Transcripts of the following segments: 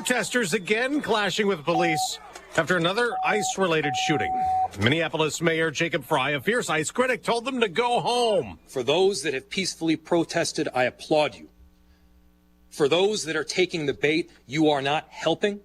Protesters again clashing with police after another ICE-related shooting. Minneapolis Mayor Jacob Fry, a fierce ICE critic, told them to go home. For those that have peacefully protested, I applaud you. For those that are taking the bait, you are not helping,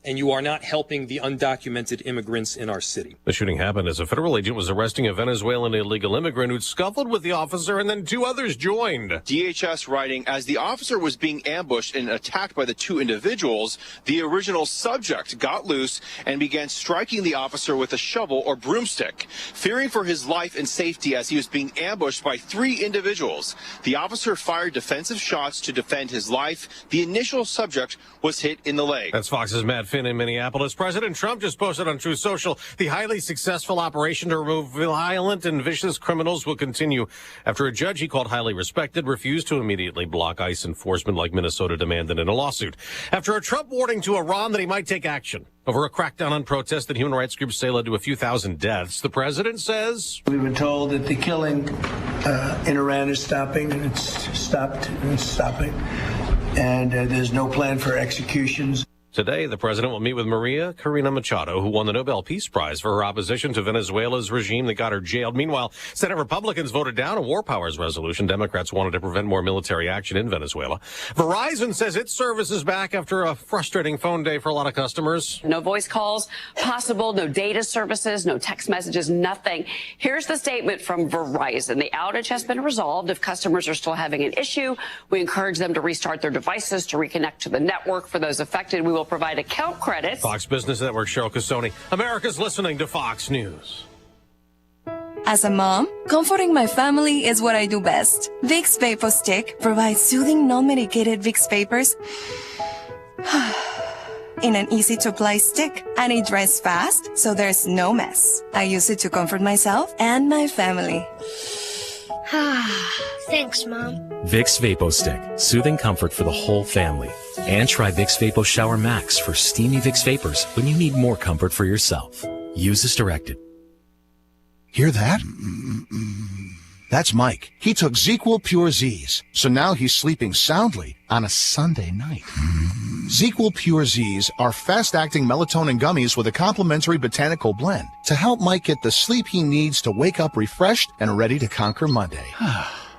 and you are not helping the undocumented immigrants in our city. The shooting happened as a federal agent was arresting a Venezuelan illegal immigrant who'd scuffled with the officer, and then two others joined. DHS writing, as the officer was being ambushed and attacked by the two individuals, the original subject got loose and began striking the officer with a shovel or broomstick. Fearing for his life and safety as he was being ambushed by three individuals, the officer fired defensive shots to defend his life. The initial subject was hit in the leg. That's Fox's Matt Finn in Minneapolis. President Trump just posted on Truth Social the highly successful operation to remove violent and vicious criminals will continue after a judge he called highly respected refused to immediately block ICE enforcement like Minnesota demanded in a lawsuit. After a Trump warning to Iran that he might take action over a crackdown on protests that human rights groups say led to a few thousand deaths, the president says, "We've been told that the killing in Iran is stopping, and it's stopped, and it's stopping, and there's no plan for executions." Today, the president will meet with Maria Corina Machado, who won the Nobel Peace Prize for her opposition to Venezuela's regime that got her jailed. Meanwhile, Senate Republicans voted down a war powers resolution. Democrats wanted to prevent more military action in Venezuela. Verizon says its service is back after a frustrating phone day for a lot of customers. No voice calls possible, no data services, no text messages, nothing. Here's the statement from Verizon. The outage has been resolved. If customers are still having an issue, we encourage them to restart their devices to reconnect to the network. For those affected, we will provide account credits. Fox Business Network, Cheryl Casoni. America's listening to Fox News. As a mom, comforting my family is what I do best. Vicks Vapor Stick provides soothing, non-medicated Vicks vapors in an easy-to-apply stick, and it dries fast, so there's no mess. I use it to comfort myself and my family. Thanks, Mom. Vicks Vapo Stick, soothing comfort for the whole family. And try Vicks Vapo Shower Max for steamy Vicks Vapors when you need more comfort for yourself. Use as directed. Hear that? That's Mike. He took ZQL Pure Z's, so now he's sleeping soundly on a Sunday night. ZQL Pure Z's are fast-acting melatonin gummies with a complementary botanical blend to help Mike get the sleep he needs to wake up refreshed and ready to conquer Monday.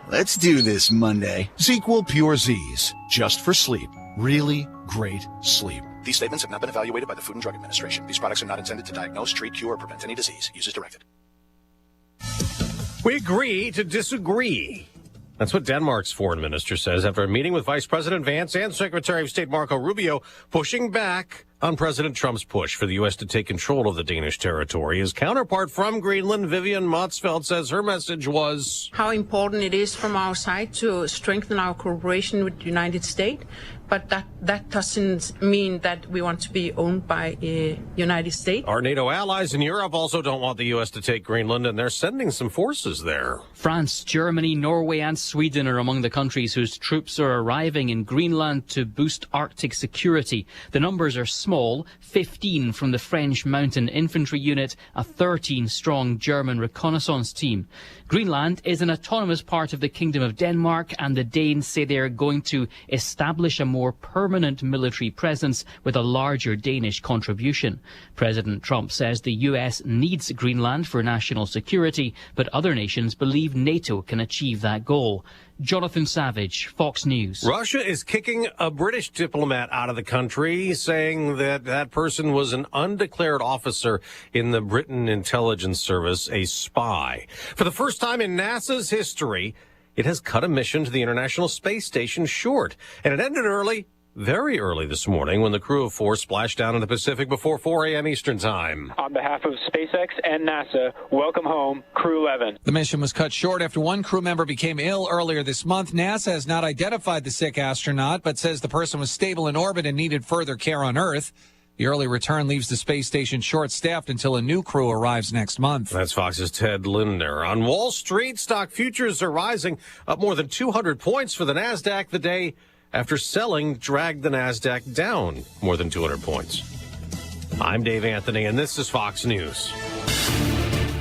Let's do this Monday. ZQL Pure Z's, just for sleep. Really great sleep. These statements have not been evaluated by the Food and Drug Administration. These products are not intended to diagnose, treat, cure, or prevent any disease. Use as directed. We agree to disagree. That's what Denmark's foreign minister says after a meeting with Vice President Vance and Secretary of State Marco Rubio, pushing back on President Trump's push for the U.S. to take control of the Danish territory. His counterpart from Greenland, Vivian Motzfeldt, says her message was how important it is from our side to strengthen our cooperation with the United States, but that doesn't mean that we want to be owned by the United States. Our NATO allies in Europe also don't want the U.S. to take Greenland, and they're sending some forces there. France, Germany, Norway and Sweden are among the countries whose troops are arriving in Greenland to boost Arctic security. The numbers are small, 15 from the French Mountain Infantry Unit, a 13-strong German reconnaissance team. Greenland is an autonomous part of the Kingdom of Denmark, and the Danes say they are going to establish a more permanent military presence with a larger Danish contribution. President Trump says the US needs Greenland for national security, but other nations believe NATO can achieve that goal. Jonathan Savage, Fox News. Russia is kicking a British diplomat out of the country, saying that that person was an undeclared officer in the Britain intelligence service, a spy. For the first time in NASA's history, it has cut a mission to the International Space Station short. And it ended early, very early this morning, when the crew of 4 splashed down in the Pacific before 4 a.m. Eastern Time. On behalf of SpaceX and NASA, welcome home, Crew 11. The mission was cut short after one crew member became ill earlier this month. NASA has not identified the sick astronaut, but says the person was stable in orbit and needed further care on Earth. The early return leaves the space station short-staffed until a new crew arrives next month. That's Fox's Ted Lindner. On Wall Street, stock futures are rising, up more than 200 points for the NASDAQ the day after selling dragged the NASDAQ down more than 200 points. I'm Dave Anthony, and this is Fox News.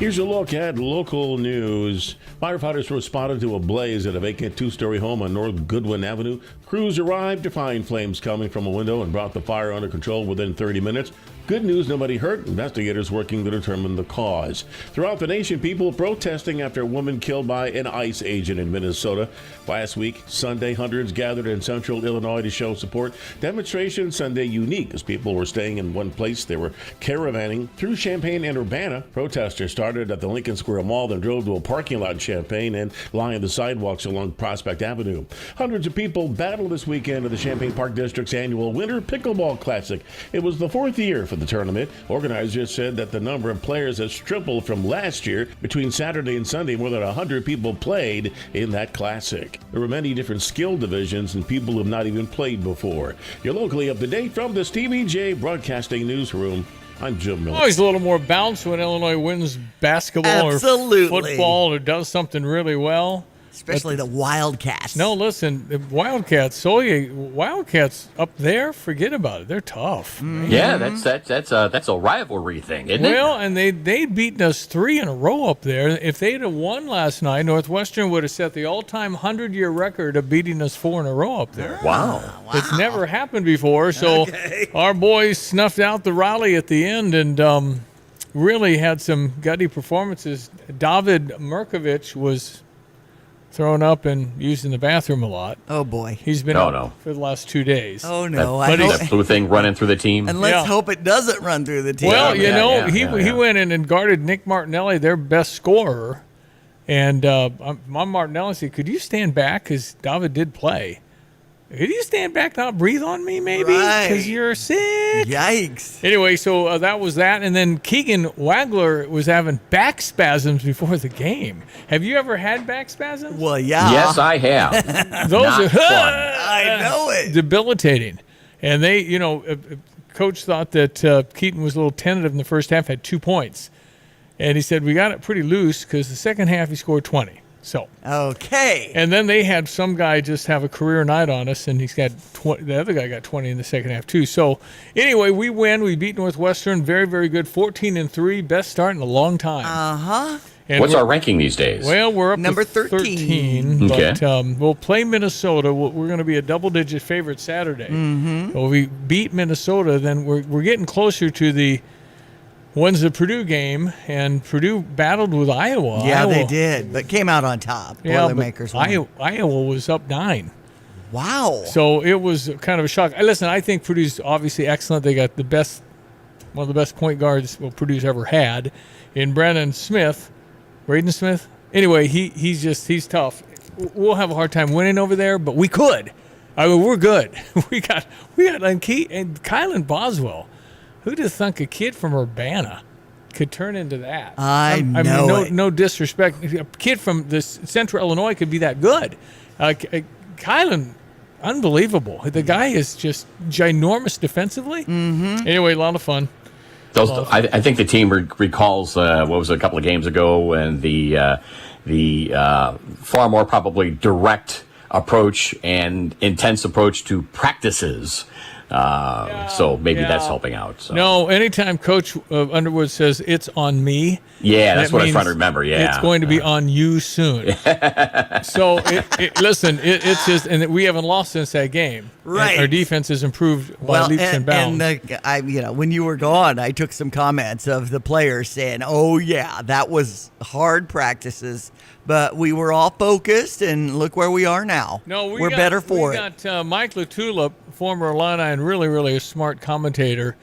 Here's a look at local news. Firefighters responded to a blaze at a vacant 2-story home on North Goodwin Avenue. Crews arrived to find flames coming from a window and brought the fire under control within 30 minutes. Good news, nobody hurt. Investigators working to determine the cause. Throughout the nation, people protesting after a woman killed by an ICE agent in Minnesota. Last week, Sunday, hundreds gathered in central Illinois to show support. Demonstration Sunday unique as people were staying in one place. They were caravanning through Champaign and Urbana. Protesters started at the Lincoln Square Mall, then drove to a parking lot in Champaign and lined the sidewalks along Prospect Avenue. Hundreds of people battled this weekend at the Champaign Park District's annual Winter Pickleball Classic. It was the fourth year for the tournament. Organizers said that the number of players has tripled from last year. Between Saturday and Sunday, more than 100 people played in that classic. There were many different skill divisions and people who have not even played before. You're locally up to date from the Stevie J Broadcasting Newsroom. I'm Jim Miller. Always a little more bounce when Illinois wins basketball or football or does something really well. Especially the Wildcats. No, listen, the Wildcats up there, forget about it. They're tough. Yeah, that's a rivalry thing, isn't it? Well, and they'd beaten us 3 in a row up there. If they'd have won last night, Northwestern would have set the all-time 100-year record of beating us 4 in a row up there. Wow. It's never happened before, so our boys snuffed out the rally at the end and really had some gutty performances. David Merkovich was thrown up and used in the bathroom a lot. Oh, boy. He's been out for the last 2 days. Oh, no. That flu thing running through the team. And let's hope it doesn't run through the team. Well, he went in and guarded Nick Martinelli, their best scorer. And Mom Martinelli said, could you stand back? Because David did play. Could you stand back, not breathe on me, maybe? Because you're sick. Yikes. Anyway, so that was that. And then Keegan Wagler was having back spasms before the game. Have you ever had back spasms? Well, yeah. Yes, I have. Those Not are fun. I know it. Debilitating. And they, Coach thought that Keaton was a little tentative in the first half, had 2 points. And he said, we got it pretty loose because the second half he scored 20. So okay, and then they had some guy just have a career night on us, and he's got 20. The other guy got 20 in the second half too. So anyway, we win. We beat Northwestern. Very, very good. 14-3, best start in a long time. What's our ranking these days? Well, we're up number to 13. Okay. But we'll play Minnesota. We're going to be a double-digit favorite Saturday. Mm-hmm. So if we beat Minnesota, then we're getting closer to the. When's the Purdue game? And Purdue battled with Iowa. Yeah, Iowa, they did, but came out on top. Yeah, Boilermakers won. Iowa was up 9. Wow. So it was kind of a shock. Listen, I think Purdue's obviously excellent. They got one of the best point guards Purdue's ever had in Braden Smith. Anyway, he's tough. We'll have a hard time winning over there, but we could. I mean, we're good. we got and Kylan Boswell. Who'd have thunk a kid from Urbana could turn into that? I mean, no disrespect. A kid from Central Illinois could be that good. Kylan, unbelievable. The guy is just ginormous defensively. Mm-hmm. Anyway, a lot of fun. I think the team recalls what was it, a couple of games ago, and the far more probably direct approach and intense approach to practices. So maybe that's helping out. So. No, anytime Coach Underwood says it's on me. Yeah, that's what I was trying to remember. Yeah, it's going to be on you soon. So listen, it's just, and we haven't lost since that game. Right, and our defense has improved by leaps and bounds. And when you were gone, I took some comments of the players saying, "Oh yeah, that was hard practices." But we were all focused, and look where we are now. No, we're better for it. We got Mike Latula, former Illini and really, really a smart commentator,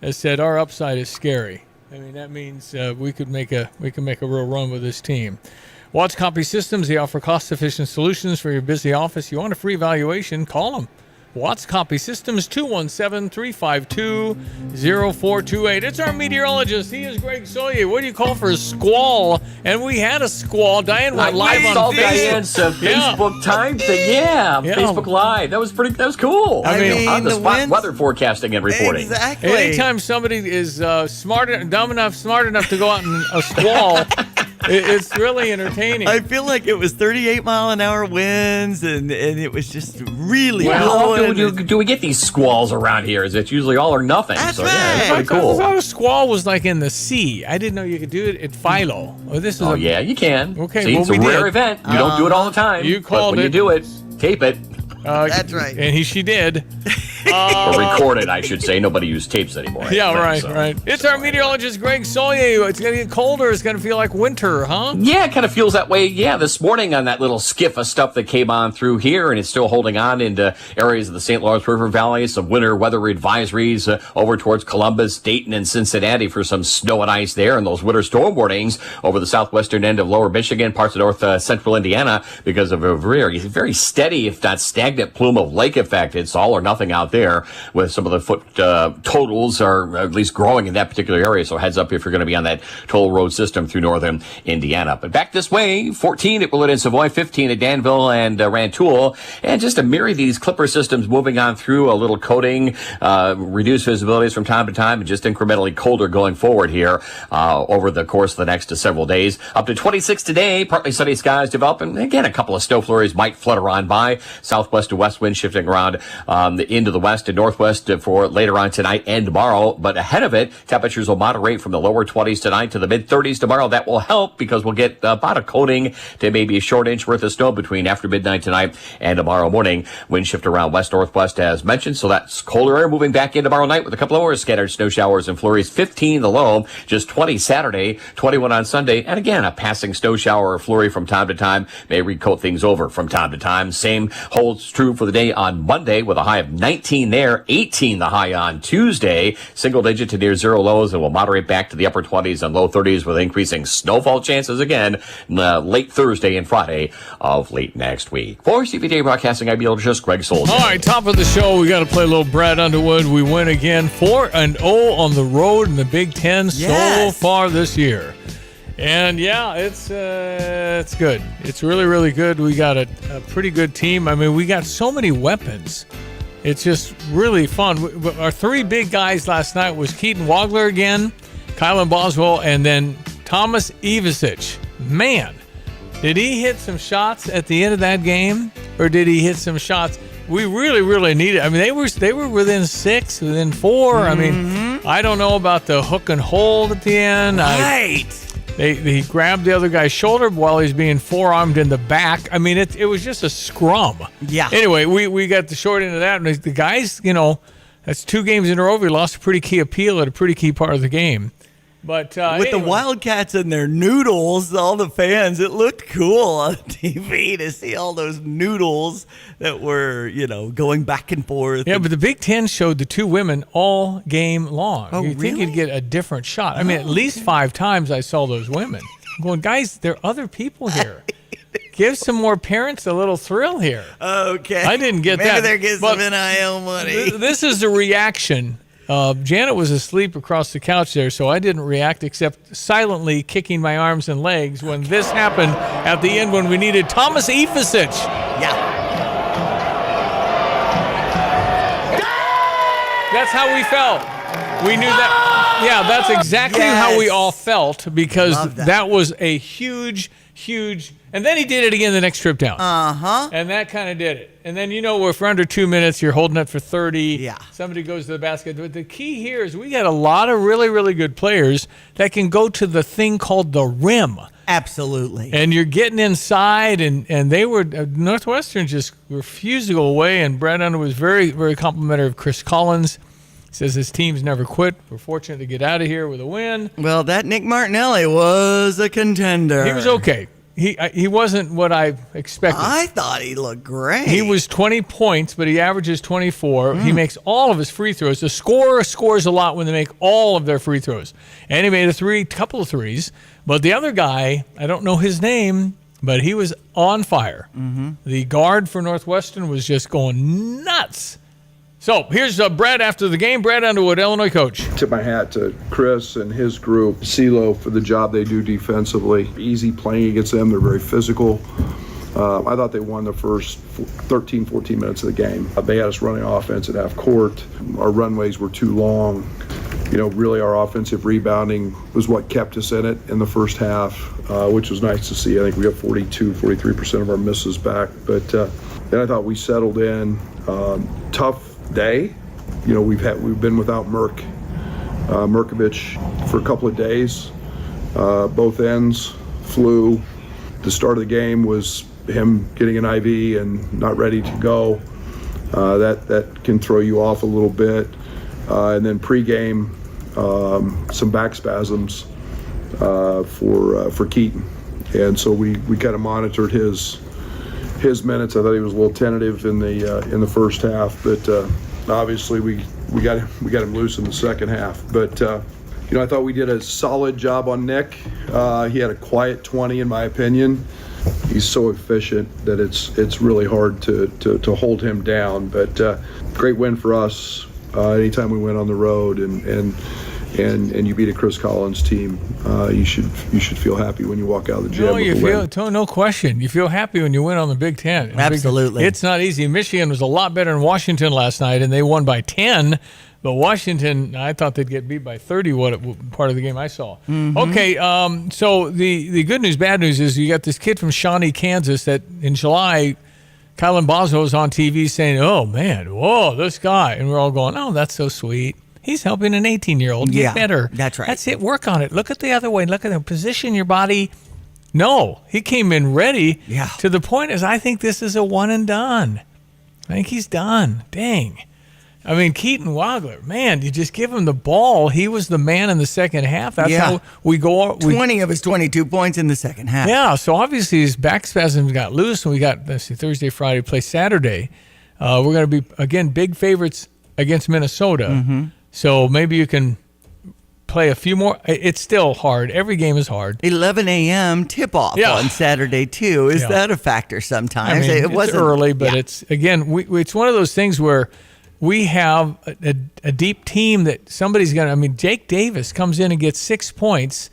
has said our upside is scary. I mean, that means we can make a real run with this team. Watts Copy Systems, they offer cost-efficient solutions for your busy office. You want a free evaluation? Call them. Watts Copy Systems, 217-352-0428. It's our meteorologist. He is Greg Soye. What do you call for a squall? And we had a squall. Diane went live on Facebook. Diane's Facebook time thing. Yeah, Facebook Live. That was cool. I mean, on the spot weather forecasting and reporting. Exactly. Anytime somebody is smart enough to go out in a squall, it's really entertaining. I feel like it was 38-mile-an-hour winds, and it was just really blowing. Do we get these squalls around here? Is it usually all or nothing? That's so right. yeah, it's pretty cool. I thought a squall was like in the sea. I didn't know you could do it at Philo. Yeah, you can. Okay, See, it's a rare event. You don't do it all the time. You called but when it. you do it, tape it. That's right. And she did. Or recorded, I should say. Nobody used tapes anymore. Yeah, right. It's our meteorologist, Greg Solye. It's going to get colder. It's going to feel like winter, huh? Yeah, it kind of feels that way. Yeah, this morning on that little skiff of stuff that came on through here, and it's still holding on into areas of the St. Lawrence River Valley. Some winter weather advisories over towards Columbus, Dayton, and Cincinnati for some snow and ice there, and those winter storm warnings over the southwestern end of lower Michigan, parts of north central Indiana, because of a very steady, if not stagnant, plume of lake effect. It's all or nothing out there, with some of the foot totals are at least growing in that particular area. So heads up if you're going to be on that toll road system through northern Indiana. But back this way, 14 at Willett and Savoy, 15 at Danville and Rantoul, and just a myriad of these clipper systems moving on through, a little coating, reduced visibilities from time to time, and just incrementally colder going forward here over the course of the next several days. Up to 26 today, partly sunny skies developing. Again, a couple of snow flurries might flutter on by. Southwest to west wind shifting around into the west and northwest for later on tonight and tomorrow. But ahead of it, temperatures will moderate from the lower 20s tonight to the mid 30s tomorrow. That will help because we'll get about a coating to maybe a short inch worth of snow between after midnight tonight and tomorrow morning. Wind shift around west northwest as mentioned. So that's colder air moving back in tomorrow night with a couple of more scattered snow showers and flurries. 15 the low, just 20 Saturday, 21 on Sunday. And again, a passing snow shower or flurry from time to time may recoat things over from time to time. Same holds true for the day on Monday with a high of 19 there, 18 the high on Tuesday, single digit to near zero lows, and will moderate back to the upper 20s and low 30s with increasing snowfall chances again late Thursday and Friday of late next week. For CVJ Broadcasting, I'm meteorologist Greg Soldier. All right, top of the show, we got to play a little Brad Underwood. We win again, 4-0 on the road in the Big Ten so far this year. And yeah, it's good. It's really, really good. We got a pretty good team. I mean, we got so many weapons. It's just really fun. Our three big guys last night was Keaton Wagler again, Kylan Boswell, and then Thomas Ivasic. Man, did he hit some shots at the end of that game, or did he hit some shots we really, really needed? I mean, they were within 6, within 4. I mean, I don't know about the hook and hold at the end. Right. He grabbed the other guy's shoulder while he's being forearmed in the back. I mean, it was just a scrum. Yeah. Anyway, we got the short end of that. And the guys, that's 2 games in a row. We lost a pretty key appeal at a pretty key part of the game. But with the Wildcats and their noodles, all the fans, it looked cool on TV to see all those noodles that were, going back and forth. Yeah, but the Big Ten showed the 2 women all game long. Oh, you think you'd get a different shot. I mean, at least 5 times I saw those women. I'm going, guys, there are other people here. Give some more parents a little thrill here. Okay. I didn't get that. Maybe they're getting some NIL money. This is the reaction. Janet was asleep across the couch there, so I didn't react except silently kicking my arms and legs when this happened at the end when we needed Thomas Ivasic. Yeah. That's how we felt. We knew that. Yeah, that's exactly how we all felt because that was a huge. And then he did it again the next trip down. Uh-huh. And that kind of did it. And then, if we're under 2 minutes, you're holding it for 30. Yeah. Somebody goes to the basket. But the key here is we got a lot of really, really good players that can go to the thing called the rim. Absolutely. And you're getting inside, and they were, Northwestern just refused to go away, and Brad Underwood was very, very complimentary of Chris Collins. He says his team's never quit. We're fortunate to get out of here with a win. Well, that Nick Martinelli was a contender. He was okay. He wasn't what I expected. I thought he looked great. He was 20 points, but he averages 24. He makes all of his free throws. The scorer scores a lot when they make all of their free throws. And he made a couple of threes. But the other guy, I don't know his name, but he was on fire. The guard for Northwestern was just going nuts. So here's Brad after the game. Brad Underwood, Illinois coach. Tip my hat to Chris and his group, CeeLo, for the job they do defensively. Easy playing against them. They're very physical. I thought they won the first 13, 14 minutes of the game. They had us running offense at half court. Our runways were too long. Really our offensive rebounding was what kept us in it in the first half, which was nice to see. I think we got 43% of our misses back. But then I thought we settled in. Tough day. We've been without Mirkovic for a couple of days. Both ends flew. The start of the game was him getting an IV and not ready to go. That can throw you off a little bit. And then pregame, some back spasms for Keaton. And so we kind of monitored his minutes. I thought he was a little tentative in the first half, but obviously we got him loose in the second half. But I thought we did a solid job on Nick. He had a quiet 20 in my opinion. He's so efficient that it's really hard to hold him down. But great win for us. Anytime we went on the road and you beat a Chris Collins team, you should feel happy when you walk out of the gym. No question. You feel happy when you win on the Big Ten. Absolutely. It's not easy. Michigan was a lot better than Washington last night, and they won by 10. But Washington, I thought they'd get beat by 30. Part of the game I saw. Mm-hmm. Okay, so the good news, bad news is you got this kid from Shawnee, Kansas, that in July, Kylan Boswell was on TV saying, "Oh man, whoa, this guy," and we're all going, "Oh, that's so sweet." He's helping an 18-year-old get better. That's right. That's it. Work on it. Look at the other way. Look at the position your body. No, he came in ready. Yeah. To the point is, I think this is a one and done. I think he's done. Dang. I mean, Keaton Wagler, man, you just give him the ball. He was the man in the second half. That's how we go. 20 of his 22 points in the second half. Yeah, so obviously his back spasms got loose, and we got, Thursday, Friday, play Saturday. We're going to be, again, big favorites against Minnesota. Mm-hmm. So maybe you can play a few more. It's still hard. Every game is hard. 11 a.m. tip-off on Saturday, too. Is that a factor sometimes? I mean, it wasn't early, but it's, again, it's one of those things where we have a deep team that somebody's going to, I mean, Jake Davis comes in and gets 6 points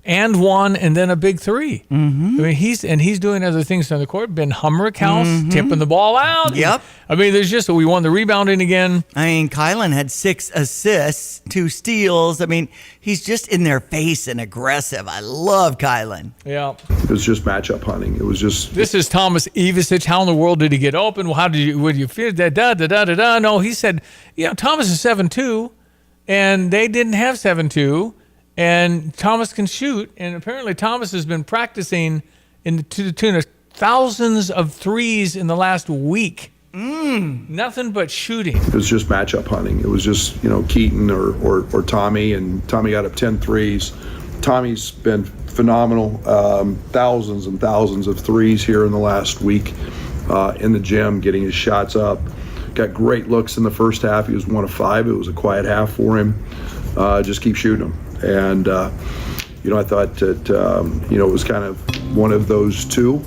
and one and then a big three. Mm-hmm. I mean, he's doing other things on the court. Ben Humrick House, tipping the ball out. Yep. I mean, we won the rebounding again. I mean, Kylan had 6 assists, 2 steals. I mean, he's just in their face and aggressive. I love Kylan. Yeah. It was just matchup hunting. It was just. This is Thomas Ivisic. How in the world did he get open? Well, would you feel that? No, he said, Thomas is 7'2", and they didn't have 7'2". And Thomas can shoot, and apparently Thomas has been practicing to the tune of thousands of threes in the last week. Nothing but shooting. It was just matchup hunting. It was just, Keaton or Tommy, and Tommy got up 10 threes. Tommy's been phenomenal. Thousands and thousands of threes here in the last week in the gym, getting his shots up. Got great looks in the first half. He was 1 of 5. It was a quiet half for him. Just keep shooting them. And, I thought that, it was kind of one of those two.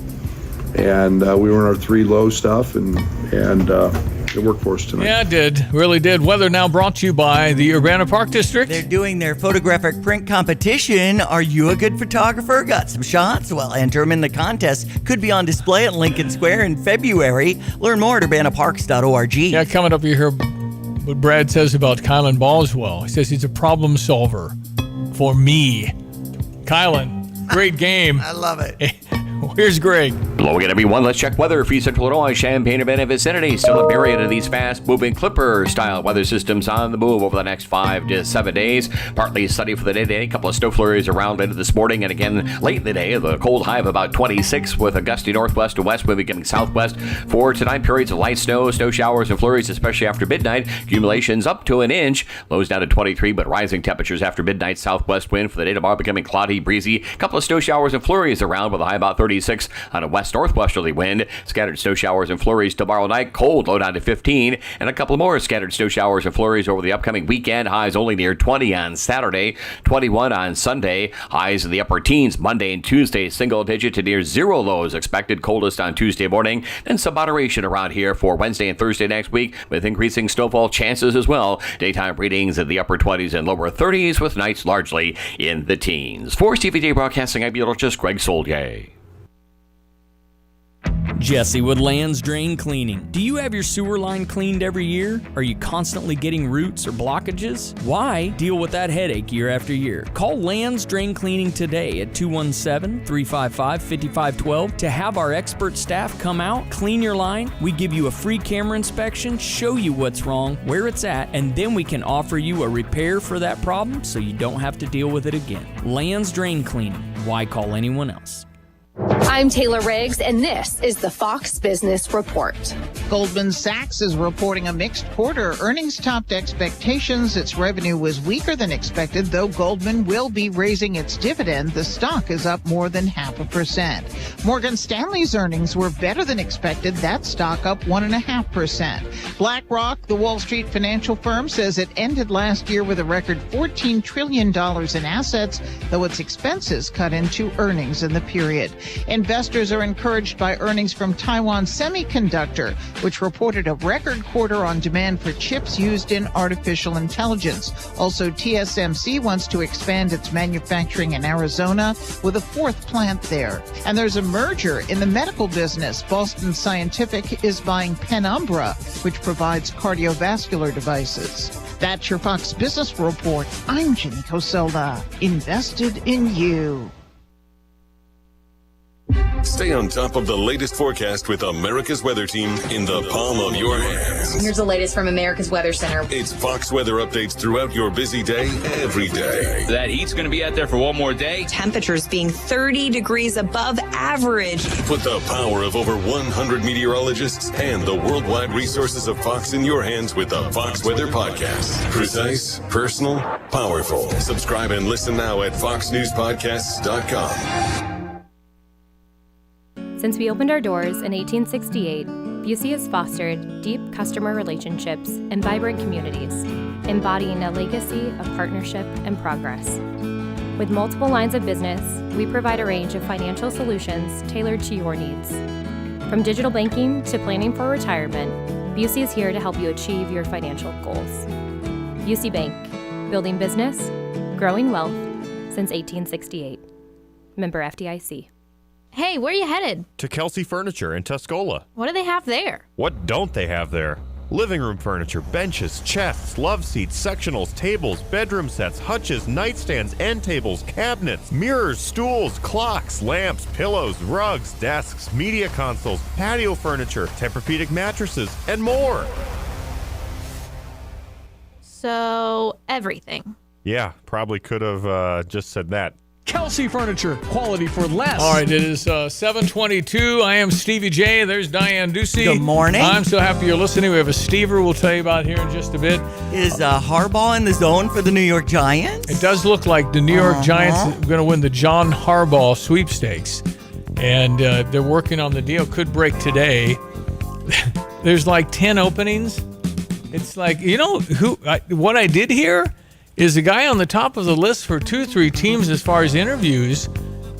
And we were in our 3 low stuff, and it worked for us tonight. Yeah, it did. Really did. Weather now brought to you by the Urbana Park District. They're doing their photographic print competition. Are you a good photographer? Got some shots? Well, enter them in the contest. Could be on display at Lincoln Square in February. Learn more at urbanaparks.org. Yeah, coming up, you hear what Brad says about Kylan Boswell. He says he's a problem solver for me. Kylan, great game. I love it. Here's Greg. Hello again, everyone. Let's check weather for Central Illinois, Champaign, Urbana vicinity. Still a myriad of these fast-moving Clipper-style weather systems on the move over the next 5 to 7 days. Partly sunny for the day today. A couple of snow flurries around later this morning, and again late in the day. The cold high of about 26 with a gusty northwest to west wind becoming southwest. For tonight, periods of light snow showers and flurries, especially after midnight. Accumulations up to an inch. Lows down to 23, but rising temperatures after midnight. Southwest wind for the day tomorrow becoming cloudy, breezy. A couple of snow showers and flurries around with a high about 36 on a west-northwesterly wind. Scattered snow showers and flurries tomorrow night. Cold, low down to 15. And a couple more scattered snow showers and flurries over the upcoming weekend. Highs only near 20 on Saturday, 21 on Sunday. Highs in the upper teens Monday and Tuesday. Single digit to near 0 lows expected. Coldest on Tuesday morning. And some moderation around here for Wednesday and Thursday next week with increasing snowfall chances as well. Daytime readings in the upper 20s and lower 30s with nights largely in the teens. For CVJ Broadcasting, I'm meteorologist Greg Soldier. Jesse with Lands Drain Cleaning. Do you have your sewer line cleaned every year? Are you constantly getting roots or blockages? Why deal with that headache year after year? Call Lands Drain Cleaning today at 217-355-5512 to have our expert staff come out, clean your line. We give you a free camera inspection, show you what's wrong, where it's at, and then we can offer you a repair for that problem so you don't have to deal with it again. Lands Drain Cleaning. Why call anyone else? I'm Taylor Riggs, and this is the Fox Business Report. Goldman Sachs is reporting a mixed quarter. Earnings topped expectations. Its revenue was weaker than expected, though Goldman will be raising its dividend. The stock is up more than 0.5%. Morgan Stanley's earnings were better than expected. That stock up 1.5%. BlackRock, the Wall Street financial firm, says it ended last year with a record $14 trillion in assets, though its expenses cut into earnings in the period. Investors are encouraged by earnings from Taiwan Semiconductor, which reported a record quarter on demand for chips used in artificial intelligence. Also, TSMC wants to expand its manufacturing in Arizona with a 4th plant there. And there's a merger in the medical business. Boston Scientific is buying Penumbra, which provides cardiovascular devices. That's your Fox Business Report. I'm Jenny Coselda. Invested in you. Stay on top of the latest forecast with America's Weather Team in the palm of your hands. Here's the latest from America's Weather Center. It's Fox weather updates throughout your busy day, every day. That heat's going to be out there for one more day. Temperatures being 30 degrees above average. Put the power of over 100 meteorologists and the worldwide resources of Fox in your hands with the Fox Weather Podcast. Precise, personal, powerful. Subscribe and listen now at foxnewspodcasts.com. Since we opened our doors in 1868, Busey has fostered deep customer relationships and vibrant communities, embodying a legacy of partnership and progress. With multiple lines of business, we provide a range of financial solutions tailored to your needs. From digital banking to planning for retirement, Busey is here to help you achieve your financial goals. Busey Bank, building business, growing wealth since 1868. Member FDIC. Hey, where are you headed? To Kelsey Furniture in Tuscola. What do they have there? What don't they have there? Living room furniture, benches, chests, love seats, sectionals, tables, bedroom sets, hutches, nightstands, end tables, cabinets, mirrors, stools, clocks, lamps, pillows, rugs, desks, media consoles, patio furniture, Tempur-Pedic mattresses, and more. So, everything. Yeah, probably could have just said that. Kelsey Furniture, quality for less. All right, it is 7:22. I am Stevie J. There's Diane Ducey. Good morning. I'm so happy you're listening. We have a Stever we'll tell you about here in just a bit. Is Harbaugh in the zone for the New York Giants? It does look like the New York Giants are going to win the John Harbaugh sweepstakes. And they're working on the deal. Could break today. There's like 10 openings. It's like, you know, what I did hear is the guy on the top of the list for 2-3 teams as far as interviews,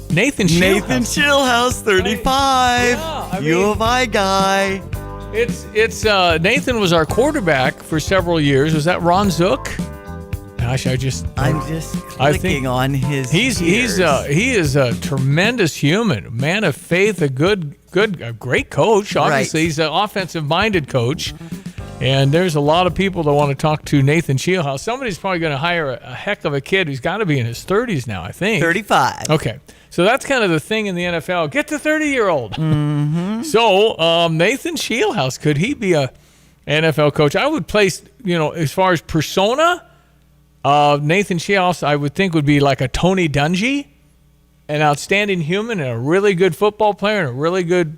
Nathan Shieldhouse, 35. U of I guy. It's Nathan was our quarterback for several years. Was that Ron Zook? Gosh, I'm just clicking on his. He is a tremendous human, man of faith, a great coach. Obviously, he's an offensive-minded coach. And there's a lot of people that want to talk to Nathan Shieldhouse. Somebody's probably going to hire a heck of a kid who's got to be in his 30s now, I think. 35. Okay. So that's kind of the thing in the NFL. Get the 30-year-old. Mm-hmm. So Nathan Shieldhouse, could he be a NFL coach? I would place, as far as persona, Nathan Shieldhouse, I would think would be like a Tony Dungy, an outstanding human and a really good football player and a really good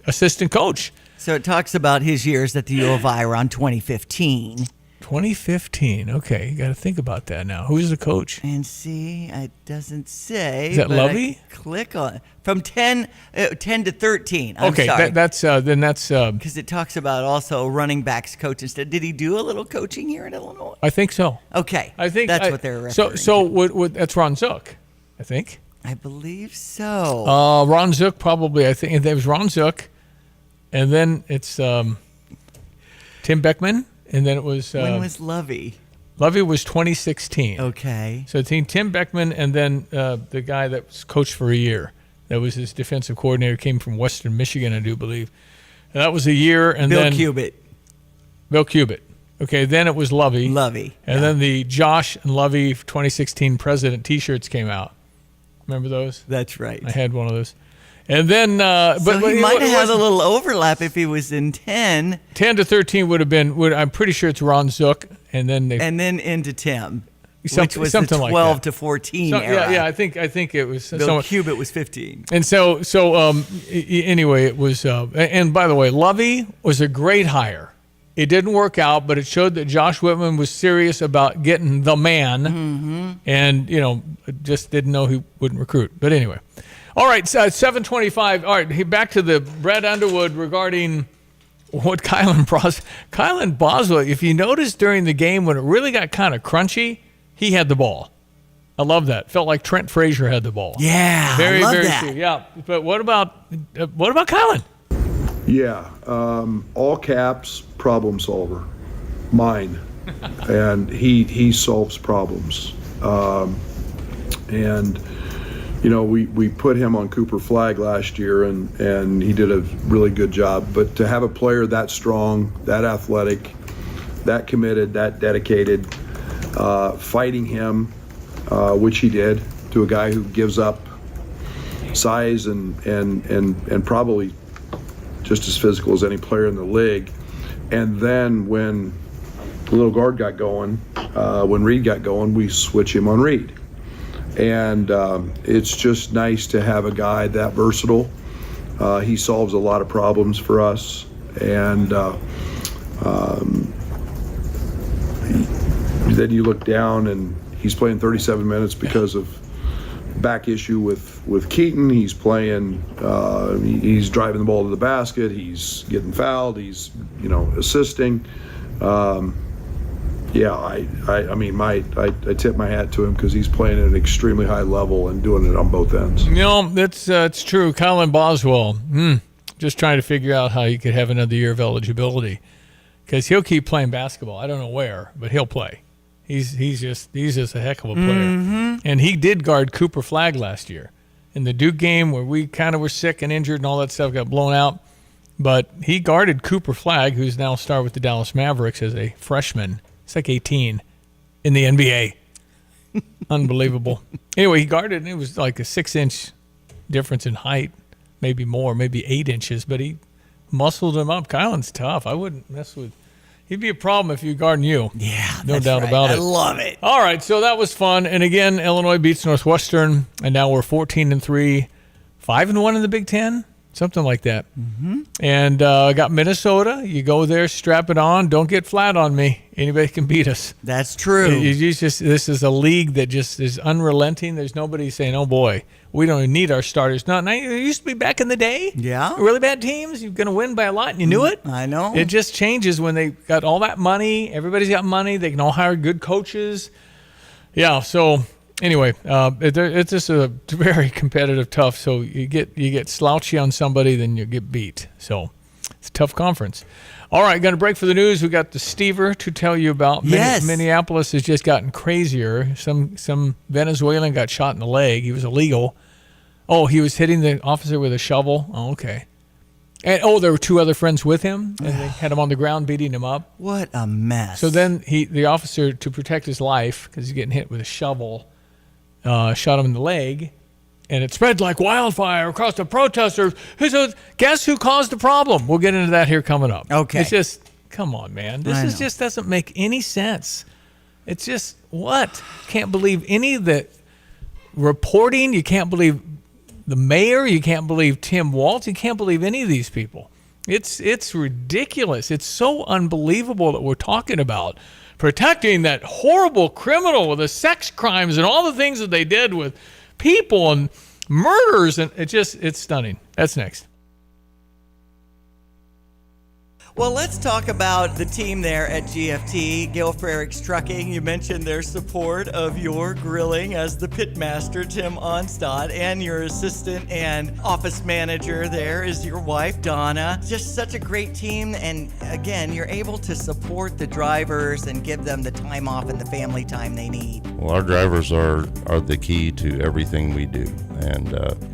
assistant coach. So it talks about his years at the U of I around 2015. 2015. Okay, you got to think about that now. Who's the coach? And see, it doesn't say. Is that Lovey? Click on from 10 to 13. I'm sorry. That's because it talks about also running backs coach instead. Did he do a little coaching here at Illinois? I think so. Okay, I think that's what they're referring to. That's Ron Zook, I think. I believe so. Ron Zook probably. I think it was Ron Zook. And then it's Tim Beckman, and then it was... when was Lovey? Lovey was 2016. Okay. So Tim Beckman, and then the guy that was coached for a year. That was his defensive coordinator, came from Western Michigan, I do believe. And that was a year, and Bill then... Bill Cubit. Okay, then it was Lovey. And then the Josh and Lovey 2016 President T-shirts came out. Remember those? That's right. I had one of those. And then, but he might have had a little overlap if he was in 10. 10 to 13 would have been. I'm pretty sure it's Ron Zook, and then into Tim. which was something the like 12 that. to 14 era. Yeah, I think it was. Bill Cubit was 15. And so anyway, it was. And by the way, Lovey was a great hire. It didn't work out, but it showed that Josh Whitman was serious about getting the man, and just didn't know he wouldn't recruit. But anyway, all right, so 7:25. All right, back to the Brad Underwood regarding what Kylan Boswell. If you noticed during the game when it really got kind of crunchy, he had the ball. I love that. Felt like Trent Frazier had the ball. Yeah, very, I love very that. true. Yeah, but what about Kylan? Yeah, all caps, problem solver, mine, and he solves problems, and we put him on Cooper Flag last year, and he did a really good job. But to have a player that strong, that athletic, that committed, that dedicated, fighting him, which he did, to a guy who gives up size and probably just as physical as any player in the league. And then when the little guard got going, when Reed got going, we switch him on Reed. And it's just nice to have a guy that versatile. He solves a lot of problems for us. And then you look down and he's playing 37 minutes because of back issue with Keaton. He's playing, he's driving the ball to the basket, he's getting fouled, he's assisting. I tip my hat to him because he's playing at an extremely high level and doing it on both ends. That's it's true. Kylan Boswell, just trying to figure out how he could have another year of eligibility, because he'll keep playing basketball. I don't know where, but he'll play. He's just a heck of a player. And he did guard Cooper Flag last year in the Duke game where we kind of were sick and injured and all that stuff got blown out. But he guarded Cooper Flag, who's now a star with the Dallas Mavericks as a freshman. He's like 18 in the NBA. Unbelievable. Anyway, he guarded, and it was like a 6-inch difference in height, maybe more, maybe 8 inches. But he muscled him up. Kylan's tough. I wouldn't mess with. He'd be a problem if he guarding you. Yeah, no doubt about it. I love it. All right, so that was fun. And again, Illinois beats Northwestern, and now we're 14-3, 5-1 in the Big Ten, something like that. And got Minnesota. You go there, strap it on. Don't get flat on me. Anybody can beat us. That's true. This is a league that just is unrelenting. There's nobody saying, "Oh boy, we don't need our starters." Not it used to be back in the day. Yeah, really bad teams. You're going to win by a lot, and you knew it. I know. It just changes when they got all that money. Everybody's got money. They can all hire good coaches. Yeah. So anyway, it's just a very competitive, tough. So you get slouchy on somebody, then you get beat. So it's a tough conference. All right, going to break for the news. We got the Stever to tell you about. Yes. Minneapolis has just gotten crazier. Some Venezuelan got shot in the leg. He was illegal. Oh, he was hitting the officer with a shovel. Oh, okay. And there were 2 other friends with him, and they had him on the ground beating him up. What a mess. So then the officer, to protect his life, because he's getting hit with a shovel, shot him in the leg. And it spread like wildfire across the protesters. So guess who caused the problem? We'll get into that here coming up. Okay. It's just, come on, man. This just doesn't make any sense. It's just, what? Can't believe any of the reporting. You can't believe the mayor. You can't believe Tim Walz. You can't believe any of these people. It's ridiculous. It's so unbelievable that we're talking about protecting that horrible criminal with the sex crimes and all the things that they did with people and murders, and it's stunning. That's next. Well, let's talk about the team there at GFT, Gil Frericks Trucking. You mentioned their support of your grilling as the pitmaster, Tim Onstad, and your assistant and office manager there is your wife, Donna. Just such a great team, and again, you're able to support the drivers and give them the time off and the family time they need. Well, our drivers are the key to everything we do, and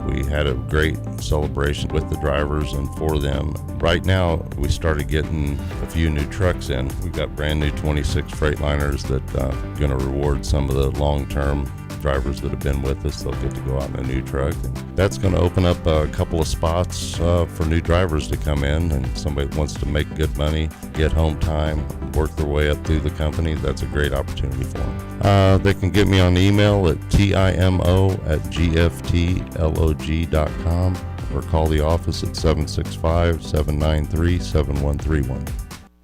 we had a great celebration with the drivers and for them. Right now, we started getting a few new trucks in. We've got brand new 26 Freightliners that going to reward some of the long-term drivers that have been with us. They'll get to go out in a new truck. And that's going to open up a couple of spots for new drivers to come in, and somebody that wants to make good money, get home time, work their way up through the company. That's a great opportunity for them. They can get me on email at timo@gftlog.com or call the office at 765-793-7131.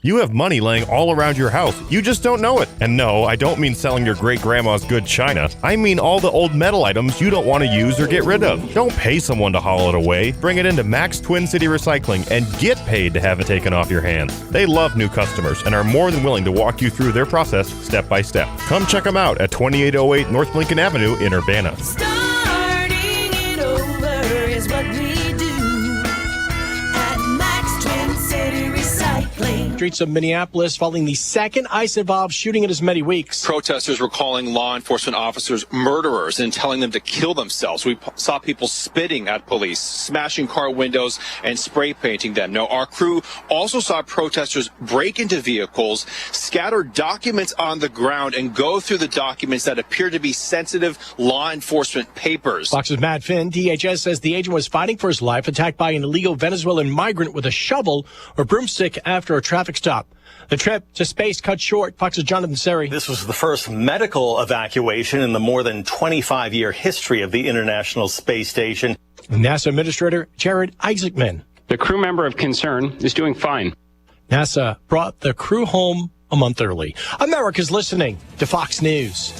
You have money laying all around your house. You just don't know it. And no, I don't mean selling your great-grandma's good china. I mean all the old metal items you don't want to use or get rid of. Don't pay someone to haul it away. Bring it into Max Twin City Recycling and get paid to have it taken off your hands. They love new customers and are more than willing to walk you through their process step by step. Come check them out at 2808 North Lincoln Avenue in Urbana. Starting it over is what we do at Max Twin City Recycling. Streets of Minneapolis following the second ICE-involved shooting in as many weeks. Protesters were calling law enforcement officers murderers and telling them to kill themselves. We saw people spitting at police, smashing car windows, and spray painting them. Now, our crew also saw protesters break into vehicles, scatter documents on the ground, and go through the documents that appear to be sensitive law enforcement papers. Fox's Matt Finn, DHS says the agent was fighting for his life, attacked by an illegal Venezuelan migrant with a shovel or broomstick after a traffic stop. The trip to space cut short. Fox's Jonathan Seri. This was the first medical evacuation in the more than 25-year history of the International Space Station. NASA Administrator Jared Isaacman. The crew member of concern is doing fine. NASA brought the crew home a month early. America's listening to Fox News.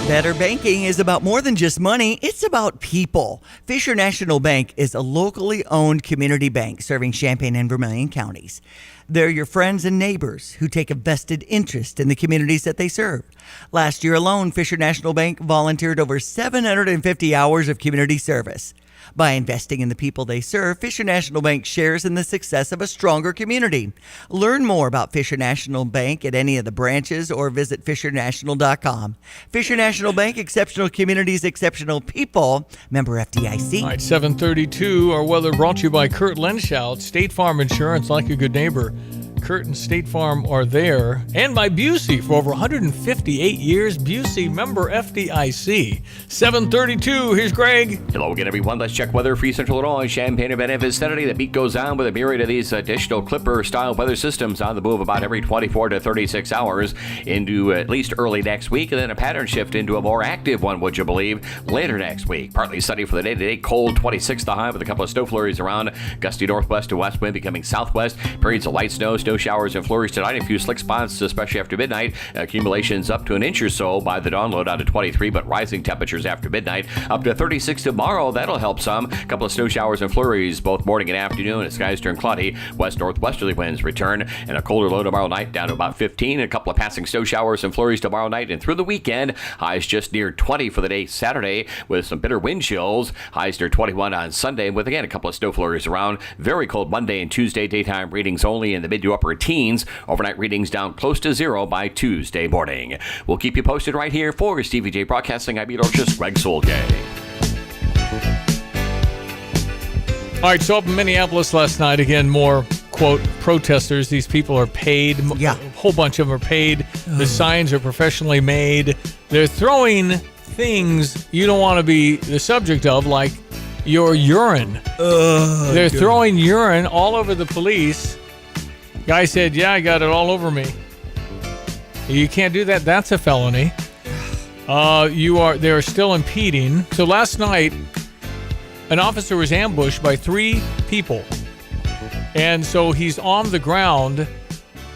Better banking is about more than just money. It's about people. Fisher National Bank is a locally owned community bank serving Champaign and Vermilion counties. They're your friends and neighbors who take a vested interest in the communities that they serve. Last year alone, Fisher National Bank volunteered over 750 hours of community service. By investing in the people they serve, Fisher National Bank shares in the success of a stronger community. Learn more about Fisher National Bank at any of the branches or visit fishernational.com. Fisher National Bank, exceptional communities, exceptional people. Member FDIC. All right, 7:32. Our weather brought to you by Kurt Lenschout, State Farm Insurance, like a good neighbor. Kurt and State Farm are there. And by Busey for over 158 years. Busey, member FDIC. 7:32. Here's Greg. Hello again, everyone. Let's check weather for Central Illinois, Champaign, Urbana vicinity. The beat goes on with a myriad of these additional Clipper-style weather systems on the move about every 24 to 36 hours into at least early next week, and then a pattern shift into a more active one, would you believe, later next week. Partly sunny for the day today, cold, 26 the high with a couple of snow flurries around. Gusty northwest to west wind becoming southwest. Periods of light snow showers and flurries tonight. A few slick spots, especially after midnight. Accumulations up to an inch or so by the dawn low down to 23, but rising temperatures after midnight up to 36 tomorrow. That'll help some. A couple of snow showers and flurries both morning and afternoon as skies turn cloudy. West northwesterly winds return, and a colder low tomorrow night down to about 15. A couple of passing snow showers and flurries tomorrow night and through the weekend. Highs just near 20 for the day Saturday with some bitter wind chills. Highs near 21 on Sunday with again a couple of snow flurries around. Very cold Monday and Tuesday. Daytime readings only in the mid to upper teens. Overnight readings down close to zero by Tuesday morning. We'll keep you posted right here for Stevie J Broadcasting. I'm meteorologist Greg Solgay. All right, so up in Minneapolis last night, again, more, quote, protesters. These people are paid. Yeah. A whole bunch of them are paid. The signs are professionally made. They're throwing things you don't want to be the subject of, like your urine. They're throwing urine all over the police. Guy said, yeah, I got it all over me. You can't do that. That's a felony. They're still impeding. So last night, an officer was ambushed by 3 people. And so he's on the ground.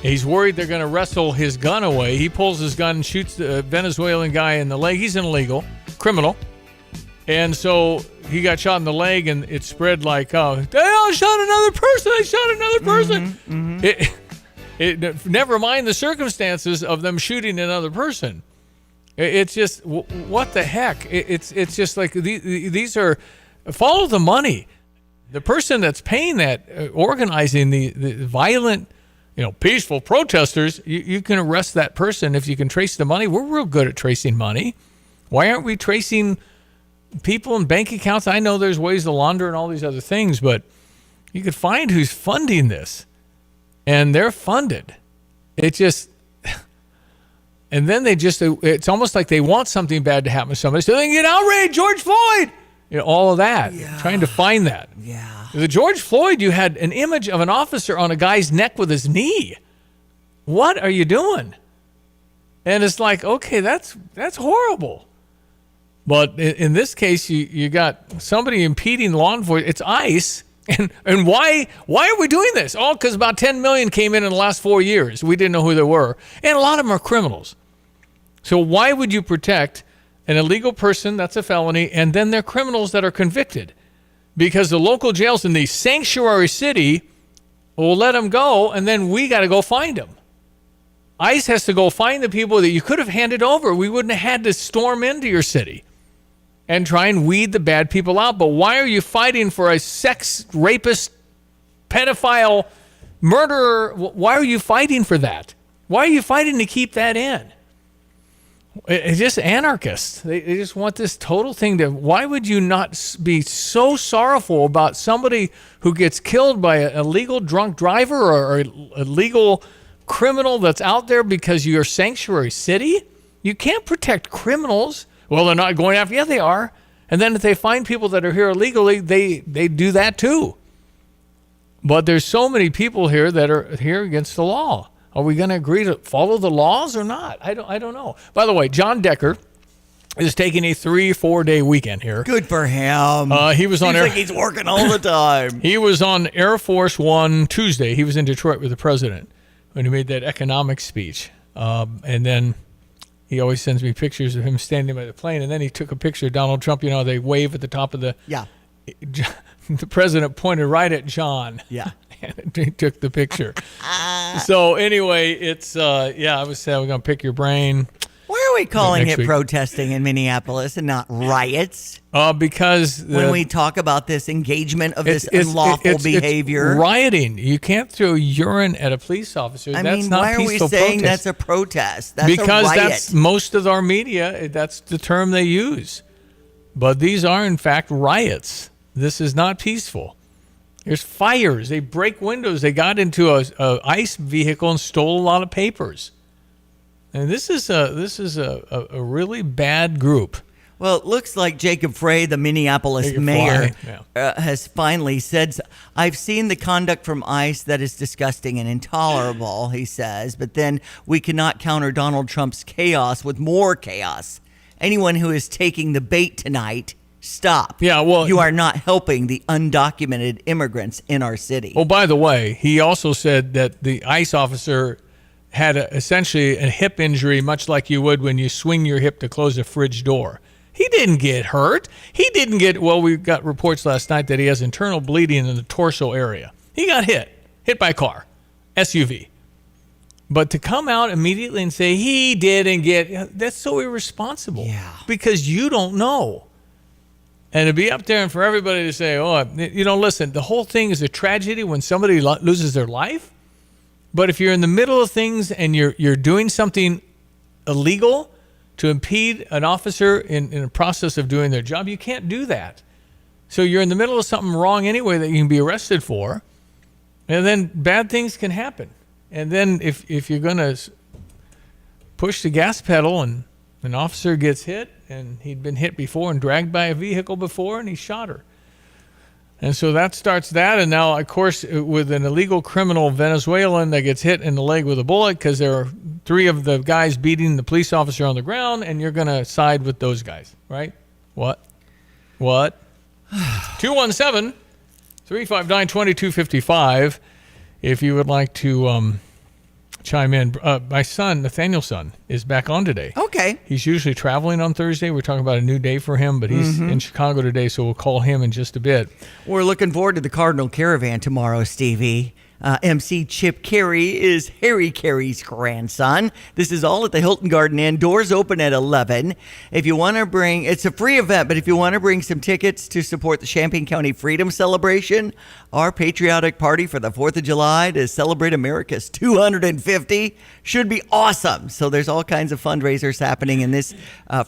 He's worried they're going to wrestle his gun away. He pulls his gun and shoots the Venezuelan guy in the leg. He's an illegal criminal. And so he got shot in the leg, and it spread like, oh, I shot another person. I shot another person. It never mind the circumstances of them shooting another person. It's just, what the heck? It's just like, these are, follow the money. The person that's paying that, organizing the violent, peaceful protesters, you can arrest that person if you can trace the money. We're real good at tracing money. Why aren't we tracing people and bank accounts? I know there's ways to launder and all these other things, but you could find who's funding this, and they're funded. It just, and then it's almost like they want something bad to happen to somebody so they can get outraged. George Floyd, all of that, trying to find that. Yeah. The George Floyd, you had an image of an officer on a guy's neck with his knee. What are you doing? And it's like, okay, that's horrible. But in this case, you got somebody impeding law enforcement. It's ICE. And why are we doing this? Oh, because about 10 million came in the last 4 years. We didn't know who they were. And a lot of them are criminals. So why would you protect an illegal person, that's a felony, and then they're criminals that are convicted? Because the local jails in the sanctuary city will let them go, and then we got to go find them. ICE has to go find the people that you could have handed over. We wouldn't have had to storm into your city and try and weed the bad people out. But why are you fighting for a sex rapist, pedophile, murderer? Why are you fighting for that? Why are you fighting to keep that in? It's just anarchists. They just want this total thing to... Why would you not be so sorrowful about somebody who gets killed by a illegal drunk driver or a legal criminal that's out there because you're a sanctuary city? You can't protect criminals. Well, they're not going after... Yeah, they are. And then if they find people that are here illegally, they do that too. But there's so many people here that are here against the law. Are we going to agree to follow the laws or not? I don't know. By the way, John Decker is taking a 3-4 day weekend here. Good for him. He was on Seems like he's working all the time. He was on Air Force One Tuesday. He was in Detroit with the president when he made that economic speech. And then he always sends me pictures of him standing by the plane. And then he took a picture of Donald Trump. You know, they wave at the top of the... Yeah. The president pointed right at John. Yeah. And he took the picture. So anyway, it's, I was saying we're going to pick your brain. Why are we calling it week. protesting in Minneapolis and not riots? Because... when we talk about this engagement of this unlawful behavior. It's rioting. You can't throw urine at a police officer. That's not why are we peaceful saying protest. that's a protest? That's because a riot. that's most of our media. That's the term they use. But these are, in fact, riots. This is not peaceful. There's fires. They break windows. They got into a ICE vehicle and stole a lot of papers. And this is a really bad group. Well, it looks like Jacob Frey, the Minneapolis mayor, has finally said, I've seen the conduct from ICE that is disgusting and intolerable, he says, but then we cannot counter Donald Trump's chaos with more chaos. Anyone who is taking the bait tonight, stop. Yeah, well, you are not helping the undocumented immigrants in our city. Oh, by the way, he also said that the ICE officer had essentially a hip injury, much like you would when you swing your hip to close a fridge door. He didn't get hurt. He didn't get, well, we got reports last night that he has internal bleeding in the torso area. He got hit by a car, SUV. But to come out immediately and say he didn't get, that's so irresponsible. Yeah. Because you don't know. And to be up there and for everybody to say, oh, listen, the whole thing is a tragedy when somebody loses their life. But if you're in the middle of things and you're doing something illegal to impede an officer in a process of doing their job, you can't do that. So you're in the middle of something wrong anyway that you can be arrested for. And then bad things can happen. And then if you're going to push the gas pedal and an officer gets hit, and he'd been hit before and dragged by a vehicle before, and he shot her. And so that starts that. And now, of course, with an illegal criminal Venezuelan that gets hit in the leg with a bullet because there are 3 of the guys beating the police officer on the ground, and you're going to side with those guys, right? What? 217-359-2255 if you would like to chime in. My son, Nathaniel's son, is back on today. Okay. He's usually traveling on Thursday. We're talking about a new day for him, but he's in Chicago today, so we'll call him in just a bit. We're looking forward to the Cardinal Caravan tomorrow, Stevie. MC Chip Carey is Harry Carey's grandson. This is all at the Hilton Garden Inn. Doors open at 11. If you want to bring, it's a free event, but if you want to bring some tickets to support the Champaign County Freedom Celebration, our patriotic party for the 4th of July to celebrate America's 250, should be awesome. So there's all kinds of fundraisers happening in this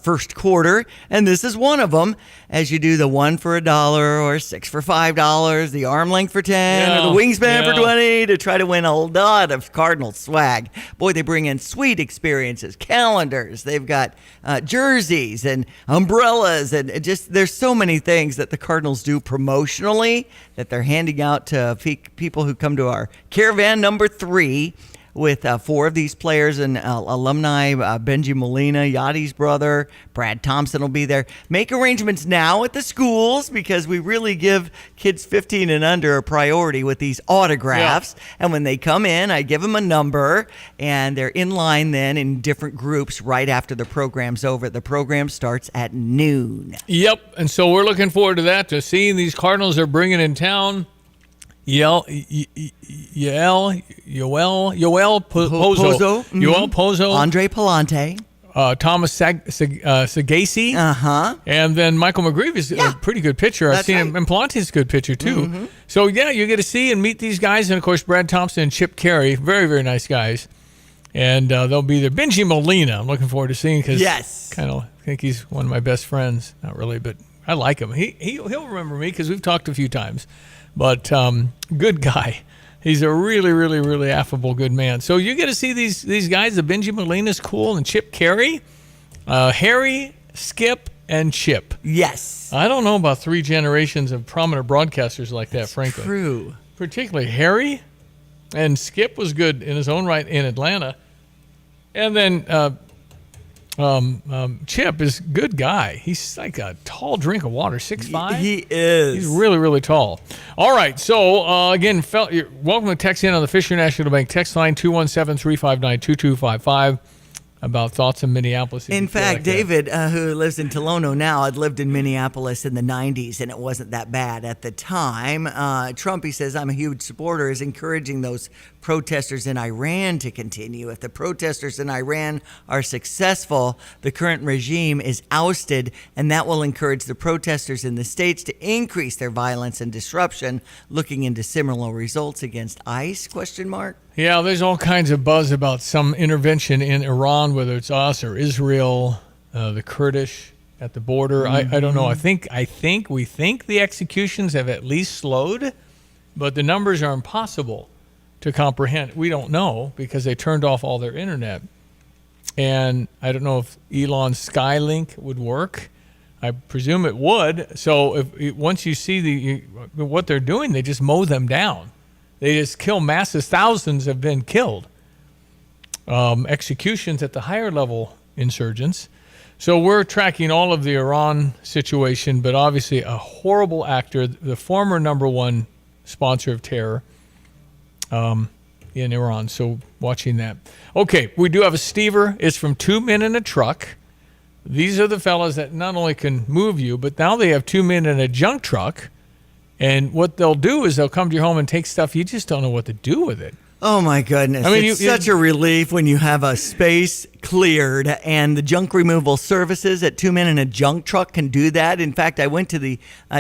first quarter, and this is one of them. As you do the 1 for $1 or 6 for $5, the arm length for 10, or the wingspan for 20, to try to win a lot of Cardinal swag. Boy, they bring in suite experiences, calendars. They've got jerseys and umbrellas, and just there's so many things that the Cardinals do promotionally that they're handing out to people who come to our caravan number 3. with 4 of these players and alumni, Benji Molina, Yachty's brother, Brad Thompson will be there. Make arrangements now at the schools because we really give kids 15 and under a priority with these autographs. Yeah. And when they come in, I give them a number, and they're in line then in different groups right after the program's over. The program starts at noon. Yep, and so we're looking forward to that, to seeing these Cardinals they're bringing in town. Yoel Pozo. Mm-hmm. Yoel Pozo. Andre Palante. Thomas Sagasi. And then Michael McGreevy is a pretty good pitcher. I've seen him. And Palante's a good pitcher, too. Mm-hmm. So, yeah, you get to see and meet these guys. And, of course, Brad Thompson and Chip Carey. Very, very nice guys. And they'll be there. Benji Molina, I'm looking forward to seeing because kind of think he's one of my best friends. Not really, but I like him. He'll remember me because we've talked a few times. But good guy. He's a really, really, really affable, good man. So you get to see these guys. The Benji Molina's cool, and Chip Carey, Harry, Skip, and Chip. Yes. I don't know about 3 generations of prominent broadcasters like that, frankly. True. Particularly Harry, and Skip was good in his own right in Atlanta. And then Chip is a good guy. He's like a tall drink of water, 6'5". He is. He's really, really tall. All right. So, again, you're welcome to text in on the Fisher National Bank text line, 217-359-2255, about thoughts in Minneapolis. In fact, David, who lives in Tolono now, had lived in Minneapolis in the 90s, and it wasn't that bad at the time. Trump, he says, I'm a huge supporter, is encouraging those protesters in Iran to continue. If the protesters in Iran are successful, the current regime is ousted, and that will encourage the protesters in the States to increase their violence and disruption, looking into similar results against ICE, ? Yeah, there's all kinds of buzz about some intervention in Iran, whether it's us or Israel, the Kurdish at the border. Mm-hmm. I don't know. We think the executions have at least slowed, but the numbers are impossible to comprehend. We don't know because they turned off all their internet. And I don't know if Elon's Skylink would work. I presume it would. So once you see what they're doing, they just mow them down. They just kill masses. Thousands have been killed. Executions at the higher level insurgents. So we're tracking all of the Iran situation, but obviously a horrible actor, the former #1 sponsor of terror in Iran. So watching that. Okay, we do have a Stever. It's from 2 Men in a Truck. These are the fellas that not only can move you, but now they have 2 men in a junk truck. And what they'll do is they'll come to your home and take stuff you just don't know what to do with it. Oh, my goodness. I mean, it's such a relief when you have a space cleared, and the junk removal services at 2 Men in a Junk Truck can do that. In fact, I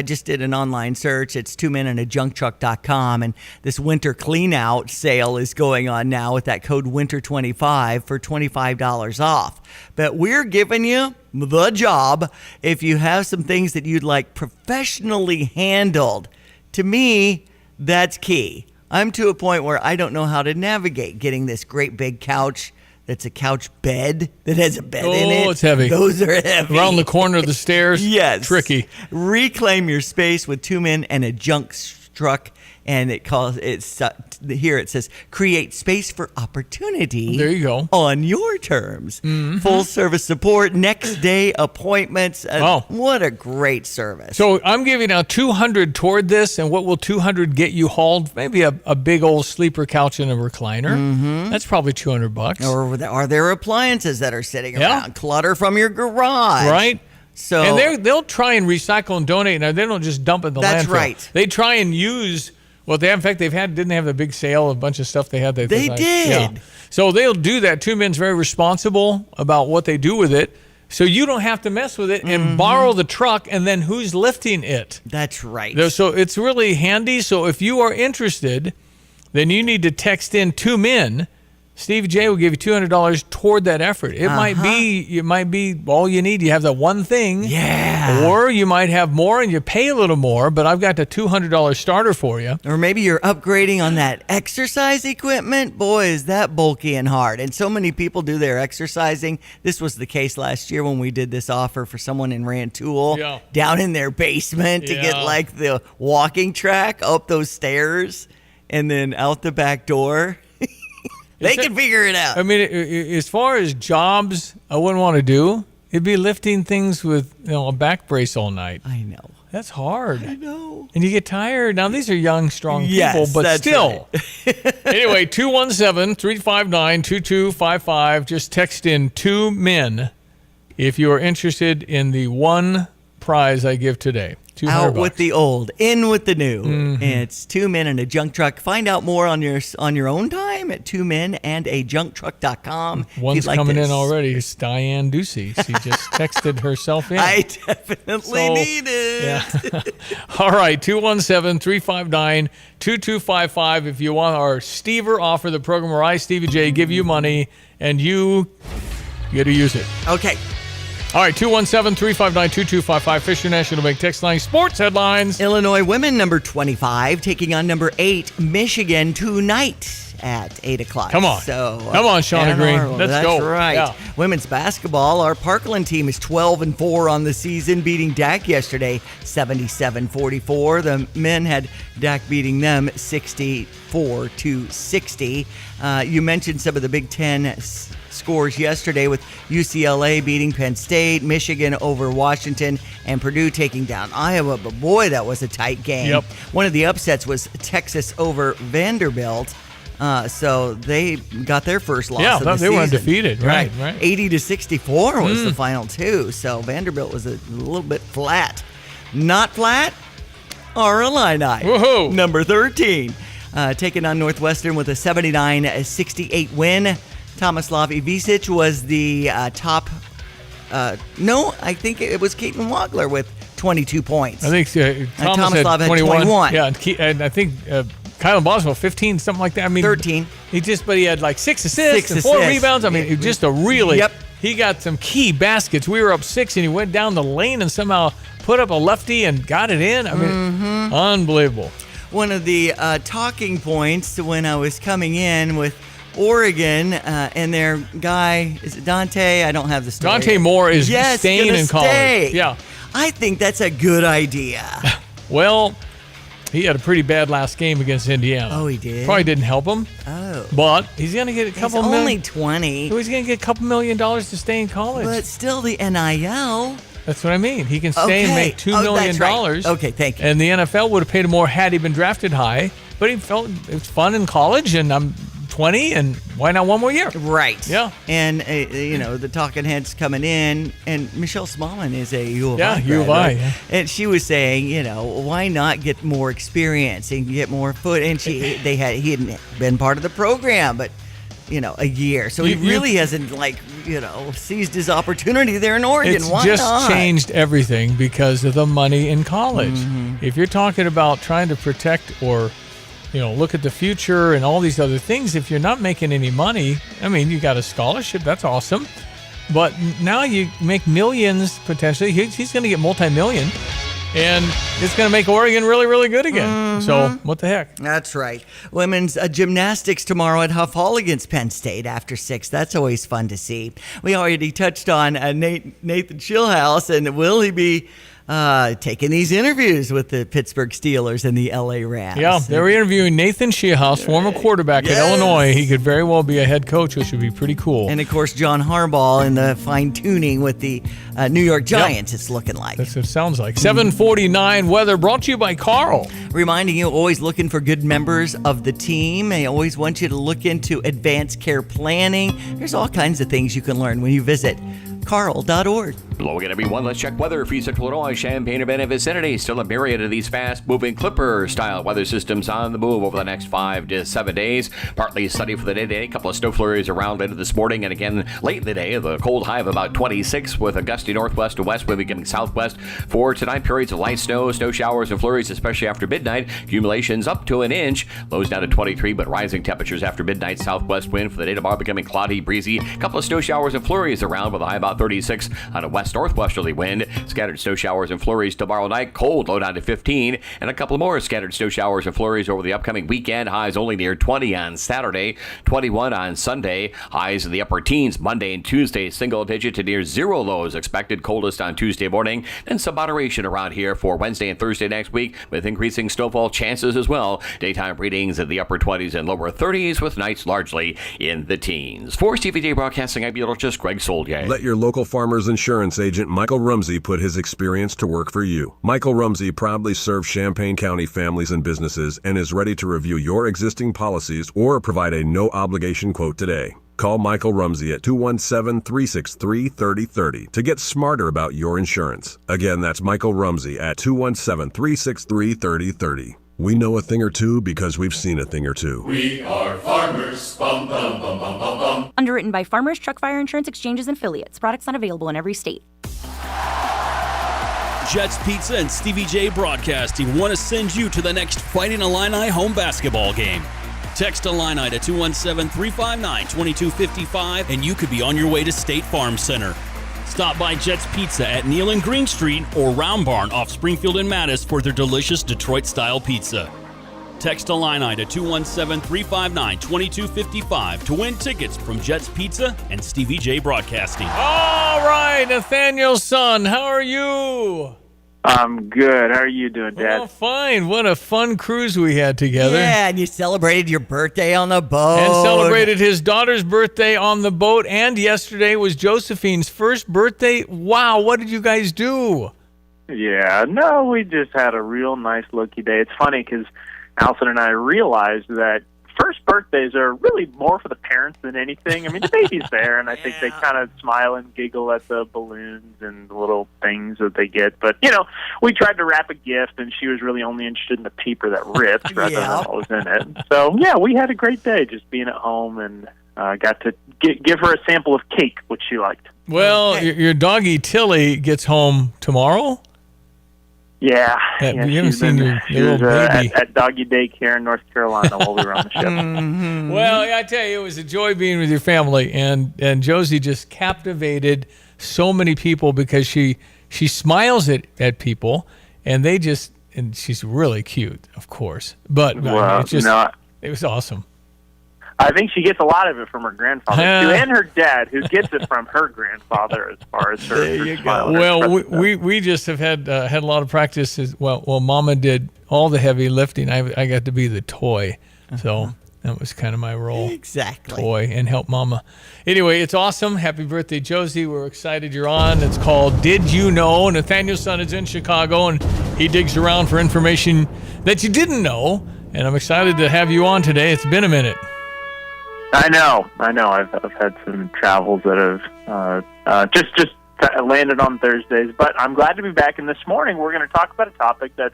just did an online search. It's 2meninajuncktruck.com, and this winter clean out sale is going on now with that code WINTER25 for $25 off. But we're giving you the job if you have some things that you'd like professionally handled. To me, that's key. I'm to a point where I don't know how to navigate getting this great big couch that's a couch bed that has a bed in it. Oh, it's heavy. Those are heavy. Around the corner of the stairs. Yes. Tricky. Reclaim your space with 2 Men and a junk truck. And here it says, create space for opportunity. There you go. On your terms. Mm-hmm. Full service support, next day appointments. What a great service. So I'm giving out $200 toward this. And what will $200 get you hauled? Maybe a big old sleeper couch and a recliner. Mm-hmm. That's probably $200. Or are there appliances that are sitting around? Clutter from your garage. Right. So, and they'll try and recycle and donate. Now, they don't just dump it in the landfill. That's right. They try and use what they have. In fact, didn't they have the big sale, a bunch of stuff they had? They did. Yeah. So they'll do that. 2 Men's very responsible about what they do with it. So you don't have to mess with it and borrow the truck, and then who's lifting it? That's right. So it's really handy. So if you are interested, then you need to text in 2 Men. Steve J will give you $200 toward that effort. It might be all you need. You have that one thing. Yeah. Or you might have more and you pay a little more, but I've got the $200 starter for you. Or maybe you're upgrading on that exercise equipment. Boy, is that bulky and hard. And so many people do their exercising. This was the case last year when we did this offer for someone in Rantoul down in their basement to get like the walking track up those stairs and then out the back door. They can figure it out. I mean, as far as jobs I wouldn't want to do, it'd be lifting things with a back brace all night. I know. That's hard. I know. And you get tired. Now, these are young, strong Yes, people, but that's still. Anyway, 217-359-2255. Just text in 2 men if you are interested in the one prize I give today. Out $200. with the old, in with the new. It's 2 men and a junk truck. Find out more on your own time at 2menandajuncktruck.com. One's coming in already. It's Diane Ducey. She just texted herself in. I definitely need it. Yeah. All right, 217-359-2255. If you want our Stever offer, the program where I, Stevie J, give you money and you get to use it. Okay. All right, 217-359-2255. Fisher National Bank text line. Sports headlines. Illinois women number 25 taking on number 8 Michigan tonight at 8 o'clock. Come on. So, Come on, Shauna Ann Green. Arbor, Let's that's go. right. Yeah. Women's basketball, our Parkland team is 12-4 on the season, beating DAC yesterday 77-44. The men had DAC beating them 64-60. You mentioned some of the Big Ten scores yesterday with UCLA beating Penn State, Michigan over Washington, and Purdue taking down Iowa. But boy, that was a tight game. Yep. One of the upsets was Texas over Vanderbilt. So they got their first loss of the they season. were undefeated. Right. 80-64 was the final two. So Vanderbilt was a little bit flat. Not flat, our Illini. Woohoo! Number 13. Taking on Northwestern with a 79-68 win. Tomislav Ivicic was the top. No, I think it was Keaton Wagler with 22 points. I think Tomislav had 21. Yeah, and I think Kylan Boswell 15, something like that. I mean, 13. But he had like 6 assists and 4 rebounds. I mean, just a really. Yep. He got some key baskets. We were up 6, and he went down the lane and somehow put up a lefty and got it in. I mean, unbelievable. One of the talking points when I was coming in with Oregon and their guy, is it Dante? I don't have the story. Dante Moore is staying in college. Stay. Yeah. I think that's a good idea. Well, he had a pretty bad last game against Indiana. Oh, he did? Probably didn't help him. Oh. But he's going to get a couple He's million. only 20. So he's going to get a couple $1 million to stay in college. But still the NIL. That's what I mean. He can stay and make $2 million. That's right. Okay, thank you. And the NFL would have paid him more had he been drafted high. But he felt it was fun in college, and I'm 20, and why not one more year? Right. Yeah. And, the talking heads coming in, and Michelle Smallman is a U of I grad, U of I. right? Yeah. And she was saying, why not get more experience and get more foot? And he hadn't been part of the program, but, a year. So he really hasn't, seized his opportunity there in Oregon. It's Why just not? changed everything because of the money in college. If you're talking about trying to protect or look at the future and all these other things. If you're not making any money, I mean, you got a scholarship. That's awesome. But now you make millions potentially. He's going to get multi-million. And it's going to make Oregon really, really good again. So what the heck? That's right. Women's gymnastics tomorrow at Huff Hall against Penn State after 6. That's always fun to see. We already touched on Nathan Schillhouse, and will he be taking these interviews with the Pittsburgh Steelers and the LA Rams? Yeah, they were interviewing Nathan Schillhouse, former quarterback at Illinois. He could very well be a head coach, which would be pretty cool. And, of course, John Harbaugh in the fine-tuning with the New York Giants, it's looking like. That's what it sounds like. 7:49 weather brought to you by Carl. Reminding you, always looking for good members of the team. They always want you to look into advanced care planning. There's all kinds of things you can learn when you visit carl.org. Hello again, everyone. Let's check weather for Central Illinois, Champaign-Urbana vicinity. Still a myriad of these fast-moving Clipper-style weather systems on the move over the next 5 to 7 days. Partly sunny for the day today. A couple of snow flurries around later this morning, and again late in the day. The cold high of about 26 with a gusty northwest to west wind becoming southwest for tonight. Periods of light snow showers, and flurries, especially after midnight. Accumulations up to an inch. Lows down to 23, but rising temperatures after midnight. Southwest wind for the day tomorrow becoming cloudy, breezy. A couple of snow showers and flurries around with a high about 36 on a west-northwesterly wind. Scattered snow showers and flurries tomorrow night. Cold, low down to 15. And a couple more scattered snow showers and flurries over the upcoming weekend. Highs only near 20 on Saturday, 21 on Sunday. Highs in the upper teens Monday and Tuesday. Single digit to near zero lows expected. Coldest on Tuesday morning. And some moderation around here for Wednesday and Thursday next week with increasing snowfall chances as well. Daytime readings in the upper 20s and lower 30s with nights largely in the teens. For CVJ Broadcasting, I'm meteorologist Greg Soldier. Let your local farmer's insurance agent Michael Rumsey put his experience to work for you. Michael Rumsey proudly serves Champaign County families and businesses and is ready to review your existing policies or provide a no-obligation quote today. Call Michael Rumsey at 217-363-3030 to get smarter about your insurance. Again, that's Michael Rumsey at 217-363-3030. We know a thing or two because we've seen a thing or two. We are farmers. Bum, bum, bum, bum, bum, bum. Underwritten by Farmers Truck Fire Insurance Exchanges and Affiliates. Products not available in every state. Jets Pizza and Stevie J Broadcasting want to send you to the next Fighting Illini home basketball game. Text Illini to 217-359-2255 and you could be on your way to State Farm Center. Stop by Jets Pizza at Neal and Green Street or Round Barn off Springfield and Mattis for their delicious Detroit-style pizza. Text Illini to 217-359-2255 to win tickets from Jets Pizza and Stevie J Broadcasting. All right, Nathaniel's son, how are you? I'm good. How are you doing, Dad? Oh, fine. What a fun cruise we had together. Yeah, and you celebrated your birthday on the boat. And celebrated his daughter's birthday on the boat. And yesterday was Josephine's first birthday. Wow, what did you guys do? Yeah, no, we just had a real nice, low-key day. It's funny because Allison and I realized that first birthdays are really more for the parents than anything. I mean, the baby's there, and I think they kind of smile and giggle at the balloons and the little things that they get. But, you know, we tried to wrap a gift, and she was really only interested in the paper that ripped rather than what was in it. So, yeah, we had a great day just being at home and got to give her a sample of cake, which she liked. Well, your doggy Tilly gets home tomorrow? Yeah, you haven't seen your little baby at doggy daycare in North Carolina while we were on the ship. Well, I tell you, it was a joy being with your family, and Josie just captivated so many people because she smiles at people, and she's really cute, of course. But it was awesome. I think she gets a lot of it from her grandfather too, and her dad, who gets it from her grandfather as far as her smile. Well, we just have had a lot of practice. Well, Mama did all the heavy lifting. I got to be the toy, so that was kind of my role. Exactly. Toy and help Mama. Anyway, it's awesome. Happy birthday, Josie. We're excited you're on. It's called Did You Know? Nathaniel's son is in Chicago, and he digs around for information that you didn't know. And I'm excited to have you on today. It's been a minute. I know. I've had some travels that have just landed on Thursdays, but I'm glad to be back. And this morning we're going to talk about a topic that's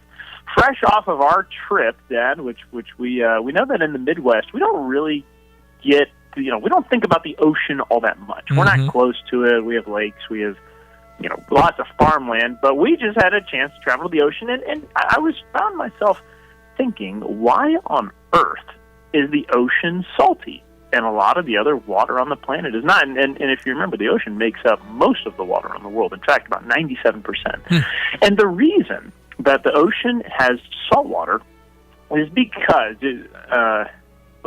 fresh off of our trip, Dad. Which we know that in the Midwest we don't really get. We don't think about the ocean all that much. Mm-hmm. We're not close to it. We have lakes. We have lots of farmland, but we just had a chance to travel to the ocean, and I found myself thinking, why on earth is the ocean salty? And a lot of the other water on the planet is not. And if you remember, the ocean makes up most of the water in the world. In fact, about 97%. And the reason that the ocean has salt water is because the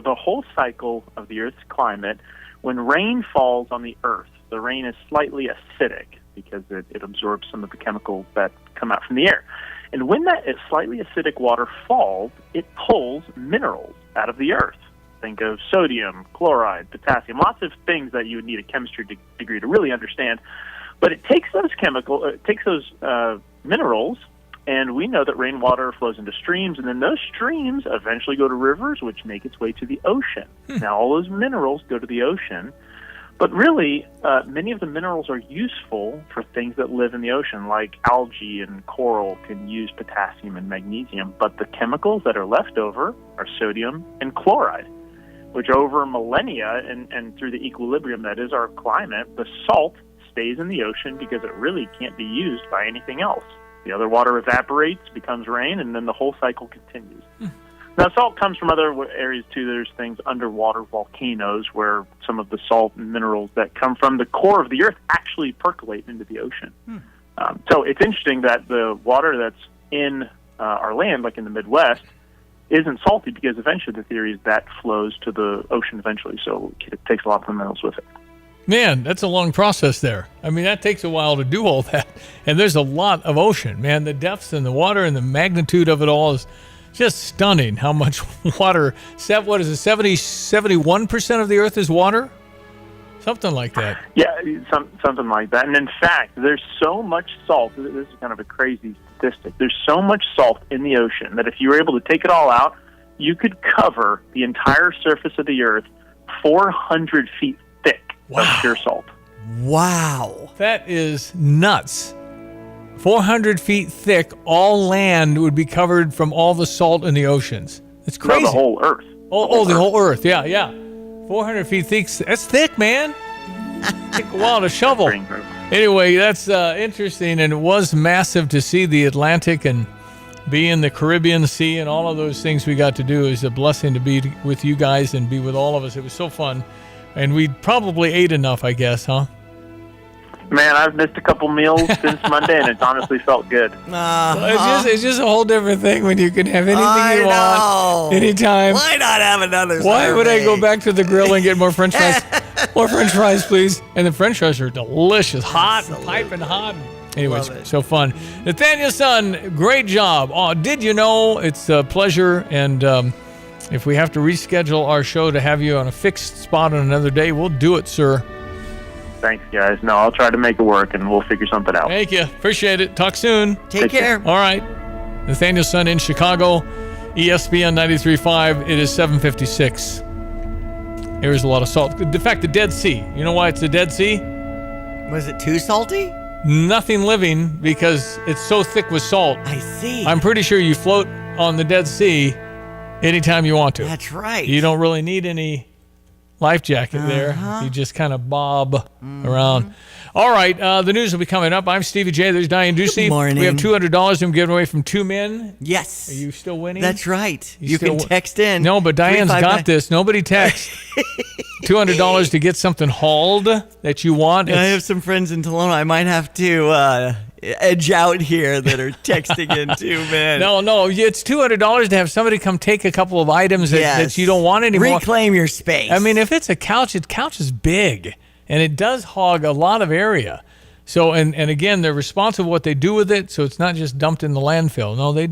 whole cycle of the Earth's climate, when rain falls on the Earth, the rain is slightly acidic because it absorbs some of the chemicals that come out from the air. And when that slightly acidic water falls, it pulls minerals out of the Earth. Think of sodium, chloride, potassium, lots of things that you would need a chemistry degree to really understand. But it takes those minerals, and we know that rainwater flows into streams, and then those streams eventually go to rivers, which make its way to the ocean. Now, all those minerals go to the ocean, but really, many of the minerals are useful for things that live in the ocean, like algae and coral can use potassium and magnesium, but the chemicals that are left over are sodium and chloride, which over millennia and through the equilibrium that is our climate, the salt stays in the ocean because it really can't be used by anything else. The other water evaporates, becomes rain, and then the whole cycle continues. Now, salt comes from other areas, too. There's things underwater volcanoes where some of the salt and minerals that come from the core of the earth actually percolate into the ocean. So it's interesting that the water that's in our land, like in the Midwest, isn't salty because eventually the theory is that flows to the ocean eventually. So it takes a lot of the minerals with it. Man, that's a long process there. I mean, that takes a while to do all that. And there's a lot of ocean, man. The depths and the water and the magnitude of it all is just stunning. How much water, what is it, 71% of the earth is water? Something like that. Yeah, something like that. And in fact, there's so much salt. This is kind of a crazy statistic. There's so much salt in the ocean that if you were able to take it all out, you could cover the entire surface of the earth 400 feet thick of pure salt. Wow. That is nuts. 400 feet thick, all land would be covered from all the salt in the oceans. It's crazy. No, the whole earth. The whole earth. Yeah. 400 feet thick. That's thick, man. Take a while to shovel. Anyway, that's interesting, and it was massive to see the Atlantic and be in the Caribbean Sea and all of those things we got to do. It was a blessing to be with you guys and be with all of us. It was so fun. And we probably ate enough, I guess, huh? Man, I've missed a couple meals since Monday, and it's honestly felt good. It's just a whole different thing when you can have anything you want, anytime. Why not have another Why would I survey? go back to the grill and get more French fries? More French fries, please. And the French fries are delicious, hot, and piping hot. Anyways, so fun. Nathaniel Son, great job. Oh, did you know it's a pleasure? And if we have to reschedule our show to have you on a fixed spot on another day, we'll do it, sir. Thanks, guys. No, I'll try to make it work, and we'll figure something out. Thank you. Appreciate it. Talk soon. Take care. All right. Nathaniel Son in Chicago, ESPN 93.5. It is 7:56. There's a lot of salt. In fact, the Dead Sea. You know why it's the Dead Sea? Was it too salty? Nothing living because it's so thick with salt. I see. I'm pretty sure you float on the Dead Sea anytime you want to. That's right. You don't really need any life jacket there. You just kind of bob around. All right, the news will be coming up. I'm Stevie J. There's Diane Ducey. Good morning. We have $200 I'm giving away from two men. Yes. Are you still winning? That's right. You can text in. No, but Diane's got this. Nobody text. $200 to get something hauled that you want. I have some friends in Tolona. I might have to edge out here that are texting in too, man. No, it's $200 to have somebody come take a couple of items that you don't want anymore. Reclaim your space. I mean, if it's a couch, couch is big, and it does hog a lot of area. So, and again, they're responsible what they do with it, so it's not just dumped in the landfill. No, they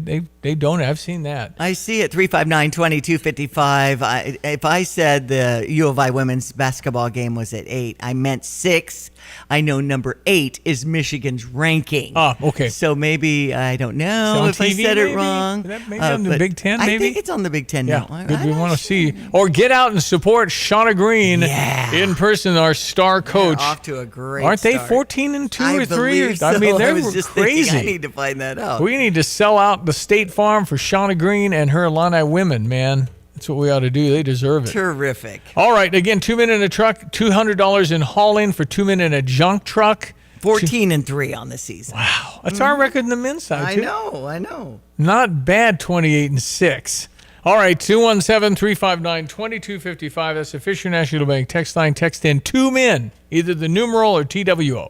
don't. I've seen that. I see it, 359-2255. If I said the U of I women's basketball game was at 8, I meant 6. I know number 8 is Michigan's ranking. Ah, okay. So maybe, I don't know if I said it wrong. Maybe on the Big Ten, maybe? I think it's on the Big Ten now. Good. We want to see. Or get out and support Shauna Green in person, our star coach. They're off to a great Aren't they start. 14-2 or 3? So. I mean, they're I was just crazy. thinking, I need to find that out. We need to sell out the State Farm for Shauna Green and her Illini women, man. That's what we ought to do. They deserve it. Terrific. All right. Again, 2 men in a truck, $200 in hauling for 2 men in a junk truck. 14-3 on the season. Wow. That's our record in the men's side, too. I know. Not bad, 28-6. All right, 217-359-2255. That's the Fisher National Bank text line. Text in 2 men, either the numeral or TWO.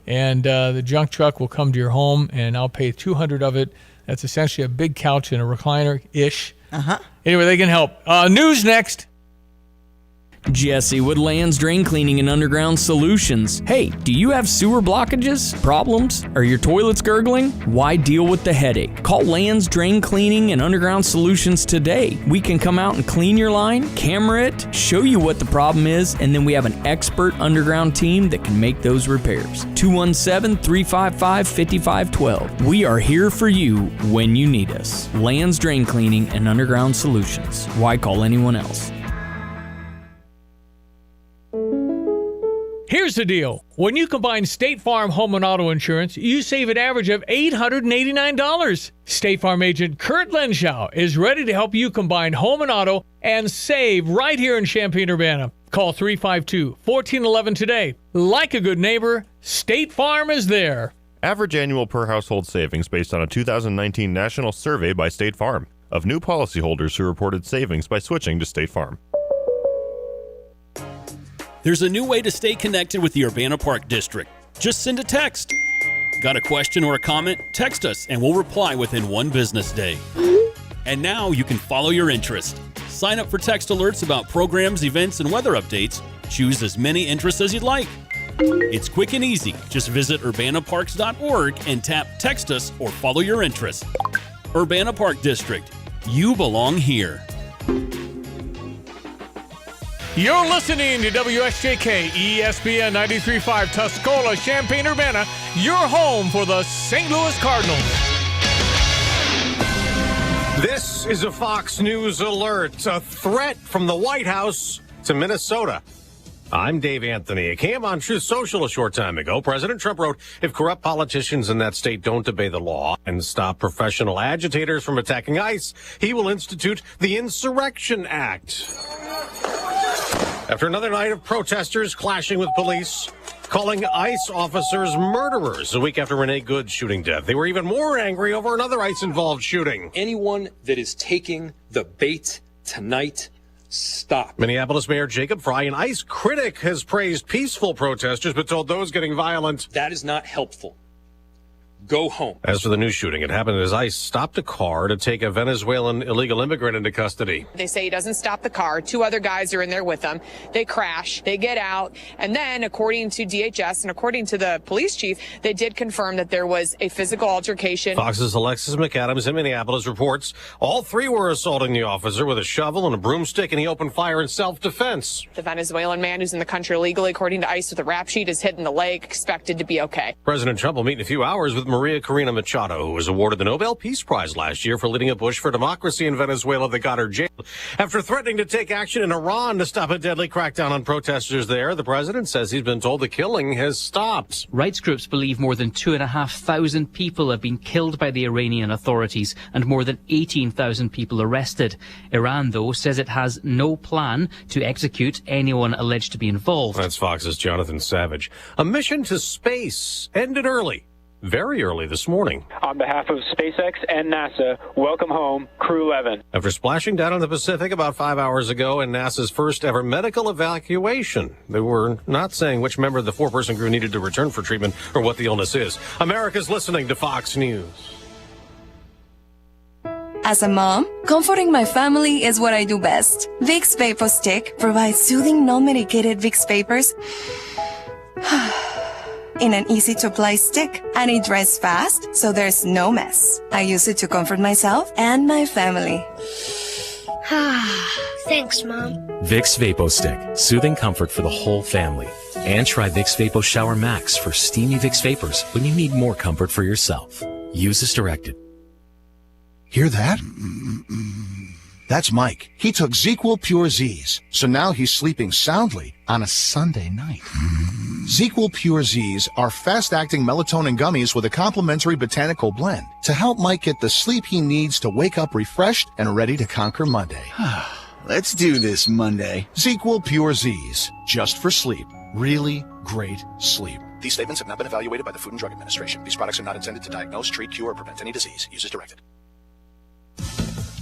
And the junk truck will come to your home, and I'll pay $200 of it. That's essentially a big couch and a recliner-ish. Anyway, they can help. News next. Jesse with Land's Drain Cleaning and Underground Solutions. Hey, do you have sewer blockages, problems? Are your toilets gurgling? Why deal with the headache? Call Land's Drain Cleaning and Underground Solutions today. We can come out and clean your line, camera it, show you what the problem is, and then we have an expert underground team that can make those repairs. 217-355-5512. We are here for you when you need us. Land's Drain Cleaning and Underground Solutions. Why call anyone else? Here's the deal. When you combine State Farm home and auto insurance, you save an average of $889. State Farm agent Kurt Lenschow is ready to help you combine home and auto and save right here in Champaign-Urbana. Call 352-1411 today. Like a good neighbor, State Farm is there. Average annual per household savings based on a 2019 national survey by State Farm. of new policyholders who reported savings by switching to State Farm. There's a new way to stay connected with the Urbana Park District. Just send a text. Got a question or a comment? Text us and we'll reply within one business day. And now you can follow your interest. Sign up for text alerts about programs, events, and weather updates. Choose as many interests as you'd like. It's quick and easy. Just visit urbanaparks.org and tap Text Us or follow your interest. Urbana Park District. You belong here. You're listening to WSJK ESPN 93.5 Tuscola, Champaign-Urbana, your home for the St. Louis Cardinals. This is a Fox News alert. A threat from the White House to Minnesota. I'm Dave Anthony. It came on Truth Social a short time ago. President Trump wrote, if corrupt politicians in that state don't obey the law and stop professional agitators from attacking ICE, he will institute the Insurrection Act. After another night of protesters clashing with police, calling ICE officers murderers a week after Renee Good's shooting death, they were even more angry over another ICE-involved shooting. Anyone that is taking the bait tonight, stop. Minneapolis Mayor Jacob Frey, an ICE critic, has praised peaceful protesters but told those getting violent, that is not helpful. Go home. As for the new shooting, it happened as ICE stopped a car to take a Venezuelan illegal immigrant into custody. They say he doesn't stop the car. Two other guys are in there with him. They crash. They get out. And then, according to DHS and according to the police chief, they did confirm that there was a physical altercation. Fox's Alexis McAdams in Minneapolis reports all three were assaulting the officer with a shovel and a broomstick, and he opened fire in self-defense. The Venezuelan man who's in the country illegally, according to ICE with a rap sheet, is hit in the leg, expected to be okay. President Trump will meet in a few hours with Maria Corina Machado, who was awarded the Nobel Peace Prize last year for leading a push for democracy in Venezuela that got her jailed. After threatening to take action in Iran to stop a deadly crackdown on protesters there, the president says he's been told the killing has stopped. Rights groups believe more than 2,500 people have been killed by the Iranian authorities and more than 18,000 people arrested. Iran, though, says it has no plan to execute anyone alleged to be involved. That's Fox's Jonathan Savage. A mission to space ended early. Very early this morning. On behalf of SpaceX and NASA, welcome home, Crew 11. After splashing down in the Pacific about 5 hours ago in NASA's first ever medical evacuation, they were not saying which member of the four-person crew needed to return for treatment or what the illness is. America's listening to Fox News. As a mom, comforting my family is what I do best. Vicks Vapor Stick provides soothing, non-medicated Vicks vapors in an easy-to-apply stick, and it dries fast, so there's no mess. I use it to comfort myself and my family. Thanks, Mom. Vicks Vapo Stick, soothing comfort for the whole family. And try Vicks Vapo Shower Max for steamy Vicks Vapors when you need more comfort for yourself. Use as directed. Hear that? That's Mike. He took ZQL Pure Z's, so now he's sleeping soundly on a Sunday night. ZQL Pure Z's are fast-acting melatonin gummies with a complementary botanical blend to help Mike get the sleep he needs to wake up refreshed and ready to conquer Monday. Let's do this Monday. ZQL Pure Z's, just for sleep. Really great sleep. These statements have not been evaluated by the Food and Drug Administration. These products are not intended to diagnose, treat, cure, or prevent any disease. Use as directed.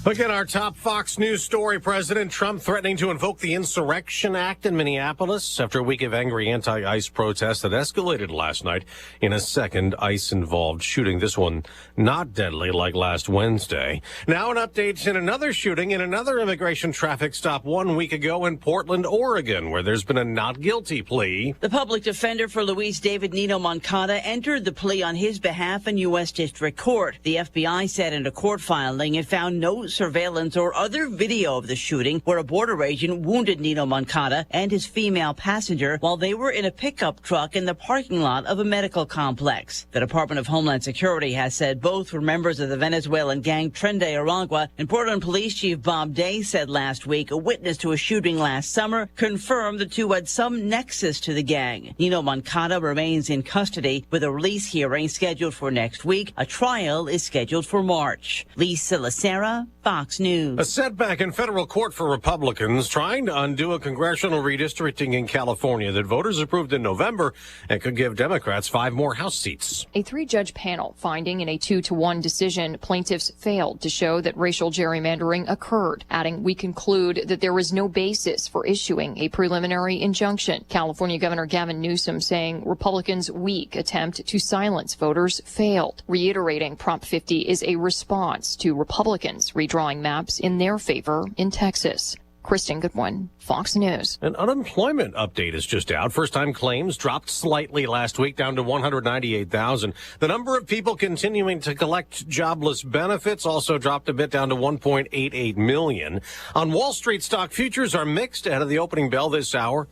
Look at our top Fox News story. President Trump threatening to invoke the Insurrection Act in Minneapolis after a week of angry anti-ICE protests that escalated last night in a second ICE-involved shooting. This one not deadly like last Wednesday. Now an update in another shooting in another immigration traffic stop 1 week ago in Portland, Oregon, where there's been a not guilty plea. The public defender for Luis David Nino Moncada entered the plea on his behalf in U.S. District Court. The FBI said in a court filing it found no surveillance or other video of the shooting where a border agent wounded Nino Moncada and his female passenger while they were in a pickup truck in the parking lot of a medical complex. The Department of Homeland Security has said both were members of the Venezuelan gang Tren de Aragua, and Portland Police Chief Bob Day said last week a witness to a shooting last summer confirmed the two had some nexus to the gang. Nino Moncada remains in custody with a release hearing scheduled for next week. A trial is scheduled for March. Lisa Lacera, Fox News. A setback in federal court for Republicans trying to undo a congressional redistricting in California that voters approved in November and could give Democrats 5 more House seats. A 3-judge panel finding in a 2-1 decision plaintiffs failed to show that racial gerrymandering occurred, adding, "We conclude that there was no basis for issuing a preliminary injunction." California Governor Gavin Newsom saying Republicans' weak attempt to silence voters failed, reiterating Prop 50 is a response to Republicans redrawing maps in their favor in Texas. Kristen Goodwin, Fox News. An unemployment update is just out. First-time claims dropped slightly last week, down to 198,000. The number of people continuing to collect jobless benefits also dropped a bit, down to 1.88 million. On Wall Street, stock futures are mixed ahead of the opening bell this hour.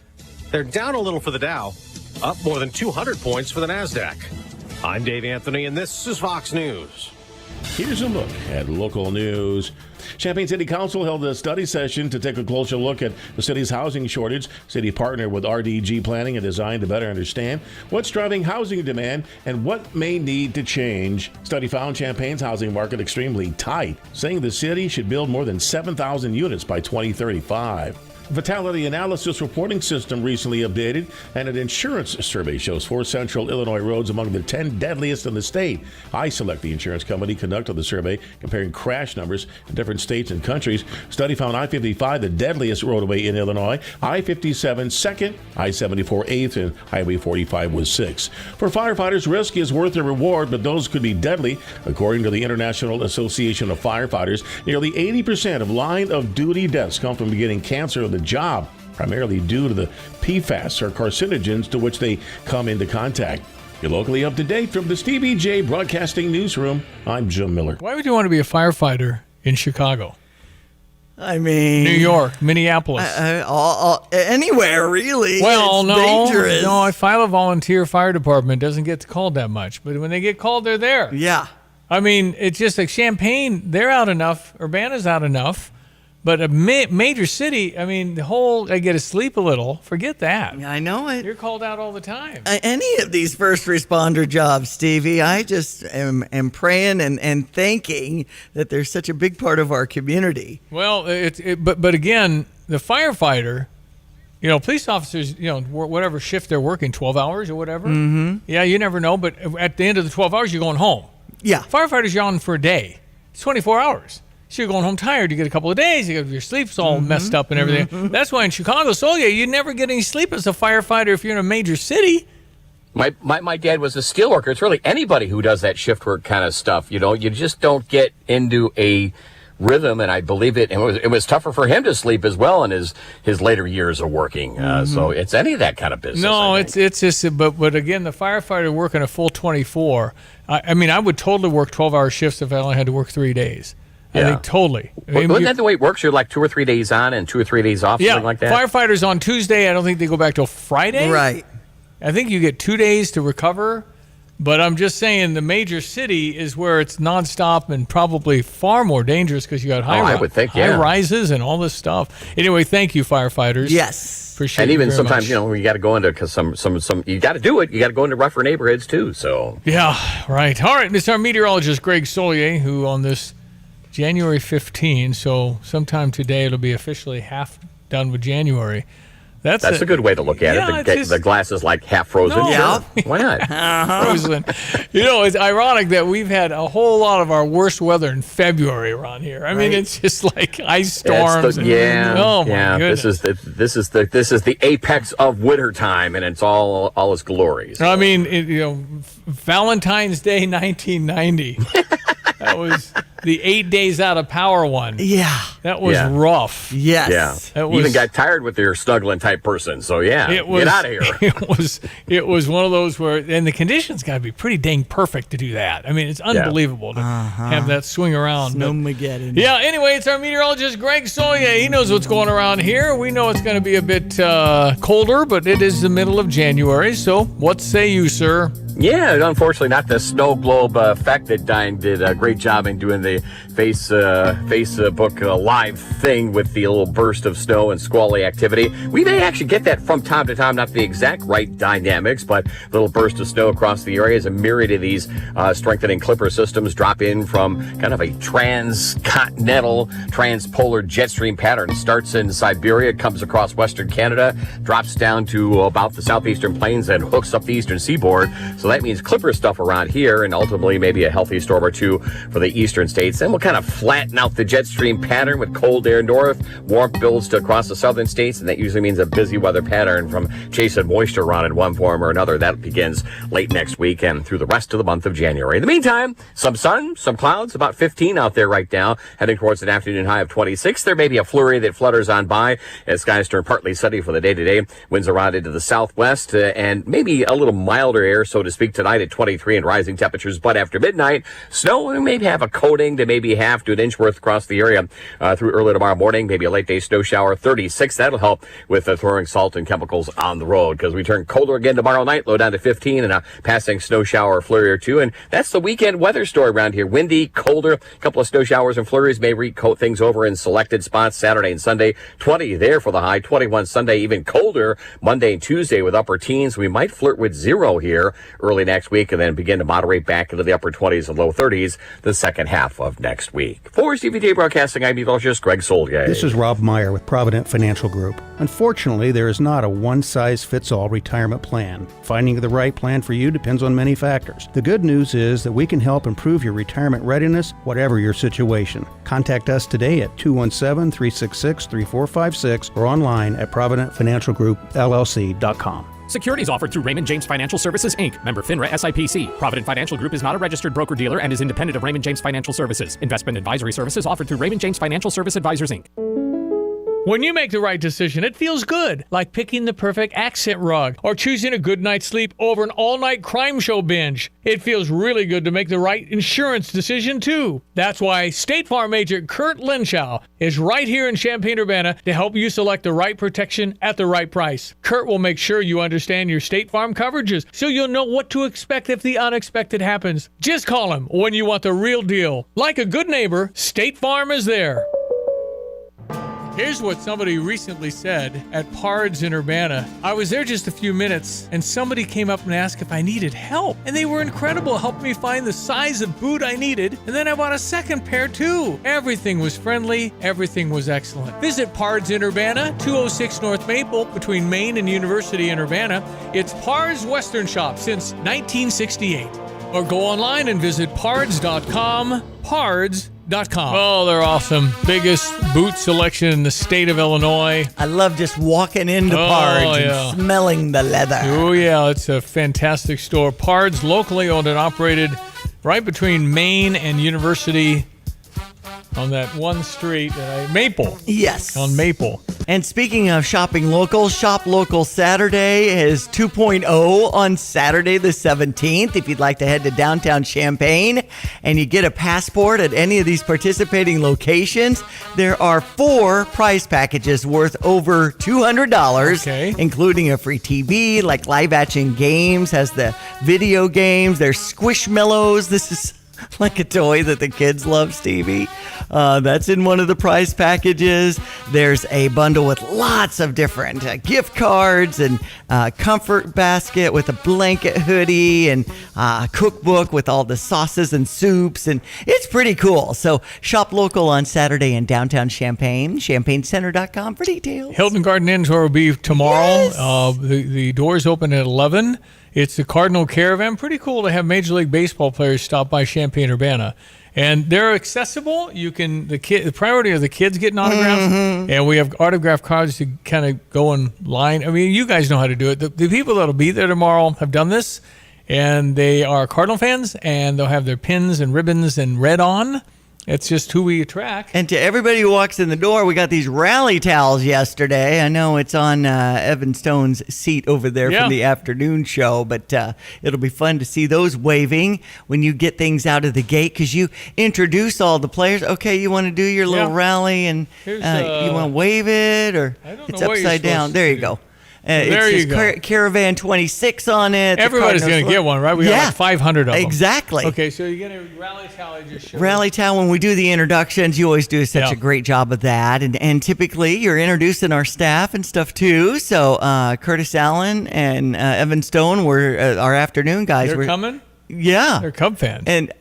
They're down a little for the Dow, up more than 200 points for the NASDAQ. I'm Dave Anthony, and this is Fox News. Here's a look at local news. Champaign City Council held a study session to take a closer look at the city's housing shortage. City partnered with RDG Planning and Design to better understand what's driving housing demand and what may need to change. Study found Champaign's housing market extremely tight, saying the city should build more than 7,000 units by 2035. Fatality analysis reporting system recently updated, and an insurance survey shows 4 central Illinois roads among the 10 deadliest in the state. iSelect, the insurance company, conducted the survey comparing crash numbers in different states and countries. Study found I-55 the deadliest roadway in Illinois, I-57 second, I-74 eighth, and Highway 45 was 6th. For firefighters, risk is worth the reward, but those could be deadly. According to the International Association of Firefighters, nearly 80% of line-of-duty deaths come from getting cancer of the job, primarily due to the PFAS or carcinogens to which they come into contact. You're locally up to date from the Stevie J Broadcasting Newsroom. I'm Jim Miller. Why would you want to be a firefighter in Chicago? I mean, New York, Minneapolis, anywhere really. Well, it's no, dangerous. no. If I volunteer fire department, doesn't get called that much, but when they get called, they're there. Yeah. I mean, it's just like Champaign. They're out enough. Urbana's out enough. But a major city, I mean, I get to sleep a little. Forget that. I know it. You're called out all the time. Any of these first responder jobs, Stevie, I just am praying and thanking that they're such a big part of our community. Well, but again, the firefighter, police officers, whatever shift they're working, 12 hours or whatever. Mm-hmm. Yeah, you never know. But at the end of the 12 hours, you're going home. Yeah. Firefighters, you're on for a day. It's 24 hours. So you're going home tired. You get a couple of days. Your sleep's all messed up and everything. Mm-hmm. That's why in Chicago, you never get any sleep as a firefighter if you're in a major city. My dad was a steel worker. It's really anybody who does that shift work kind of stuff. You just don't get into a rhythm, and I believe it was tougher for him to sleep as well in his later years of working. So it's any of that kind of business. No, it's just, but again, the firefighter working a full 24. I would totally work 12-hour shifts if I only had to work 3 days. I think totally. Isn't that the way it works? You're like 2 or 3 days on and 2 or 3 days off, something like that? Firefighters on Tuesday, I don't think they go back till Friday. Right. I think you get 2 days to recover. But I'm just saying the major city is where it's nonstop and probably far more dangerous because you got I would think, high rises and all this stuff. Anyway, thank you, firefighters. Yes. Appreciate it. And even very sometimes, much. you got to go into some you got to do it. You got to go into rougher neighborhoods too. So yeah, right. All right, it's our meteorologist Greg Solier, who on this January 15, so sometime today it'll be officially half done with January. That's a good way to look at it. The glass is like half frozen. No. Yeah, why not? Frozen. It's ironic that we've had a whole lot of our worst weather in February around here. I mean, it's just like ice storms. Oh my goodness. This is the apex of winter time, and it's all its glories. So. I mean, Valentine's Day 1990. That was the 8 days out of power one. Yeah. That was rough. Yes. Yeah. You even got tired with your snuggling type person. So, get out of here. It was one of those where, and the conditions got to be pretty dang perfect to do that. I mean, it's unbelievable to have that swing around. Snowmageddon. Yeah, anyway, it's our meteorologist, Greg Solier. He knows what's going around here. We know it's going to be a bit colder, but it is the middle of January. So, what say you, sir? Yeah, unfortunately not the snow globe effect that Diane did a great job in doing the Facebook live thing with the little burst of snow and squally activity. We may actually get that from time to time, not the exact right dynamics, but a little burst of snow across the area as a myriad of these strengthening Clipper systems drop in from kind of a transcontinental, transpolar jet stream pattern. Starts in Siberia, comes across western Canada, drops down to about the southeastern plains and hooks up the eastern seaboard. So that means Clipper stuff around here and ultimately maybe a healthy storm or two for the eastern states. Then we'll kind of flatten out the jet stream pattern with cold air north. Warmth builds to across the southern states, and that usually means a busy weather pattern from chasing moisture around in one form or another. That begins late next week and through the rest of the month of January. In the meantime, some sun, some clouds, about 15 out there right now, heading towards an afternoon high of 26. There may be a flurry that flutters on by as skies turn partly sunny for the day-to-day. Winds around into the southwest and maybe a little milder air, so to speak, tonight at 23 and rising temperatures. But after midnight, snow, we maybe have a coating to maybe half to an inch worth across the area through early tomorrow morning. Maybe a late day snow shower, 36. That'll help with throwing salt and chemicals on the road because we turn colder again tomorrow night, low down to 15 and a passing snow shower flurry or two. And that's the weekend weather story around here. Windy, colder, a couple of snow showers and flurries may recoat things over in selected spots Saturday and Sunday. 20 there for the high, 21 Sunday, even colder Monday and Tuesday with upper teens. We might flirt with 0 here early next week and then begin to moderate back into the upper 20s and low 30s the second half of next week. For CVJ Broadcasting, I'm meteorologist Greg Solgay. This is Rob Meyer with Provident Financial Group. Unfortunately, there is not a one-size-fits-all retirement plan. Finding the right plan for you depends on many factors. The good news is that we can help improve your retirement readiness, whatever your situation. Contact us today at 217-366-3456 or online at providentfinancialgroupllc.com. Securities offered through Raymond James Financial Services, Inc., member FINRA SIPC. Provident Financial Group is not a registered broker-dealer and is independent of Raymond James Financial Services. Investment advisory services offered through Raymond James Financial Service Advisors, Inc. When you make the right decision, it feels good, like picking the perfect accent rug or choosing a good night's sleep over an all-night crime show binge. It feels really good to make the right insurance decision, too. That's why State Farm agent Kurt Lenschow is right here in Champaign-Urbana to help you select the right protection at the right price. Kurt will make sure you understand your State Farm coverages so you'll know what to expect if the unexpected happens. Just call him when you want the real deal. Like a good neighbor, State Farm is there. Here's what somebody recently said at Pards in Urbana. I was there just a few minutes, and somebody came up and asked if I needed help. And they were incredible, helped me find the size of boot I needed, and then I bought a second pair too. Everything was friendly, everything was excellent. Visit Pards in Urbana, 206 North Maple, between Main and University in Urbana. It's Pards Western Shop since 1968. Or go online and visit pards.com, pards.com. Oh, they're awesome. Biggest boot selection in the state of Illinois. I love just walking into Pards and smelling the leather. Oh, yeah. It's a fantastic store. Pards, locally owned and operated right between Main and University on that one street, Maple. Yes. On Maple. And speaking of shopping local, Shop Local Saturday is 2.0 on Saturday the 17th. If you'd like to head to downtown Champaign and you get a passport at any of these participating locations, there are 4 prize packages worth over $200, including a free TV, like Live Action Games has the video games. There's Squishmallows. This is like a toy that the kids love, Stevie. That's in one of the prize packages. There's a bundle with lots of different gift cards and comfort basket with a blanket hoodie and a cookbook with all the sauces and soups. And it's pretty cool. So shop local on Saturday in downtown Champaign. ChampaignCenter.com for details. Hilton Garden Inn tour will be tomorrow. Yes. The doors open at 11. It's the Cardinal Caravan. Pretty cool to have Major League Baseball players stop by Champaign-Urbana. And they're accessible. You can the priority of the kids getting autographs, and we have autograph cards to kind of go in line. I mean, you guys know how to do it. The people that'll be there tomorrow have done this, and they are Cardinal fans, and they'll have their pins and ribbons and red on. It's just who we attract. And to everybody who walks in the door, we got these rally towels yesterday. I know it's on Evan Stone's seat over there from the afternoon show, but it'll be fun to see those waving when you get things out of the gate because you introduce all the players. Okay, you want to do your little rally and you want to wave it or it's upside down. There you go. There It's you go. Caravan 26 on it. Everybody's going to get one, right? We got like 500 of them. Exactly. Okay, so you're going to Rally Tally just show Rally Town, when we do the introductions, you always do such a great job of that. And typically you're introducing our staff and stuff too. So Curtis Allen and Evan Stone were our afternoon guys. They're were coming? Yeah. They're Cub fans. And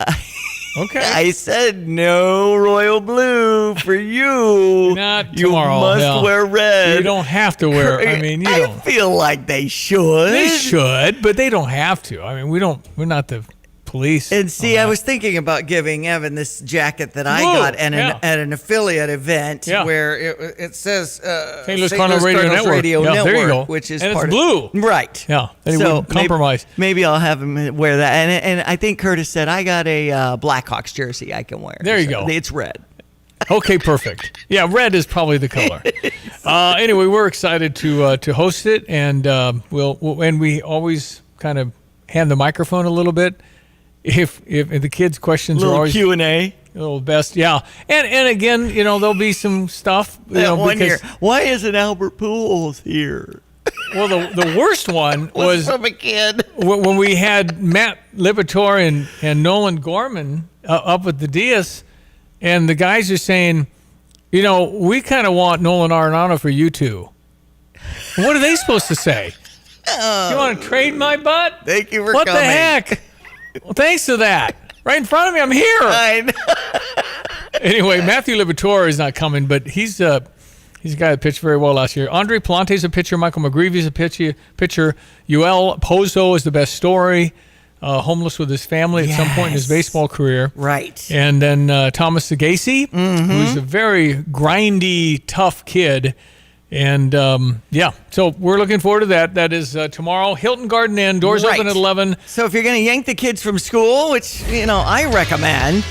okay. I said no royal blue for you. Not you tomorrow. must wear red. You don't have to wear. I mean, you don't. I feel like they should. They should, but they don't have to. I mean, we're not the police. And see, I was thinking about giving Evan this jacket that I got at an affiliate event where it says St. Louis Cardinals Radio Network. There you go. Which is and part it's blue. Right. Yeah. Then he wouldn't compromise. Maybe I'll have him wear that. And I think Curtis said I got a Blackhawks jersey I can wear. There you go. It's red. Okay, perfect. Yeah, red is probably the color. Anyway, we're excited to host it, and we always kind of hand the microphone a little bit. If the kids' questions are always Q&A, a little best, yeah. And again, there'll be some stuff. One year, why isn't Albert Pujols here? Well, the worst one was from a kid when we had Matt Liberatore and Nolan Gorman up at the Diaz, and the guys are saying, we kind of want Nolan Arenado for you two. What are they supposed to say? You want to trade my butt? Thank you for what coming. What the heck? Well, thanks to that. Right in front of me, I'm here. I know. Anyway, Matthew Liberatore is not coming, but he's a guy that pitched very well last year. Andre Palante's a pitcher. Michael McGreevy's a pitcher. Yoel Pozo is the best story. Homeless with his family at some point in his baseball career. Right. And then Thomas Sagasi, who's a very grindy, tough kid. And, so we're looking forward to that. That is tomorrow. Hilton Garden Inn, doors open at 11. So if you're going to yank the kids from school, which, I recommend.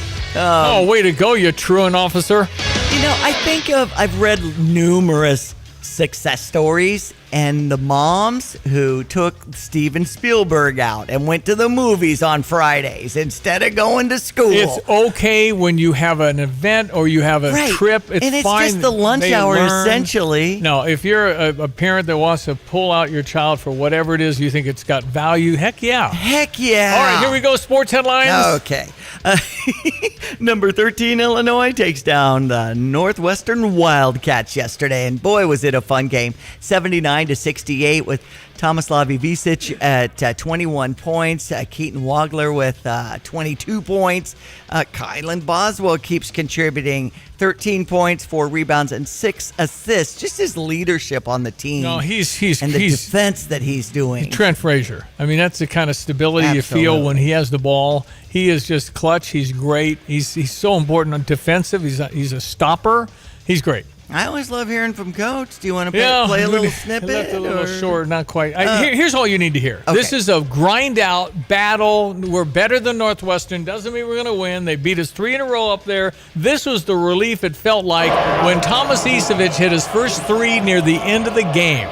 Way to go, you truant officer. I've read numerous success stories, and the moms who took Steven Spielberg out and went to the movies on Fridays instead of going to school. It's okay when you have an event or you have a trip. It's and it's fine. just the lunch hour, essentially. No, if you're a parent that wants to pull out your child for whatever it is you think it's got value, heck yeah. Heck yeah. All right, here we go. Sports headlines. Okay. Number 13, Illinois takes down the Northwestern Wildcats yesterday, and boy, was it a fun game. 79-68 with Tomislav Ivicic at 21 points. Keaton Wagler with 22 points. Kylan Boswell keeps contributing 13 points, 4 rebounds, and 6 assists. Just his leadership on the team. No, he's and the defense that he's doing. Trent Frazier. I mean, that's the kind of stability you feel when he has the ball. He is just clutch. He's great. He's so important on defensive. He's a stopper. He's great. I always love hearing from Coach. Do you want to play a little snippet? Left a little short, not quite. Here's all you need to hear. Okay. This is a grind-out battle. We're better than Northwestern. Doesn't mean we're going to win. They beat us 3 in a row up there. This was the relief it felt like when Thomas Isevich hit his first 3 near the end of the game.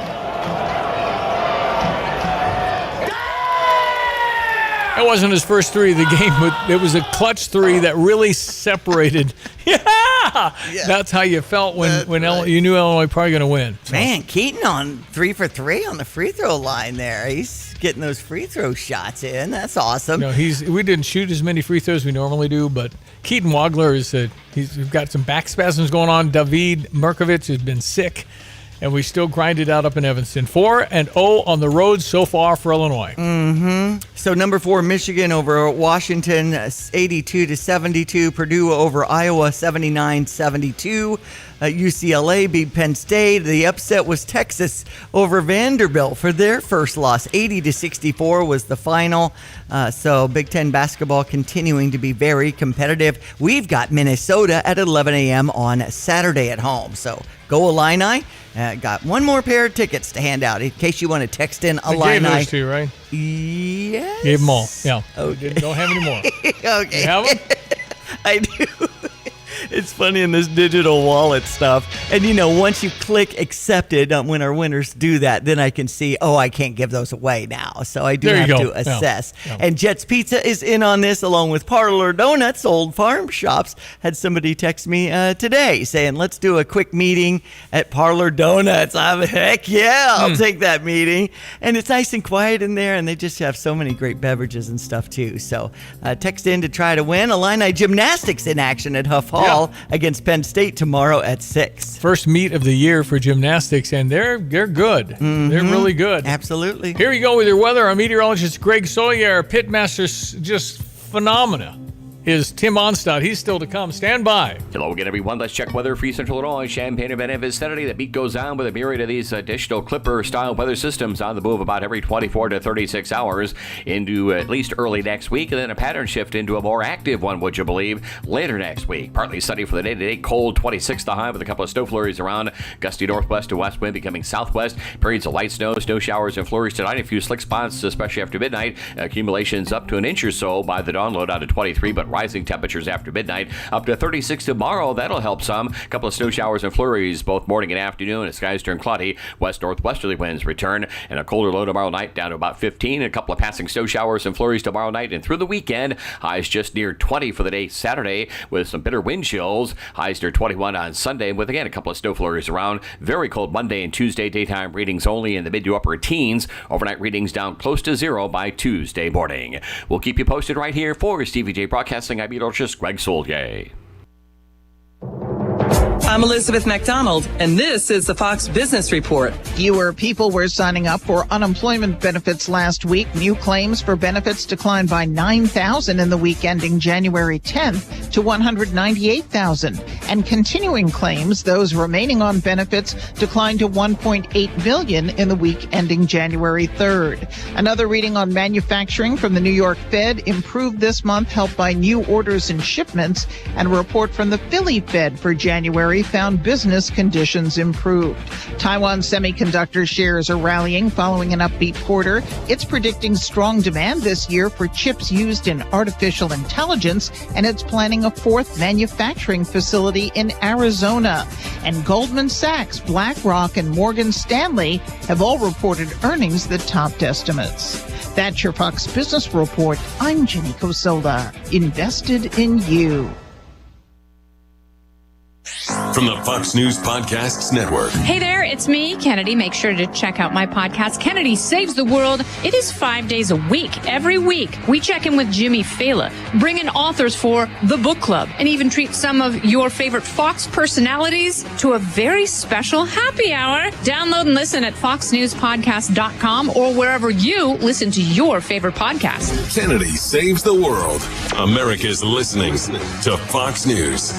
It wasn't his first 3 of the game, but it was a clutch 3 that really separated. Yeah! That's how you felt when you knew Illinois probably going to win. So. Man, Keaton on 3 for 3 on the free throw line there. He's getting those free throw shots in. That's awesome. No, we didn't shoot as many free throws as we normally do, but Keaton Wagler he's got some back spasms going on. David Merkovich has been sick. And we still grind it out up in Evanston. 4-0 on the road so far for Illinois. So number 4, Michigan over Washington, 82-72. Purdue over Iowa, 79-72. UCLA beat Penn State. The upset was Texas over Vanderbilt for their first loss. 80-64 was the final. So Big Ten basketball continuing to be very competitive. We've got Minnesota at 11 a.m. on Saturday at home. So go Illini. Got one more pair of tickets to hand out in case you want to text in Illini. I gave those to you, right? Yes. Gave them all. Yeah. Okay. Don't have any more. Okay. You have them? I do. It's funny in this digital wallet stuff. And, you know, once you click accepted, when our winners do that, then I can see, I can't give those away now. So I do have to assess. Yeah. And Jet's Pizza is in on this, along with Parlor Donuts, Old Farm Shops. Had somebody text me today saying, let's do a quick meeting at Parlor Donuts. Heck yeah, I'll take that meeting. And it's nice and quiet in there, and they just have so many great beverages and stuff, too. So text in to try to win. Illini Gymnastics in action at Huff Hall against Penn State tomorrow at 6. First meet of the year for gymnastics, and they're good. Mm-hmm. They're really good. Absolutely. Here you go with your weather. Our meteorologist Greg Sawyer, pitmaster's just phenomena. Is Tim Onstad. He's still to come. Stand by. Hello again, everyone. Let's check weather for Central Illinois, Champaign, and vicinity. The beat goes on with a myriad of these additional Clipper-style weather systems on the move about every 24 to 36 hours into at least early next week, and then a pattern shift into a more active one, would you believe, later next week. Partly sunny for the day today. Cold, 26 the high with a couple of snow flurries around. Gusty northwest to west wind becoming southwest. Periods of light snow showers, and flurries tonight. A few slick spots, especially after midnight. Accumulations up to an inch or so by the dawn, low down to 23, but rising temperatures after midnight up to 36 tomorrow. That'll help some. A couple of snow showers and flurries both morning and afternoon as skies turn cloudy. West northwesterly winds return, and a colder low tomorrow night down to about 15. A couple of passing snow showers and flurries tomorrow night and through the weekend. Highs just near 20 for the day Saturday with some bitter wind chills. Highs near 21 on Sunday with again a couple of snow flurries around. Very cold Monday and Tuesday. Daytime readings only in the mid to upper teens. Overnight readings down close to 0 by Tuesday morning. We'll keep you posted right here for Stevie J Broadcasting. I'm meteorologist Greg Solgay. I'm Elizabeth McDonald, and this is the Fox Business Report. Fewer people were signing up for unemployment benefits last week. New claims for benefits declined by 9,000 in the week ending January 10th to 198,000. And continuing claims, those remaining on benefits, declined to 1.8 million in the week ending January 3rd. Another reading on manufacturing from the New York Fed improved this month, helped by new orders and shipments. And a report from the Philly Fed for January found business conditions improved. Taiwan Semiconductor shares are rallying following an upbeat quarter. It's predicting strong demand this year for chips used in artificial intelligence, and it's planning a fourth manufacturing facility in Arizona. And Goldman Sachs, BlackRock, and Morgan Stanley have all reported earnings that topped estimates. That's your Fox Business Report. I'm Jenny Cosola. Invested in you. From the Fox News Podcasts Network. Hey there, it's me, Kennedy. Make sure to check out my podcast, Kennedy Saves the World. It is 5 days a week. Every week, we check in with Jimmy Fallon, bring in authors for the book club, and even treat some of your favorite Fox personalities to a very special happy hour. Download and listen at foxnewspodcast.com or wherever you listen to your favorite podcast. Kennedy Saves the World. America's listening to Fox News.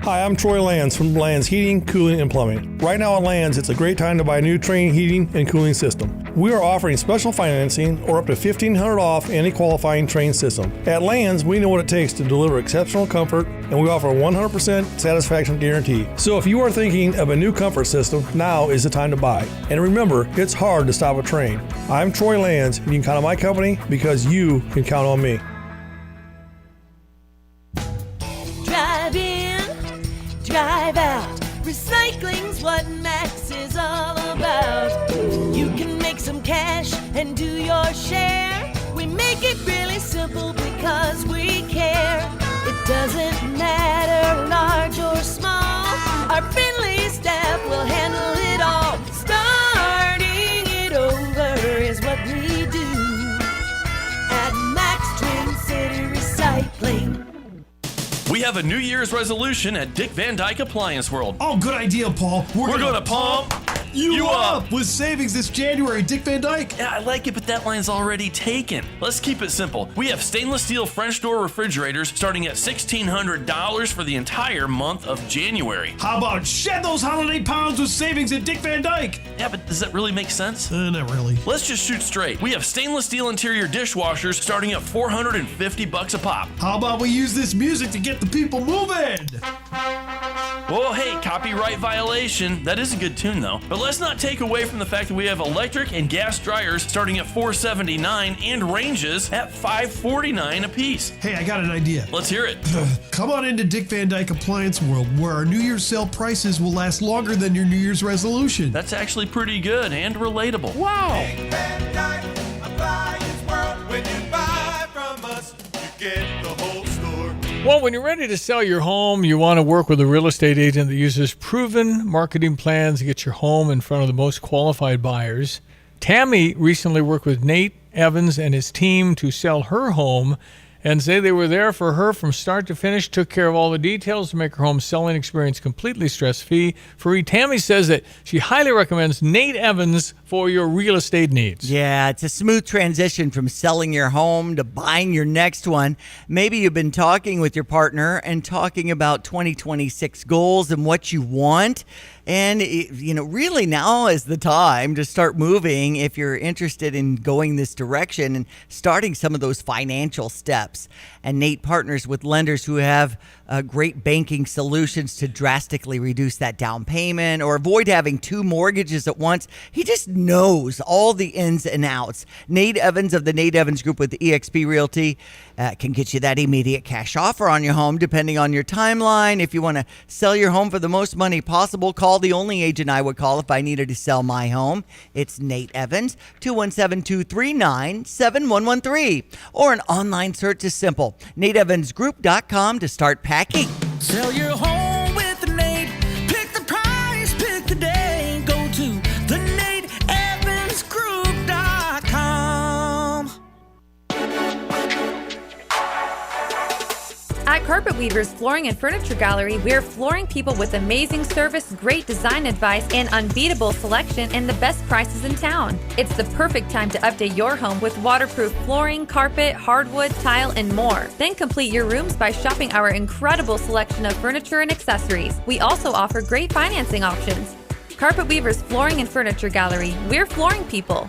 Hi, I'm Troy Lands from Lands Heating, Cooling, and Plumbing. Right now at Lands, it's a great time to buy a new Trane heating and cooling system. We are offering special financing or up to $1,500 off any qualifying Trane system. At Lands, we know what it takes to deliver exceptional comfort, and we offer a 100% satisfaction guarantee. So if you are thinking of a new comfort system, now is the time to buy. And remember, it's hard to stop a Trane. I'm Troy Lands. You can count on my company because you can count on me. Drive in, drive out. Recycling's what Max is all about. You can make some cash and do your share. We make it really simple because we care. It doesn't matter large or small. Our friendly staff will handle it all. Starting it over is what we do at Max Twin City Recycling. We have a New Year's resolution at Dick Van Dyke Appliance World. Oh, good idea, Paul. We're going to pump you up with savings this January, Dick Van Dyke. Yeah, I like it, but that line's already taken. Let's keep it simple. We have stainless steel French door refrigerators starting at $1,600 for the entire month of January. How about shed those holiday pounds with savings at Dick Van Dyke? Yeah, but does that really make sense? Not really. Let's just shoot straight. We have stainless steel interior dishwashers starting at $450 a pop. How about we use this music to get the people moving? Well, hey, copyright violation. That is a good tune, though. But let's not take away from the fact that we have electric and gas dryers starting at $479 and ranges at $549 a piece. Hey, I got an idea. Let's hear it. Come on into Dick Van Dyke Appliance World, where our New Year's sale prices will last longer than your New Year's resolution. That's actually pretty good and relatable. Wow. Dick Van Dyke Appliance World. When you buy from us, you get the whole store. Well, when you're ready to sell your home, you want to work with a real estate agent that uses proven marketing plans to get your home in front of the most qualified buyers. Tammy recently worked with Nate Evans and his team to sell her home and say they were there for her from start to finish, took care of all the details to make her home selling experience completely stress-free. Tammy says that she highly recommends Nate Evans for your real estate needs. Yeah, it's a smooth transition from selling your home to buying your next one. Maybe you've been talking with your partner and talking about 2026 goals and what you want. And, really now is the time to start moving if you're interested in going this direction and starting some of those financial steps. And Nate partners with lenders who have great banking solutions to drastically reduce that down payment or avoid having two mortgages at once. He just knows all the ins and outs. Nate Evans of the Nate Evans Group with eXp Realty can get you that immediate cash offer on your home depending on your timeline. If you want to sell your home for the most money possible, call the only agent I would call if I needed to sell my home. It's Nate Evans, 217-239-7113. Or an online search is simple, NateEvansGroup.com to start packing. Sell your home with Nate. Pick the price, pick the day. Go to the NateEvansGroup.com. At Carpet Weavers Flooring and Furniture Gallery, we're flooring people with amazing service, great design advice, and unbeatable selection and the best prices in town. It's the perfect time to update your home with waterproof flooring, carpet, hardwood, tile, and more. Then complete your rooms by shopping our incredible selection of furniture and accessories. We also offer great financing options. Carpet Weavers Flooring and Furniture Gallery, we're flooring people.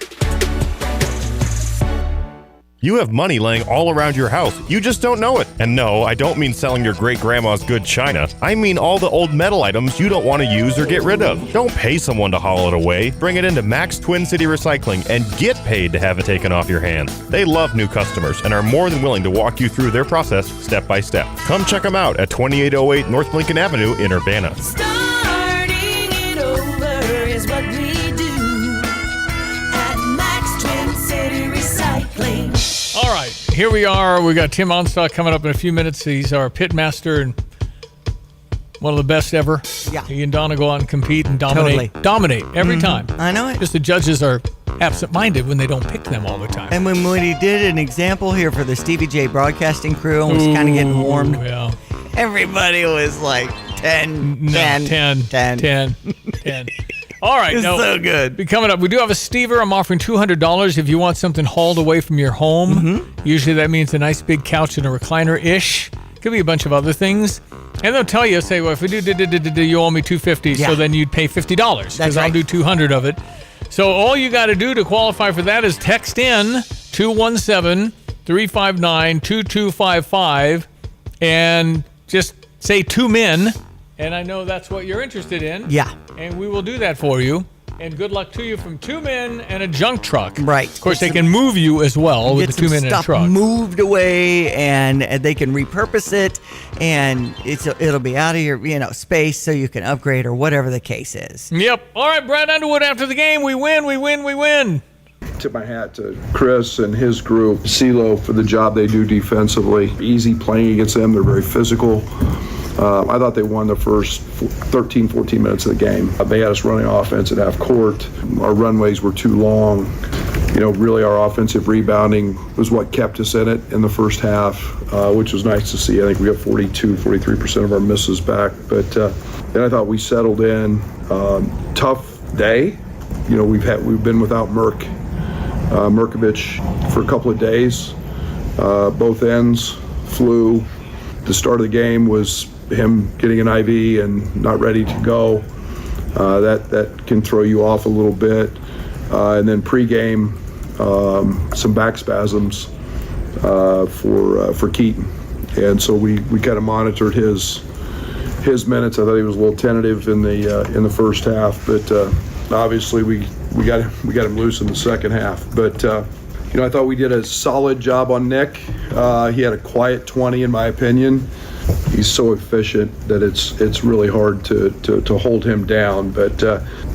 You have money laying all around your house. You just don't know it. And no, I don't mean selling your great-grandma's good china. I mean all the old metal items you don't want to use or get rid of. Don't pay someone to haul it away. Bring it into Max Twin City Recycling and get paid to have it taken off your hands. They love new customers and are more than willing to walk you through their process step by step. Come check them out at 2808 North Lincoln Avenue in Urbana. Starting it over is what we do at Max Twin City Recycling. All right, here we are. We got Tim Onstock coming up in a few minutes. He's our pit master and one of the best ever. Yeah. He and Donna go out and compete and dominate. Totally. Dominate every time. I know it. Just the judges are absent-minded when they don't pick them all the time. And when he did an example here for the Stevie J broadcasting crew and was kind of getting warmed, yeah. Everybody was like 10. All right, It's so good. Be coming up. We do have a Stever. I'm offering $200 if you want something hauled away from your home. Mm-hmm. Usually that means a nice big couch and a recliner-ish. Could be a bunch of other things. And they'll tell you, say, well, if we do, you owe me $250, Yeah. so then you'd pay $50 because I'll right. do 200 of it. So all you got to do to qualify for that is text in 217-359-2255 and just say 2 men. And I know that's what you're interested in. Yeah. And we will do that for you. And good luck to you from 2 men and a junk truck. Right. Of course, they can move you as well with the 2 men and a stuff truck. moved away, and they can repurpose it, and it'll be out of your space, so you can upgrade or whatever the case is. Yep. All right, Brad Underwood. After the game, we win. Tip my hat to Chris and his group, CeeLo, for the job they do defensively. Easy playing against them. They're very physical. I thought they won the first 13, 14 minutes of the game. They had us running offense at half court. Our runways were too long. Really our offensive rebounding was what kept us in it in the first half, which was nice to see. I think we got 43% of our misses back. But then I thought we settled in. Tough day. We've been without Mirkovic for a couple of days. Both ends flew. The start of the game was him getting an IV and not ready to go. That can throw you off a little bit. And then pregame, some back spasms for Keaton. And so we kind of monitored his his minutes. I thought he was a little tentative in the first half, but obviously we got him loose in the second half. But I thought we did a solid job on Nick. He had a quiet 20 in my opinion. He's so efficient that it's really hard to hold him down. But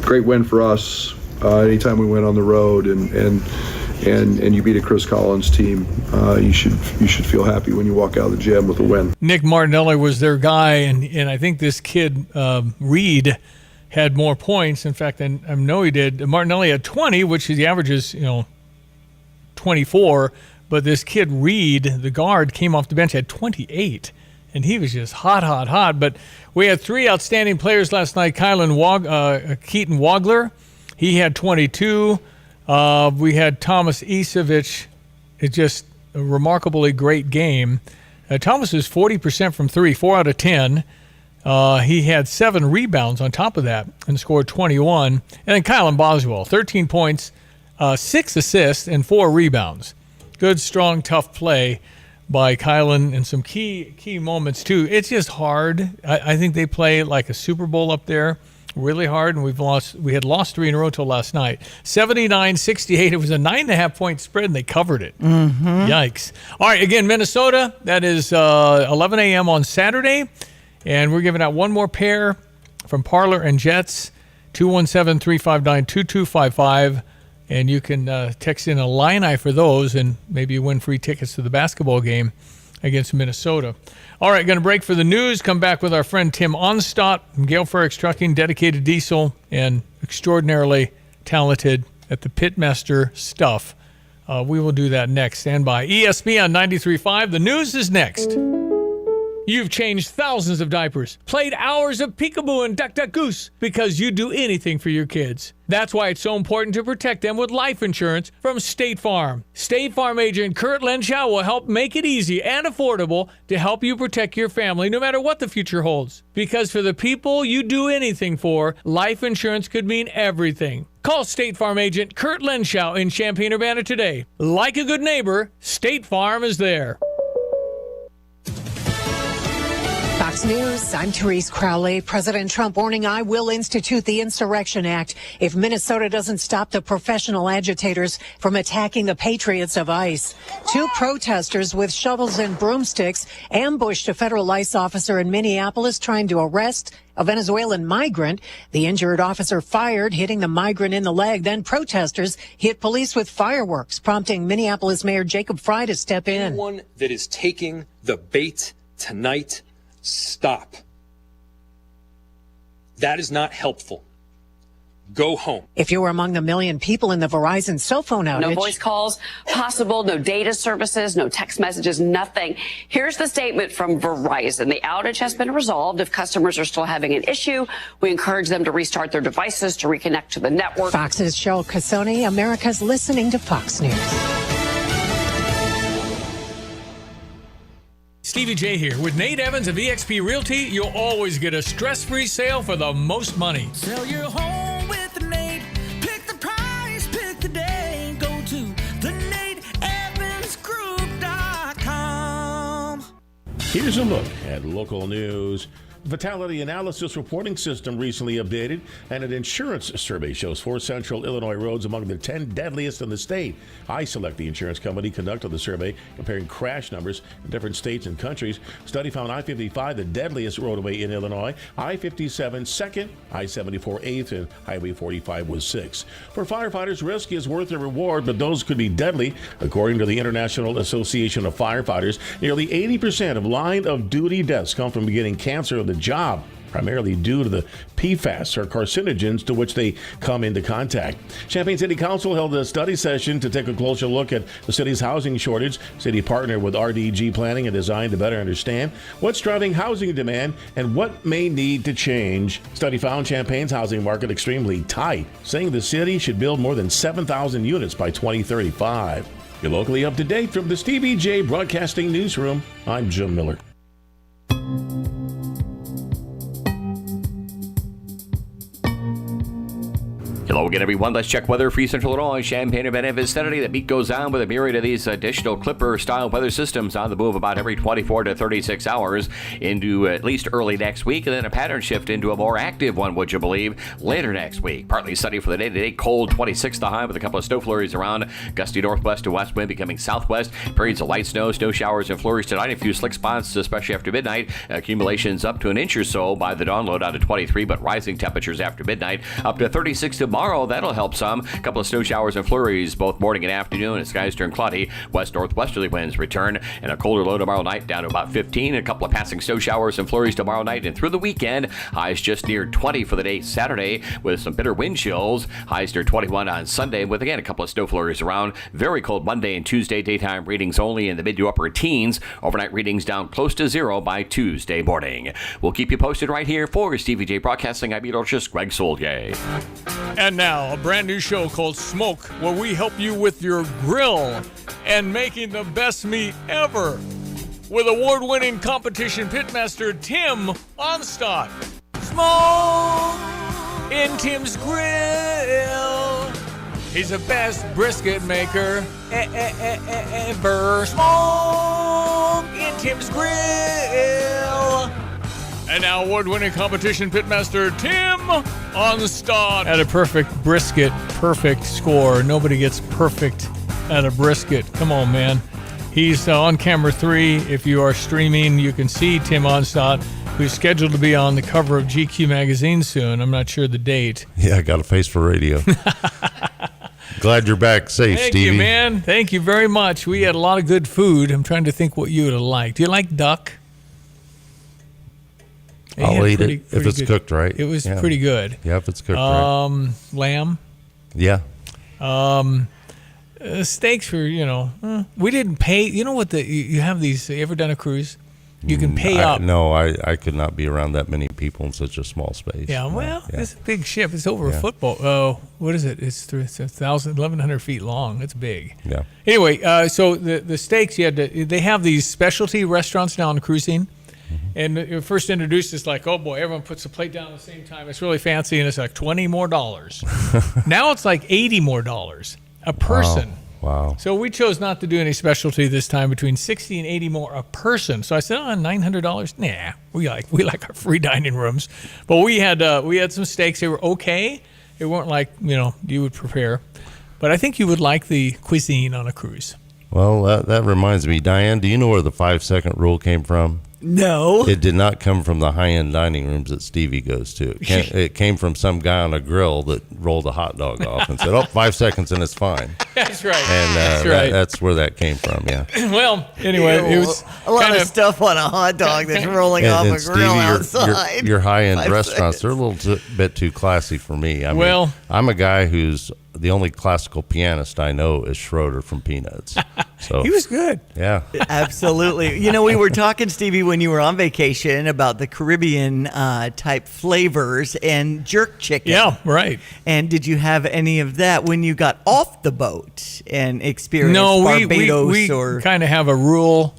great win for us. Anytime we went on the road and you beat a Chris Collins team, you should feel happy when you walk out of the gym with a win. Nick Martinelli was their guy, and I think this kid Reed had more points. In fact, I know he did. Martinelli had 20, which the average is 24. But this kid Reed, the guard, came off the bench, had 28. And he was just hot. But we had three outstanding players last night. Keaton Wagler, he had 22. We had Thomas Isevich. It's just a remarkably great game. Thomas was 40% from three, 4 out of 10. He had 7 rebounds on top of that and scored 21. And then Kylan Boswell, 13 points, 6 assists, and 4 rebounds. Good, strong, tough play by Kylan, and some key moments too. It's just hard. I think they play like a Super Bowl up there, really hard, and we had lost 3 in a row till last night. 79-68. It was a 9.5 point spread, and they covered it. Mm-hmm. Yikes. All right, again, Minnesota, that is 11 a.m. on Saturday, and we're giving out one more pair from Parlor and Jets, 217-359-2255. And you can text in a Illini for those, and maybe you win free tickets to the basketball game against Minnesota. All right, going to break for the news. Come back with our friend Tim Onstadt from Gale Frericks Trucking, dedicated diesel, and extraordinarily talented at the Pitmaster stuff. We will do that next. Stand by. ESPN 93.5. The news is next. You've changed thousands of diapers, played hours of peekaboo and duck duck goose because you do anything for your kids. That's why it's so important to protect them with life insurance from State Farm. State Farm agent Kurt Lenschow will help make it easy and affordable to help you protect your family no matter what the future holds. Because for the people you do anything for, life insurance could mean everything. Call State Farm agent Kurt Lenschow in Champaign-Urbana today. Like a good neighbor, State Farm is there. Fox News, I'm Therese Crowley. President Trump warning I will institute the Insurrection Act if Minnesota doesn't stop the professional agitators from attacking the patriots of ICE. 2 protesters with shovels and broomsticks ambushed a federal ICE officer in Minneapolis trying to arrest a Venezuelan migrant. The injured officer fired, hitting the migrant in the leg. Then protesters hit police with fireworks, prompting Minneapolis Mayor Jacob Frey to step in. Anyone that is taking the bait tonight, stop. That is not helpful. Go home. If you were among the 1 million people in the Verizon cell phone outage. No voice calls possible, no data services, no text messages, nothing. Here's the statement from Verizon. The outage has been resolved. If customers are still having an issue, we encourage them to restart their devices to reconnect to the network. Fox's Cheryl Casoni, America's listening to Fox News. Stevie J here. With Nate Evans of eXp Realty, you'll always get a stress-free sale for the most money. Sell your home with Nate. Pick the price, pick the day. Go to thenateevansgroup.com. Here's a look at local news. Fatality Analysis Reporting System recently updated, and an insurance survey shows 4 central Illinois roads among the 10 deadliest in the state. iSelect, the insurance company, conducted the survey comparing crash numbers in different states and countries. Study found I-55 the deadliest roadway in Illinois, I-57 second, I-74 eighth, and Highway 45 was 6th. For firefighters, risk is worth the reward, but those could be deadly. According to the International Association of Firefighters, nearly 80% of line-of-duty deaths come from getting cancer of the job, primarily due to the PFAS or carcinogens to which they come into contact. Champaign City Council held a study session to take a closer look at the city's housing shortage. City partnered with RDG Planning and Design to better understand what's driving housing demand and what may need to change. Study found Champaign's housing market extremely tight, saying the city should build more than 7,000 units by 2035. You're locally up to date from the Stevie J Broadcasting Newsroom. I'm Jim Miller. Hello again, everyone. Let's check weather for Central Illinois, Champaign-Urbana vicinity. The beat goes on with a myriad of these additional Clipper-style weather systems on the move about every 24 to 36 hours into at least early next week, and then a pattern shift into a more active one, would you believe, later next week. Partly sunny for the day today, cold 26 the high with a couple of snow flurries around. Gusty northwest to west wind becoming southwest. Periods of light snow showers and flurries tonight. A few slick spots, especially after midnight. Accumulations up to an inch or so by the dawn, low down to 23, but rising temperatures after midnight up to 36 tomorrow. That'll help some. A couple of snow showers and flurries both morning and afternoon as skies turn cloudy. West northwesterly winds return, and a colder low tomorrow night down to about 15. A couple of passing snow showers and flurries tomorrow night and through the weekend. Highs just near 20 for the day Saturday with some bitter wind chills. Highs near 21 on Sunday with again a couple of snow flurries around. Very cold Monday and Tuesday. Daytime readings only in the mid to upper teens. Overnight readings down close to zero by Tuesday morning. We'll keep you posted right here for Stevie J Broadcasting. I'm meteorologist Greg Soldier. And now, a brand new show called Smoke, where we help you with your grill and making the best meat ever. With award-winning competition pitmaster Tim Onstadt. Smoke in Tim's Grill. He's the best brisket maker ever. Smoke in Tim's Grill. And now award-winning competition pitmaster Tim Onstadt. At a perfect brisket, perfect score. Nobody gets perfect at a brisket. Come on, man. He's on camera 3. If you are streaming, you can see Tim Onstadt, who's scheduled to be on the cover of GQ magazine soon. I'm not sure the date. Yeah, I got a face for radio. Glad you're back safe, Thank Stevie. you, man. Thank you very much. We had a lot of good food. I'm trying to think what you would have liked. Do you like duck? I'll eat it if it's cooked right. It was pretty good. Yeah, if it's cooked right. Lamb. Yeah. Steaks were, we didn't pay. You know what you have these, you ever done a cruise? You can pay up. No, I could not be around that many people in such a small space. Yeah, well, it's a big ship. It's over a football. Oh, what is it? It's 1,100 feet long. It's big. Yeah. Anyway, so the steaks, they have these specialty restaurants now on cruising. And it first introduced, it's like, oh boy, everyone puts a plate down at the same time. It's really fancy, and it's like $20 more. Now it's like $80 more a person. Wow. So we chose not to do any specialty this time, between $60 and $80 more a person. So I said, $900? Nah, we like our free dining rooms. But we had some steaks. They were okay. They weren't like you would prepare. But I think you would like the cuisine on a cruise. Well, that reminds me, Diane. Do you know where the 5-second rule came from? No. It did not come from the high-end dining rooms that Stevie goes to. It came from some guy on a grill that rolled a hot dog off and said, 5 seconds and it's fine. That's right. And that's where that came from, yeah. Well, anyway, it was a lot of stuff on a hot dog that's rolling off a Stevie, grill outside. Your high-end restaurants, they're a little bit too classy for me. I mean, I'm a guy who's the only classical pianist I know is Schroeder from Peanuts. So he was good. Yeah. Absolutely. We were talking, Stevie, when you were on vacation about the Caribbean type flavors and jerk chicken. Yeah, right. And did you have any of that when you got off the boat and experienced Barbados? We kind of have a rule.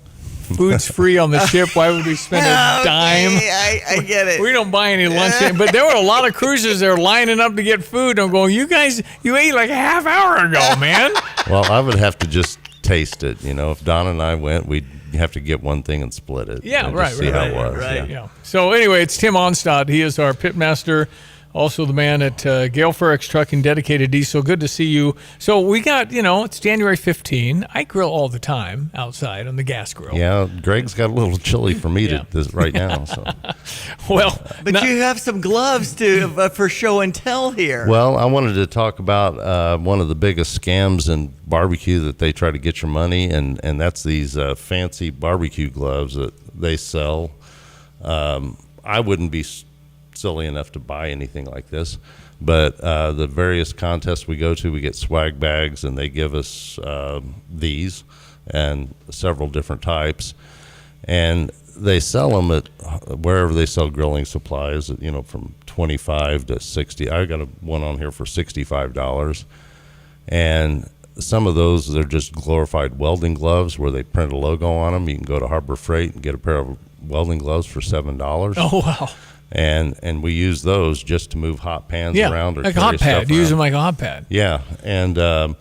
Food's free on the ship. Why would we spend a dime? I get it. We don't buy any lunch. But there were a lot of cruisers that were lining up to get food. I'm going, you guys, you ate like a half hour ago, man. Well, I would have to just taste it. If Don and I went, we'd have to get one thing and split it. Yeah, right. See how it was. Right. Yeah. So anyway, it's Tim Onstadt. He is our pitmaster. Also the man at Gale Ferrex Trucking Dedicated Diesel. Good to see you. So we got, it's January 15. I grill all the time outside on the gas grill. Yeah, Greg's got a little chilly for me right now. So. Well, but you have some gloves for show and tell here. Well, I wanted to talk about one of the biggest scams in barbecue that they try to get your money, and that's these fancy barbecue gloves that they sell. I wouldn't be silly enough to buy anything like this, but the various contests we go to, we get swag bags, and they give us these and several different types, and they sell them at wherever they sell grilling supplies, from $25 to $60. I got one on here for $65, and some of those, they're just glorified welding gloves where they print a logo on them. You can go to Harbor Freight and get a pair of welding gloves for $7. Oh, wow. and we use those just to move hot pans Yeah, around or like a carry hot pad. stuff Use around. them like a hot pad. Yeah, and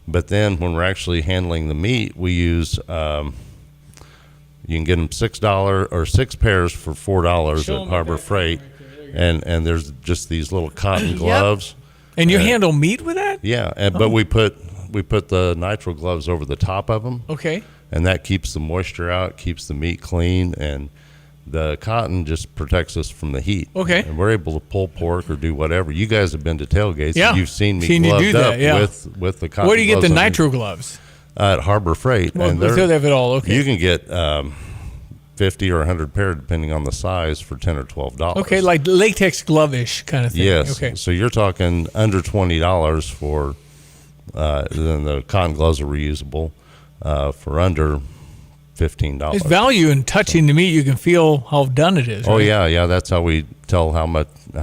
but then when we're actually handling the meat, we use you can get them $6 or 6 pairs for $4 Show at 'em Harbor back Freight, and there's just these little cotton gloves. And you handle meat with that? Yeah, but we put the nitrile gloves over the top of them. Okay. And that keeps the moisture out, keeps the meat clean, and the cotton just protects us from the heat. Okay. And we're able to pull pork or do whatever. You guys have been to tailgates. Yeah. And you've seen me Seen you gloved do that, up yeah. with the cotton. Where do you get the gloves on. nitro gloves? At Harbor Freight. Well, and they have it all. Okay. You can get 50 or 100 pair, depending on the size, for $10 or $12. Okay, like latex glove-ish kind of thing. Yes. Okay. So you're talking under $20 for. Then the cotton gloves are reusable for under $15. There's value in touching the meat. You can feel how done it is. Oh right? yeah. That's how we tell how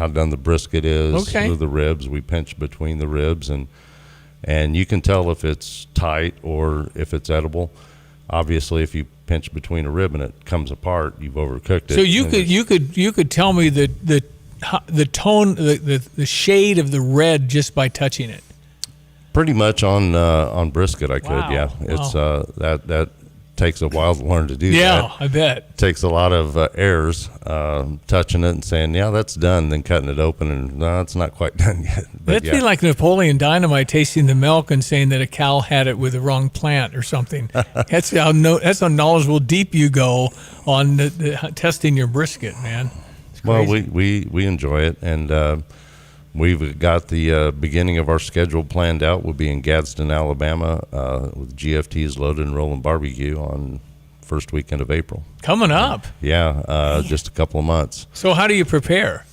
done the brisket is. Okay. With the ribs, we pinch between the ribs, and you can tell if it's tight or if it's edible. Obviously, if you pinch between a rib and it comes apart, you've overcooked it. So you could tell me the tone, the shade of the red just by touching it. Pretty much on brisket, I could. Wow. Yeah, it's that takes a while to learn to do. Yeah, that. I bet. Takes a lot of errors, touching it and saying, yeah, that's done, then cutting it open and no, it's not quite done yet. But That'd be like Napoleon Dynamite tasting the milk and saying that a cow had it with the wrong plant or something. That's how knowledgeable deep you go on the testing your brisket, man. It's well, crazy. we enjoy it, and we've got the beginning of our schedule planned out. We'll be in Gadsden, Alabama, with GFT's Loaded and Rolling Barbecue on first weekend of April. Coming up. Yeah, just a couple of months. So how do you prepare?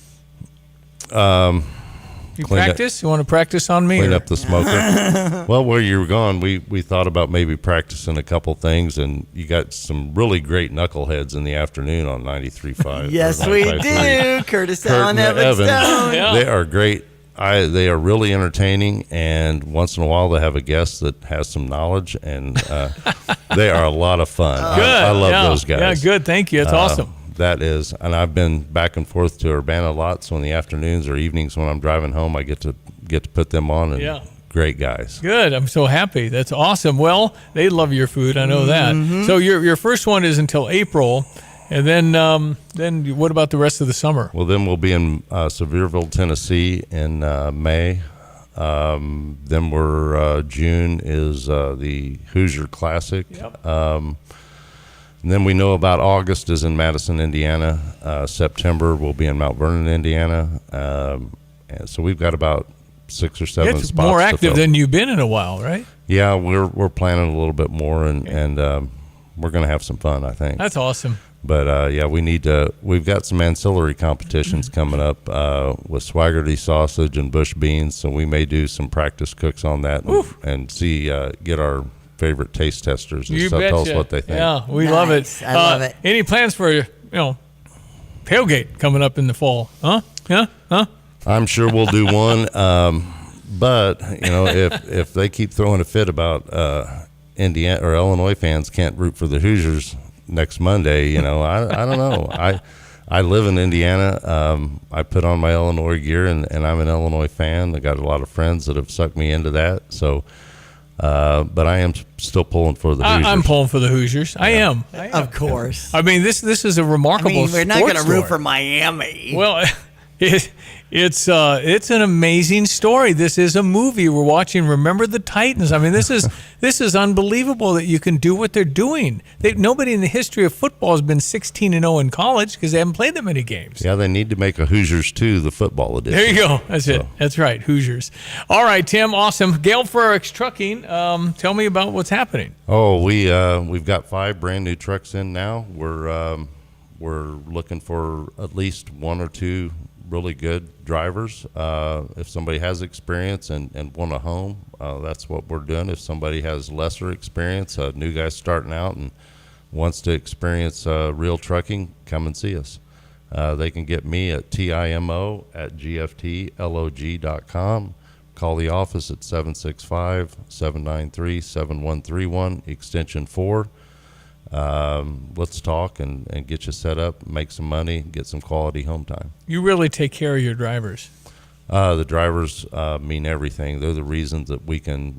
You Clean practice? You want to practice on me? Clean or- up the smoker. Well, while you were gone, we thought about maybe practicing a couple things, and you got some really great knuckleheads in the afternoon on 93.5. Yes, or we 95.3. do. Curtis Kurt Allen, and Evan Stone. Yeah. They are great. They are really entertaining, and once in a while they have a guest that has some knowledge, and they are a lot of fun. Good. I love Yeah. those guys. Yeah, good. Thank you. That's awesome. That is, and I've been back and forth to Urbana a lot, so in the afternoons or evenings when I'm driving home, I get to put them on, and Yeah. great guys. Good. I'm so happy. That's awesome. Well, they love your food. I know that. So your first one is until April, and then what about the rest of the summer? Well, then we'll be in Sevierville, Tennessee in May. Then we're June is the Hoosier Classic. Yep. And then we know about August is in Madison, Indiana. September we'll be in Mount Vernon, Indiana. And so we've got about 6 or 7 It's spots more to active fill. than you've been in a while, right? Yeah, we're planning a little bit more, and we're going to have some fun, I think. That's awesome. But yeah, we've got some ancillary competitions coming up with Swaggerty sausage and bush beans, so we may do some practice cooks on that and see get our favorite taste testers and You stuff. Tell us betcha. what they think. Yeah, we love it. I love it. Any plans for tailgate coming up in the fall? Huh? Yeah? Huh? I'm sure we'll do one. But if they keep throwing a fit about Indiana or Illinois fans can't root for the Hoosiers next Monday, I don't know. I live in Indiana. I put on my Illinois gear, and I'm an Illinois fan. I got a lot of friends that have sucked me into that. So, but I am still pulling for the Hoosiers. I'm pulling for the Hoosiers. I am. Of course. I mean, this is a remarkable. We're not going to root story. for Miami. Well, it's an amazing story. This is a movie we're watching. Remember the Titans. I mean, this is unbelievable that you can do what they're doing. Nobody in the history of football has been 16-0 in college because they haven't played that many games. Yeah, they need to make a Hoosiers 2, the football edition. There you go. That's it. That's right. Hoosiers. All right, Tim. Awesome. Gale Frericks Trucking. Tell me about what's happening. Oh, we've got 5 brand new trucks in now. We're looking for at least 1 or 2 really good drivers. If somebody has experience and want a home, that's what we're doing. If somebody has lesser experience, a new guy starting out and wants to experience real trucking, come and see us. They can get me at TIMO@GFTLOG.com. Call the office at 765-793-7131, extension 4. let's talk and get you set up, make some money, get some quality home time. You really take care of your drivers. The drivers mean everything. They're the reasons that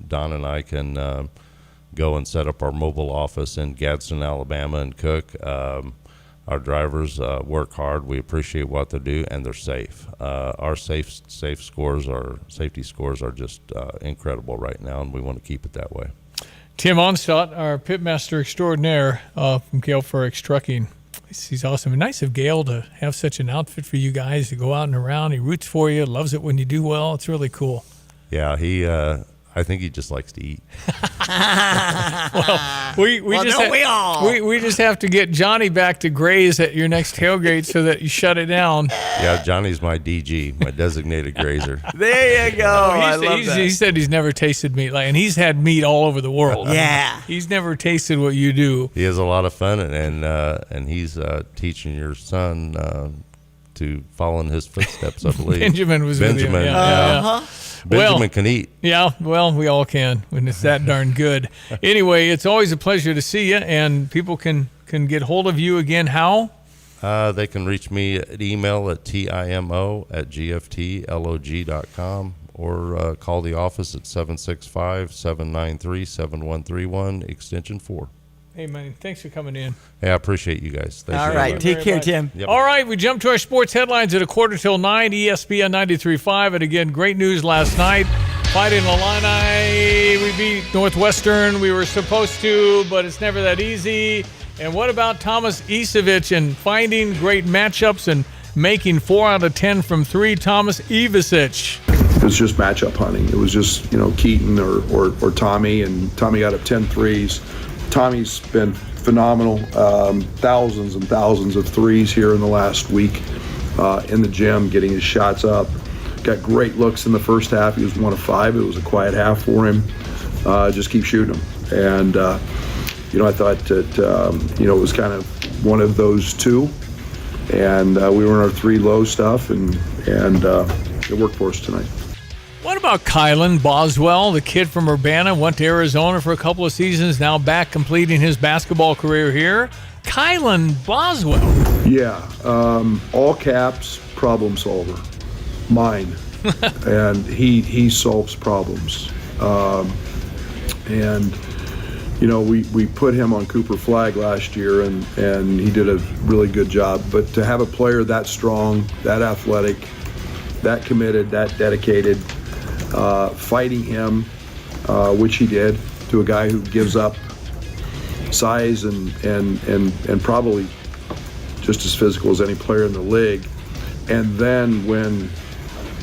Don and I can go and set up our mobile office in Gadsden, Alabama, and cook. Our drivers work hard. We appreciate what they do, and they're safe. Our safety scores are just incredible right now, and we want to keep it that way. Tim Onstadt, our pitmaster extraordinaire from Gale Ferrex Trucking. He's awesome. And nice of Gale to have such an outfit for you guys to go out and around. He roots for you, loves it when you do well. It's really cool. Yeah, I think he just likes to eat. We just have to get Johnny back to graze at your next tailgate so that you shut it down. Yeah, Johnny's my DG, my designated grazer. There you go. He said he's never tasted meat, and he's had meat all over the world. Yeah. He's never tasted what you do. He has a lot of fun, and he's teaching your son to follow in his footsteps, I believe. Benjamin was with him. Yeah. Benjamin can eat. Yeah, well, we all can when it's that darn good. Anyway, it's always a pleasure to see you, and people can get hold of you again. How? They can reach me at email at timo@gftlog.com or call the office at 765-793-7131, extension 4. Hey, man, thanks for coming in. Hey, I appreciate you guys. Thank All you right, take care, Tim. Yep. All right, we jump to our sports headlines at 9:15, ESPN 93.5. And again, great news last night. Fighting Illini, we beat Northwestern. We were supposed to, but it's never that easy. And what about Thomas Isevich and finding great matchups and making 4 out of 10 from 3? Thomas Isevich. It was just matchup hunting. It was just, Keaton or Tommy, and Tommy got up 10 threes. Tommy's been phenomenal. Thousands and thousands of threes here in the last week in the gym, getting his shots up. Got great looks in the first half. He was 1 of 5. It was a quiet half for him. Just keep shooting them. And, I thought that, it was kind of one of those two. And we were in our 3 low stuff, and it worked for us tonight. What about Kylan Boswell, the kid from Urbana, went to Arizona for a couple of seasons, now back completing his basketball career here? Kylan Boswell. Yeah, all caps, problem solver. Mine. And he solves problems. We put him on Cooper Flag last year, and he did a really good job. But to have a player that strong, that athletic, that committed, that dedicated, fighting him, which he did, to a guy who gives up size and probably just as physical as any player in the league. And then when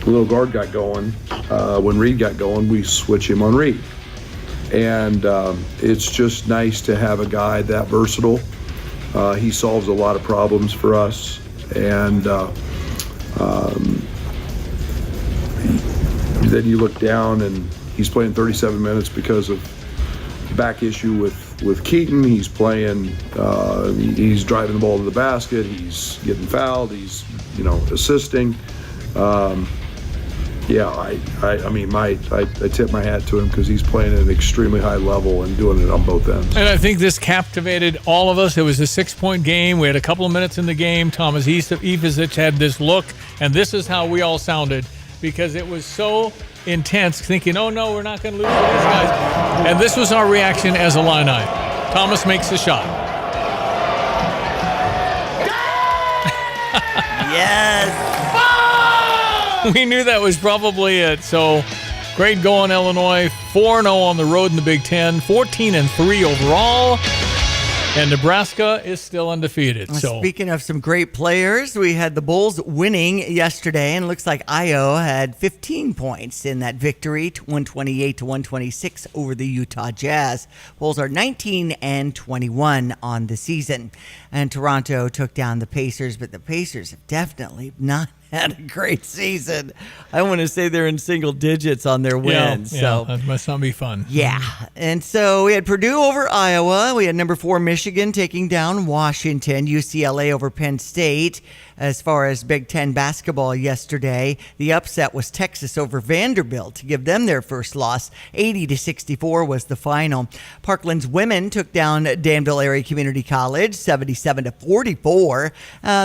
the little guard got going, when Reed got going, we switch him on Reed. And it's just nice to have a guy that versatile. He solves a lot of problems for us. And then you look down and he's playing 37 minutes because of back issue with Keaton. He's playing, he's driving the ball to the basket. He's getting fouled. He's, assisting. I tip my hat to him because he's playing at an extremely high level and doing it on both ends. And I think this captivated all of us. It was a 6-point game. We had a couple of minutes in the game. Thomas Isevich had this look, and this is how we all sounded because it was so intense, thinking, oh no, we're not going to lose to these guys. And this was our reaction as Illini. Thomas makes the shot. Yes. We knew that was probably it. So great going, Illinois. 4-0 on the road in the Big Ten. 14-3 overall. And Nebraska is still undefeated. So speaking of some great players, we had the Bulls winning yesterday, and it looks like Io had 15 points in that victory, 128-126 over the Utah Jazz. Bulls are 19-21 on the season. And Toronto took down the Pacers, but the Pacers have definitely not had a great season. I want to say they're in single digits on their wins. So that must not be fun. yeah. And so we had Purdue over Iowa. We had number 4 Michigan taking down Washington. UCLA over Penn State. As far as Big Ten basketball yesterday, the upset was Texas over Vanderbilt to give them their first loss. 80-64 was the final. Parkland's women took down Danville Area Community College, 77-44.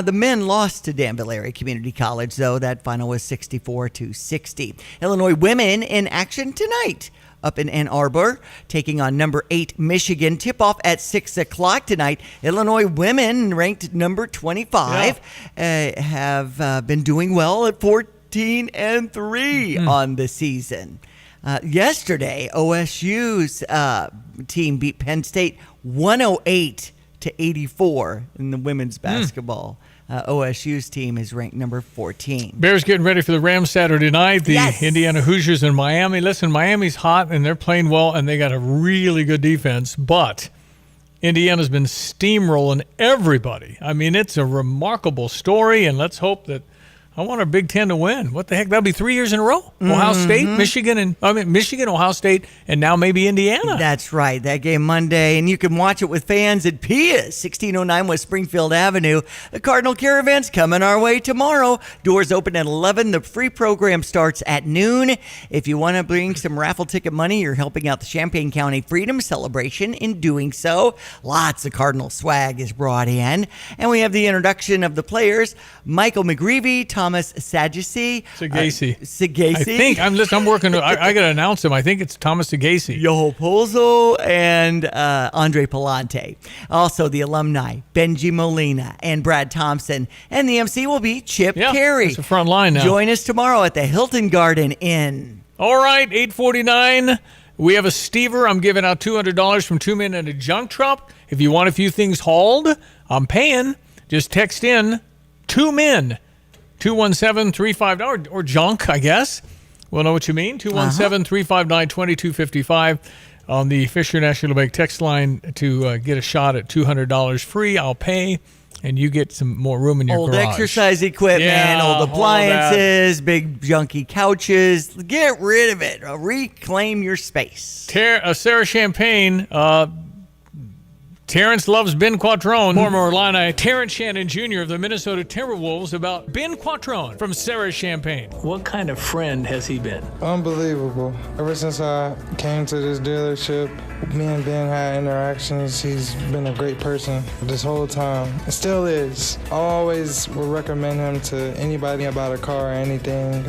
The men lost to Danville Area Community College, though. That final was 64-60. Illinois women in action tonight up in Ann Arbor, taking on number 8 Michigan. Tip-off at 6 o'clock tonight. Illinois women, ranked number 25, have been doing well at 14-3 on the season. Yesterday, OSU's team beat Penn State 108-84 in the women's basketball. OSU's team is ranked number 14. Bears getting ready for the Rams Saturday night. The Indiana Hoosiers in Miami. Listen, Miami's hot, and they're playing well, and they got a really good defense. But Indiana's been steamrolling everybody. I mean, it's a remarkable story, and let's hope that I want our Big Ten to win. What the heck? That'll be 3 years in a row. Ohio State, Michigan, Ohio State, and now maybe Indiana. That's right. That game Monday, and you can watch it with fans at Pia's, 1609 West Springfield Avenue. The Cardinal Caravan's coming our way tomorrow. Doors open at 11. The free program starts at noon. If you want to bring some raffle ticket money, you're helping out the Champaign County Freedom Celebration in doing so. Lots of Cardinal swag is brought in. And we have the introduction of the players, Michael McGreevy, Thomas Sagasi. I think I'm working. I got to announce him. I think it's Thomas Sagasi. Yoho Pozo and Andre Palante. Also the alumni Benji Molina and Brad Thompson. And the MC will be Chip Carey. It's the front line now. Join us tomorrow at the Hilton Garden Inn. All right, 8:49. We have a Stever. I'm giving out $200 from 2 Men and a Junk Truck. If you want a few things hauled, I'm paying. Just text in 2 Men. 217-359 or junk, I guess. We'll know what you mean. 217-359-2255 on the Fisher National Bank text line to get a shot at $200 free. I'll pay, and you get some more room in your old garage. Exercise equipment, old appliances, big junky couches. Get rid of it. Reclaim your space. Sarah Champagne, Terrence loves Ben Quattrone. Former Illini Terrence Shannon Jr. of the Minnesota Timberwolves about Ben Quattrone from Sarah Champagne. What kind of friend has he been? Unbelievable. Ever since I came to this dealership, me and Ben had interactions. He's been a great person this whole time. And still is. I always would recommend him to anybody about a car or anything.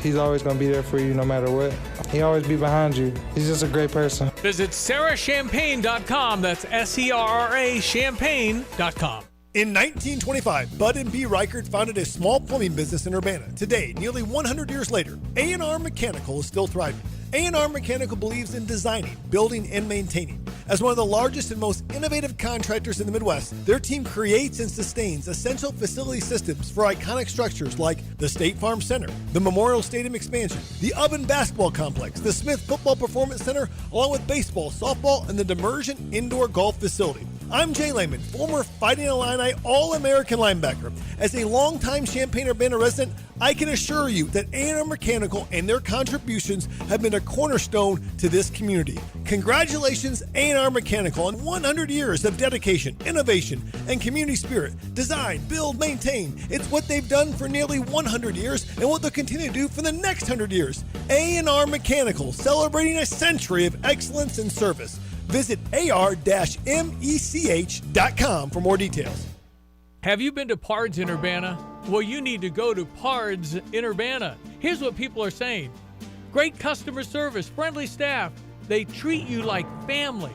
He's always going to be there for you no matter what. He always be behind you. He's just a great person. Visit SarahChampagne.com. That's SERRA Champagne.com. In 1925, Bud and B. Reichert founded a small plumbing business in Urbana. Today, nearly 100 years later, A&R Mechanical is still thriving. A&R Mechanical believes in designing, building, and maintaining. As one of the largest and most innovative contractors in the Midwest, their team creates and sustains essential facility systems for iconic structures like the State Farm Center, the Memorial Stadium expansion, the Ubben Basketball Complex, the Smith Football Performance Center, along with baseball, softball, and the Demersion Indoor Golf Facility. I'm Jay Lehman, former Fighting Illini All-American linebacker. As a longtime Champaign-Urbana resident, I can assure you that A&R Mechanical and their contributions have been a cornerstone to this community. Congratulations, A&R Mechanical, on 100 years of dedication, innovation, and community spirit. Design, build, maintain. It's what they've done for nearly 100 years and what they'll continue to do for the next 100 years. A&R Mechanical, celebrating a century of excellence and service. Visit ar-mech.com for more details. Have you been to Pards in Urbana? Well, you need to go to Pards in Urbana. Here's what people are saying. Great customer service, friendly staff. They treat you like family.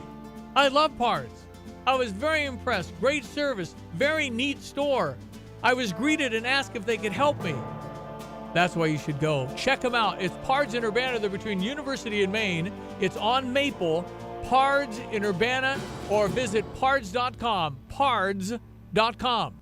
I love Pards. I was very impressed. Great service, very neat store. I was greeted and asked if they could help me. That's why you should go. Check them out. It's Pards in Urbana. They're between University and Maine. It's on Maple. Pards in Urbana, or visit pards.com. Pards.com.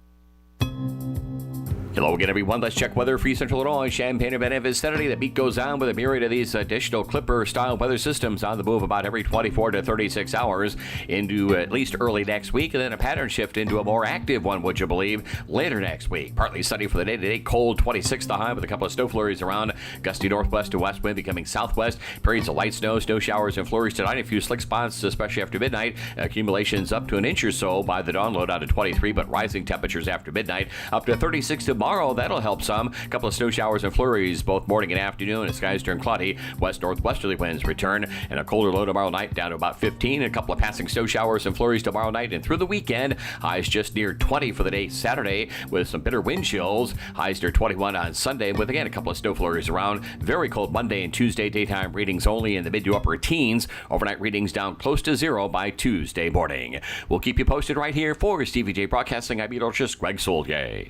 Hello again, everyone. Let's check weather for Central Illinois, Champaign-Urbana vicinity. The beat goes down with a myriad of these additional Clipper-style weather systems on the move about every 24 to 36 hours into at least early next week, and then a pattern shift into a more active one, would you believe, later next week. Partly sunny for the day today, cold, 26 the high with a couple of snow flurries around. Gusty northwest to west wind becoming southwest. Periods of light snow, snow showers and flurries tonight. A few slick spots, especially after midnight. Accumulations up to an inch or so by the dawn low down to 23, but rising temperatures after midnight up to 36 tomorrow. That'll help some. A couple of snow showers and flurries both morning and afternoon as skies turn cloudy. West-northwesterly winds return and a colder low tomorrow night down to about 15. A couple of passing snow showers and flurries tomorrow night and through the weekend. Highs just near 20 for the day Saturday with some bitter wind chills. Highs near 21 on Sunday with again a couple of snow flurries around. Very cold Monday and Tuesday. Daytime readings only in the mid to upper teens. Overnight readings down close to zero by Tuesday morning. We'll keep you posted right here for Stevie J Broadcasting. I'm meteorologist Greg Soldier.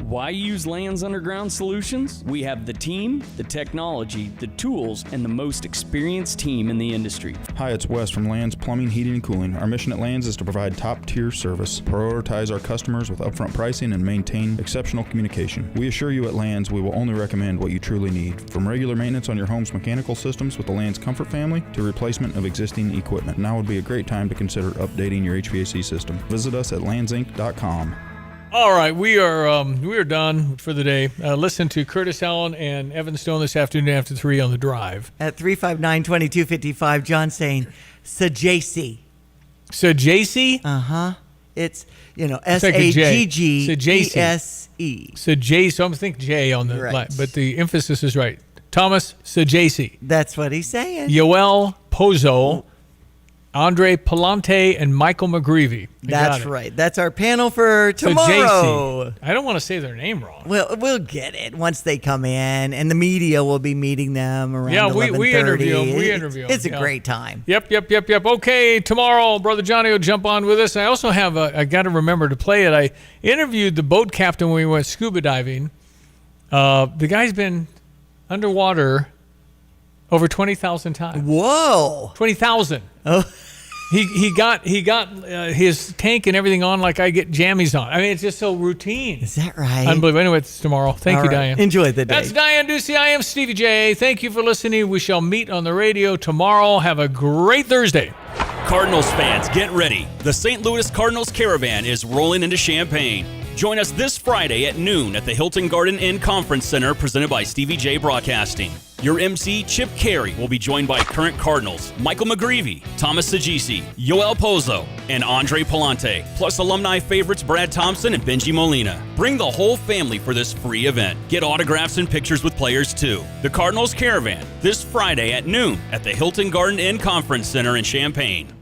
Why use Land's Underground Solutions? We have the team, the technology, the tools, and the most experienced team in the industry. Hi, it's Wes from Land's Plumbing, Heating, and Cooling. Our mission at Land's is to provide top-tier service, prioritize our customers with upfront pricing, and maintain exceptional communication. We assure you at Land's we will only recommend what you truly need, from regular maintenance on your home's mechanical systems with the Land's Comfort family to replacement of existing equipment. Now would be a great time to consider updating your HVAC system. Visit us at landsinc.com. All right, we are done for the day. Listen to Curtis Allen and Evan Stone this afternoon after 3 on the drive. At 359-2255, John saying, Sajasi. Sajasi? Uh-huh. It's, S-A-G-G-E-S-E. Sajasi. So I'm thinking J on the line, but the emphasis is right. Thomas Sajasi. That's what he's saying. Yoel Pozo, Andre Palante, and Michael McGreevy. That's right. That's our panel for tomorrow. I don't want to say their name wrong. We'll get it once they come in, and the media will be meeting them around 11:30. we interview them. It's a great time. Yep. Okay, tomorrow, Brother Johnny will jump on with us. I also have I got to remember to play it. I interviewed the boat captain when we went scuba diving. The guy's been underwater over 20,000 times. Whoa. 20,000. Oh. He got his tank and everything on like I get jammies on. I mean, it's just so routine. Is that right? Unbelievable. Anyway, it's tomorrow. Thank you, Diane. Enjoy the day. That's Diane Ducey. I am Stevie J. Thank you for listening. We shall meet on the radio tomorrow. Have a great Thursday. Cardinals fans, get ready. The St. Louis Cardinals Caravan is rolling into Champaign. Join us this Friday at noon at the Hilton Garden Inn Conference Center presented by Stevie J Broadcasting. Your MC, Chip Carey, will be joined by current Cardinals Michael McGreevy, Thomas Sajisi, Yoel Pozo, and Andre Palante, plus alumni favorites Brad Thompson and Benji Molina. Bring the whole family for this free event. Get autographs and pictures with players too. The Cardinals Caravan, this Friday at noon at the Hilton Garden Inn Conference Center in Champaign.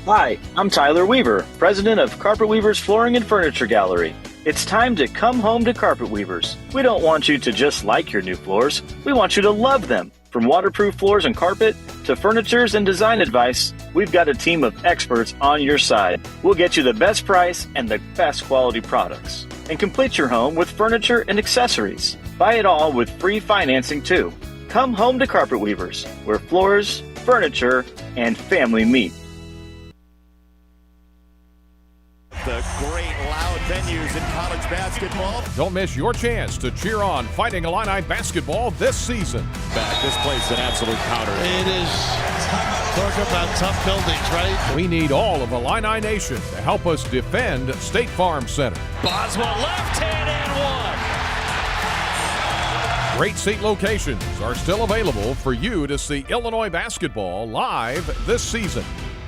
Hi, I'm Tyler Weaver, president of Carpet Weavers Flooring and Furniture Gallery. It's time to come home to Carpet Weavers. We don't want you to just like your new floors. We want you to love them. From waterproof floors and carpet to furnitures and design advice, we've got a team of experts on your side. We'll get you the best price and the best quality products. And complete your home with furniture and accessories. Buy it all with free financing too. Come home to Carpet Weavers, where floors, furniture, and family meet. The great loud venues in college basketball. Don't miss your chance to cheer on Fighting Illini basketball this season. Back, this place an absolute powder. It is. Talk about tough buildings, right? We need all of Illini Nation to help us defend State Farm Center. Boswell left hand and one. Great seat locations are still available for you to see Illinois basketball live this season.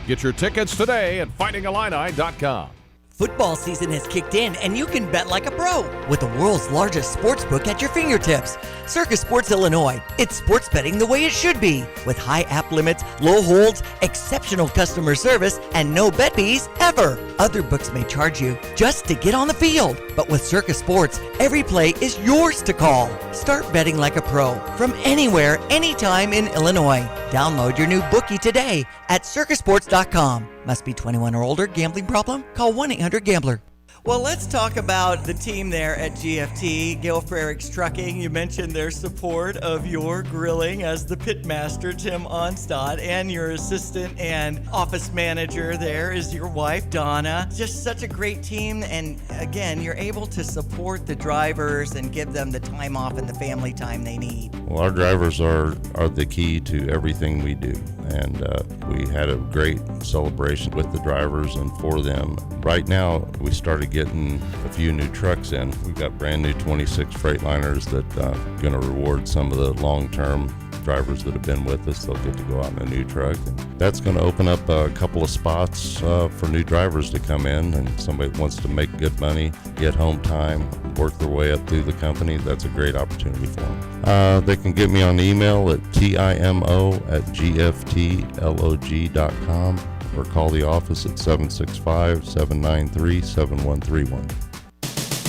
Get your tickets today at fightingillini.com. Football season has kicked in, and you can bet like a pro with the world's largest sports book at your fingertips. Circus Sports Illinois. It's sports betting the way it should be, with high app limits, low holds, exceptional customer service, and no bet fees ever. Other books may charge you just to get on the field, but with Circus Sports, every play is yours to call. Start betting like a pro from anywhere, anytime in Illinois. Download your new bookie today at circusports.com. Must be 21 or older. Gambling problem? Call 1-800-GAMBLER. Well, let's talk about the team there at GFT, Gail Frericks Trucking. You mentioned their support of your grilling as the pitmaster, Tim Onstad, and your assistant and office manager there is your wife, Donna. Just such a great team, and again, you're able to support the drivers and give them the time off and the family time they need. Well, our drivers are the key to everything we do, and we had a great celebration with the drivers and for them. Right now, we started getting a few new trucks in. We've got brand new 26 Freightliners that going to reward some of the long-term drivers that have been with us. They'll get to go out in a new truck. And that's going to open up a couple of spots for new drivers to come in, and somebody that wants to make good money, get home time, work their way up through the company. That's a great opportunity for them. They can get me on email at timo@gftlog.com or call the office at 765-793-7131.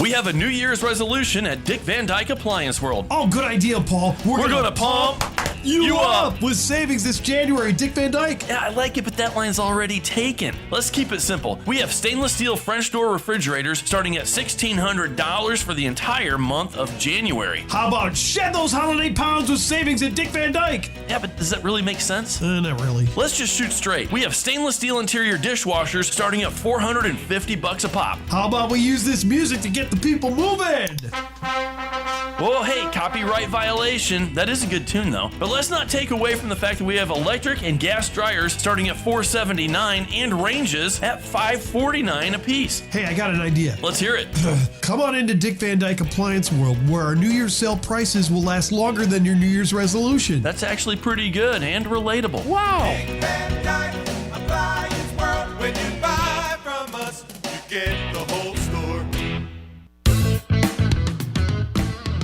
We have a New Year's resolution at Dick Van Dyke Appliance World. Oh, good idea, Paul. We're going to pump you up with savings this January, Dick Van Dyke. Yeah, I like it, but that line's already taken. Let's keep it simple. We have stainless steel French door refrigerators starting at $1,600 for the entire month of January. How about shed those holiday pounds with savings at Dick Van Dyke? Yeah, but does that really make sense? Not really. Let's just shoot straight. We have stainless steel interior dishwashers starting at $450 a pop. How about we use this music to get the people moving? Whoa, hey, copyright violation. That is a good tune, though. But let's not take away from the fact that we have electric and gas dryers starting at $479 and ranges at $549 a piece. Hey, I got an idea. Let's hear it. Come on into Dick Van Dyke Appliance World, where our New Year's sale prices will last longer than your New Year's resolution. That's actually pretty good and relatable. Wow. Dick Van Dyke Appliance World. When you buy from us, you get the whole store.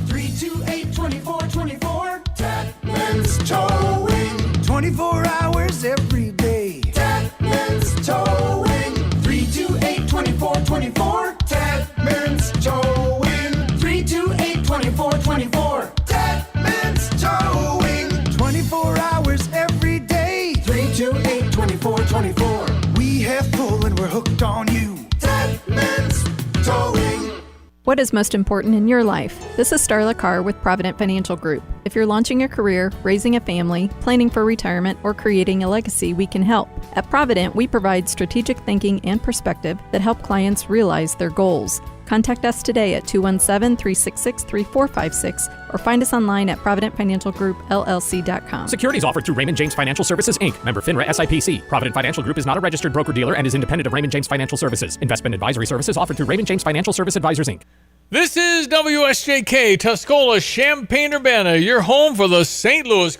328-2424. Tatman's Towing. 24 hours every day. Tatman's Towing. 328-2424. Tatman's Towing. 328-2424. Tatman's Towing. 24 hours every day. 328-2424. We have pull and we're hooked on you. Tatman's Towing. What is most important in your life? This is Starla Carr with Provident Financial Group. If you're launching a career, raising a family, planning for retirement, or creating a legacy, we can help. At Provident, we provide strategic thinking and perspective that help clients realize their goals. Contact us today at 217-366-3456 or find us online at providentfinancialgroupllc.com. Securities offered through Raymond James Financial Services, Inc., member FINRA SIPC. Provident Financial Group is not a registered broker-dealer and is independent of Raymond James Financial Services. Investment advisory services offered through Raymond James Financial Service Advisors, Inc. This is WSJK, Tuscola, Champaign-Urbana, your home for the St. Louis Cardinals.